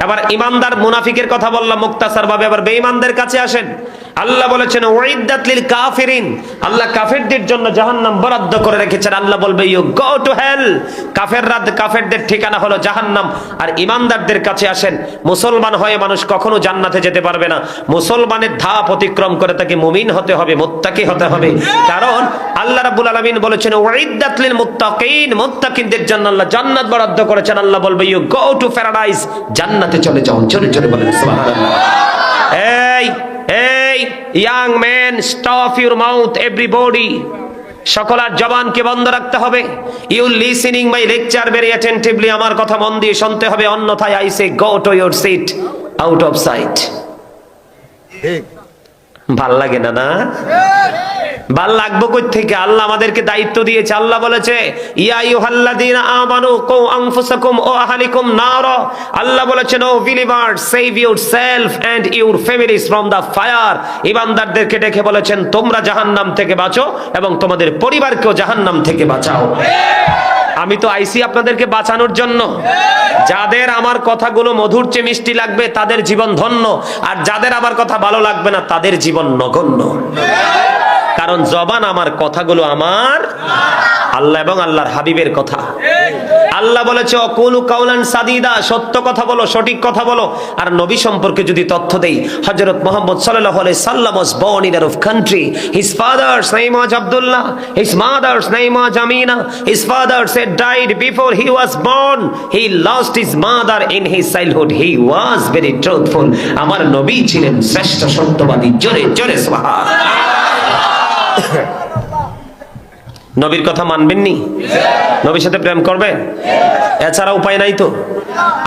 এবার ইমানদার মুনাফিকের কথা বললাম মুক্তাসার ভাবে, এবার বেঈমানদের কাছে আসেন। আল্লাহ বলেছেন উইদ্দাত লিল কাফিরিন, আল্লাহ কাফেরদের জন্য জাহান্নাম বরাদ্দ করে রেখেছেন। আল্লাহ বলবে ইউ গো টু হেল, কাফেরদের ঠিকানা হলো জাহান্নাম। আর ইমানদারদের কাছে আসেন। মুসলমান হয়ে মানুষ কখনো জান্নাতে যেতে পারবে না, মুসলমানের ধাপ অতিক্রম করে তাকে মুমিন হতে হবে, মুত্তাকি হতে হবে। কারণ আল্লাহ রাব্বুল আলামিন বলেছেন উইদ্দাত লিল মুত্তাকিন, মুত্তাকিনদের জন্য আল্লাহ জান্নাত বরাদ্দ করেছেন। আল্লাহ বলবে ইউ গো টু প্যারাডাইস, জান্নাতে চলে যাও। জোরে জোরে বলেন সুবহানাল্লাহ। এই young man, stop your mouth everybody, সকলের জবানকে বন্ধ রাখতে হবে। You listening my lecture very attentively, আমার কথা মন দিয়ে শুনতে হবে, অন্যথায় I say go to your seat out of sight. ঠিক ভাল লাগে না? না ভাল লাগবো কই থেকে? আল্লাহ আমাদেরকে দায়িত্ব দিয়েছে। আল্লাহ বলেছে ইয়া আইয়ুহাল্লাযীনা আমানু কু আনফুসাকুম ওয়া আহলিকুম নার, আল্লাহ বলেছেন O believers save yourself and your families from the fire. ইমানদারদেরকে ডেকে বলেছেন তোমরা জাহান্নাম থেকে বাঁচো এবং তোমাদের পরিবারকেও জাহান্নাম থেকে বাঁচাও। আমি তো আইসি আপনাদেরকে বাঁচানোর জন্য। যাদের আমার কথাগুলো মধুর চেয়ে মিষ্টি লাগবে তাদের জীবন ধন্য, আর যাদের আমার কথা ভালো লাগবে না তাদের জীবন নগণ্য। কারণ জবান আমার, কথাগুলো আমার আল্লাহ এবং আল্লাহর হাবিবের কথা। আল্লাহ বলেছে অকুলু কাউলান সাদিদা, সত্য কথা বলো, সঠিক কথা বলো। আর নবী সম্পর্কে যদি তথ্য দেই, হযরত মুহাম্মদ সাল্লাল্লাহু আলাইহি সাল্লাম was born in a rough country. His father's name was Abdullah, his mother's name was Amina. His father said died before he was born. He lost his mother in his childhood. He was very truthful. আমার নবী ছিলেন শ্রেষ্ঠ সত্যবাদী। জোরে জোরে সুবহানাল্লাহ। নবীর কথা মানবেন নি? নবীর সাথে প্রেম করবেন? এছাড়া উপায় নাই তো।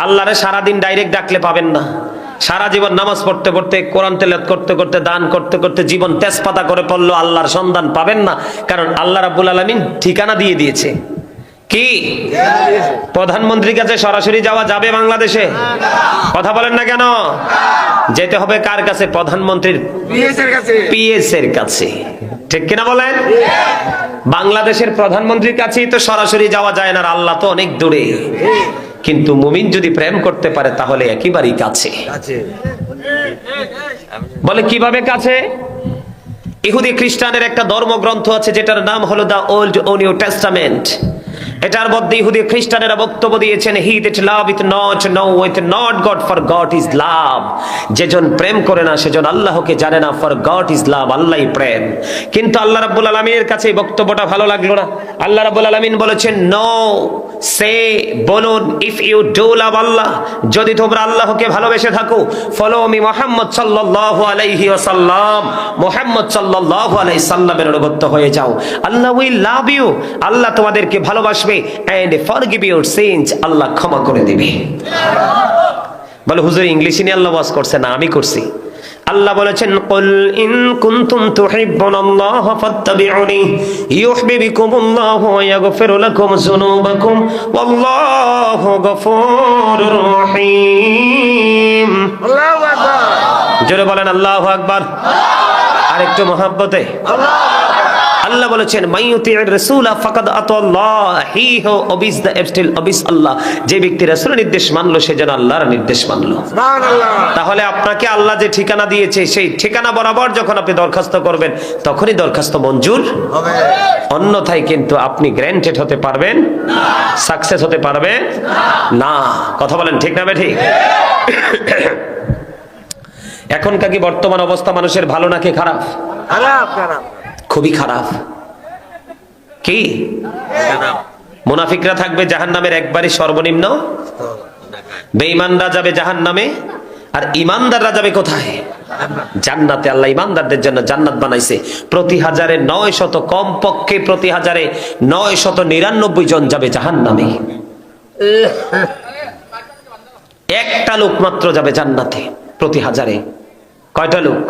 আল্লাহরে সারাদিন ডাইরেক্ট ডাকলে পাবেন না। সারা জীবন নামাজ পড়তে পড়তে, কোরআন তেলাওয়াত করতে করতে, দান করতে করতে জীবন তেজপাতা করে পড়লো, আল্লাহর সন্ধান পাবেন না। কারণ আল্লাহ রাব্বুল আলামিন ঠিকানা দিয়ে দিয়েছে। কি? প্রধানমন্ত্রীর কাছে সরাসরি যাওয়া যাবে বাংলাদেশে? কথা বলেন না কেন? যেতে হবে কার কাছে? প্রধানমন্ত্রীর পিএস এর কাছে। ঠিক কিনা বলেন? বাংলাদেশের প্রধানমন্ত্রীর কাছেই তো সরাসরি যাওয়া যায় না, আল্লাহ তো অনেক দূরে। কিন্তু মুমিন যদি প্রেম করতে পারে তাহলে একেবারেই কাছে। বলে কিভাবে কাছে? ইহুদি খ্রিস্টানের একটা ধর্মগ্রন্থ আছে যেটার নাম হলো দা ওল্ড ও নিউ টেস্টামেন্ট। এটার মধ্যে ইহুদি খ্রিস্টানেরা বক্তব্য দিয়েছেন he that loveth not knoweth not God, for God is love. যেজন প্রেম করে না সেজন আল্লাহকে জানে না, ফর গড ইজ লাভ, আল্লাহই প্রেম। কিন্তু আল্লাহ রাব্বুল আলামিনের কাছে এই বক্তব্যটা ভালো লাগলো না। আল্লাহ রাব্বুল আলামিন বলেছেন নো, সে বলুন ইফ ইউ ডু লাভ আল্লাহ, যদি তোমরা আল্লাহকে ভালোবেসে থাকো, ফলো মি মুহাম্মদ সাল্লাল্লাহু আলাইহি ওয়াসাল্লাম, মুহাম্মদ সাল্লাল্লাহু আলাইহি সাল্লামের অনুগত হয়ে যাও। আল্লাহ উইল লাভ ইউ, আল্লাহ তোমাদেরকে ভালোবাসবে, and forgive your sins, আল্লাহ ক্ষমা করে দিবে। বলে হুজুর ইংলিশে নিয়ে আল্লাহ ওয়াজ করছে না, আমি করছি। আল্লাহ বলেছেন কুল ইন কুনতুম তুহিব্বুনাল্লাহ ফাত্তাবিউনি ইউহিব্বুকুমুল্লাহু ওয়া ইয়াগফির লাকুম যুনুবাকুম ওয়াল্লাহু গফুরুর রহিম। আল্লাহু আকবার। জোরে বলেন আল্লাহু আকবার। আর একটু মহব্বতে আল্লাহ বলেছেন মাইয়ুতির রাসূলা ফাকাদ আতাল্লাহ, হি হু ওবিস দ্য এবস্টিল ওবিস আল্লাহ। যে ব্যক্তি রাসূলের নির্দেশ মানলো সে যেন আল্লাহর নির্দেশ মানলো। সুবহানাল্লাহ। তাহলে আপনাকে আল্লাহ যে ঠিকানা দিয়েছে সেই ঠিকানা বরাবর যখন আপনি দরখাস্ত করবেন তখনই দরখাস্ত মঞ্জুর হবে, অন্যথায় কিন্তু আপনি গ্র্যান্টেড হতে পারবেন না, সাকসেস হতে পারবেন না। কথা বলেন ঠিক না ঠিক? এখনকার কি বর্তমান অবস্থা মানুষের ভালো নাকি খারাপ? খারাপ খারাপ, খুবই খারাপ। কি? মুনাফিকরা থাকবে জাহান্নামের একবারই সর্বনিম্ন, বেঈমানরা যাবে জাহান্নামে, আর ঈমানদাররা যাবে কোথায়? জান্নাতে। আল্লাহ ঈমানদারদের জন্য জান্নাত বানাইছে। প্রতি 1000-900, কমপক্ষে প্রতি 1000-999 জন যাবে জাহান্নামে, একটা লোক মাত্র যাবে জান্নাতে। প্রতি হাজারে। কয়টা লোক?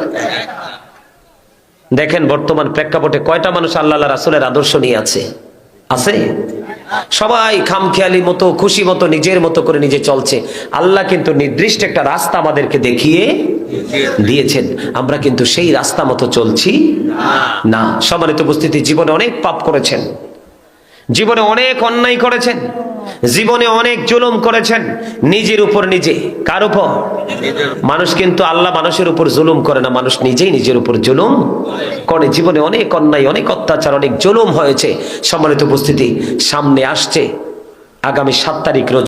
দেখেন বর্তমান প্রেক্ষাপটে কয়টা মানুষ আল্লাহ রাসূলের আদর্শ নিয়ে আছে? আছে? সবাই খামখেয়ালি মতো, খুশি মতো, নিজের মতো করে নিজে চলছে। আল্লাহ কিন্তু নির্দিষ্ট একটা রাস্তা আমাদেরকে দেখিয়ে দিয়েছেন, আমরা কিন্তু সেই রাস্তা মতো চলছি না। সম্মানিত উপস্থিতি, জীবনে অনেক পাপ করেছেন, জীবনে অনেক অন্যায় করেছেন, জীবনে অনেক জুলুম করেছেন নিজের উপর নিজে। কার উপর? মানুষ কিন্তু আল্লাহ মানুষের উপর জুলুম করে না, মানুষ নিজেই নিজের উপর জুলুম করে। জীবনে অনেক অন্যায়, অনেক অত্যাচার, অনেক জুলুম হয়েছে। সম্মানিত উপস্থিতি, সামনে আসছে আগামী 7 তারিখ রোজ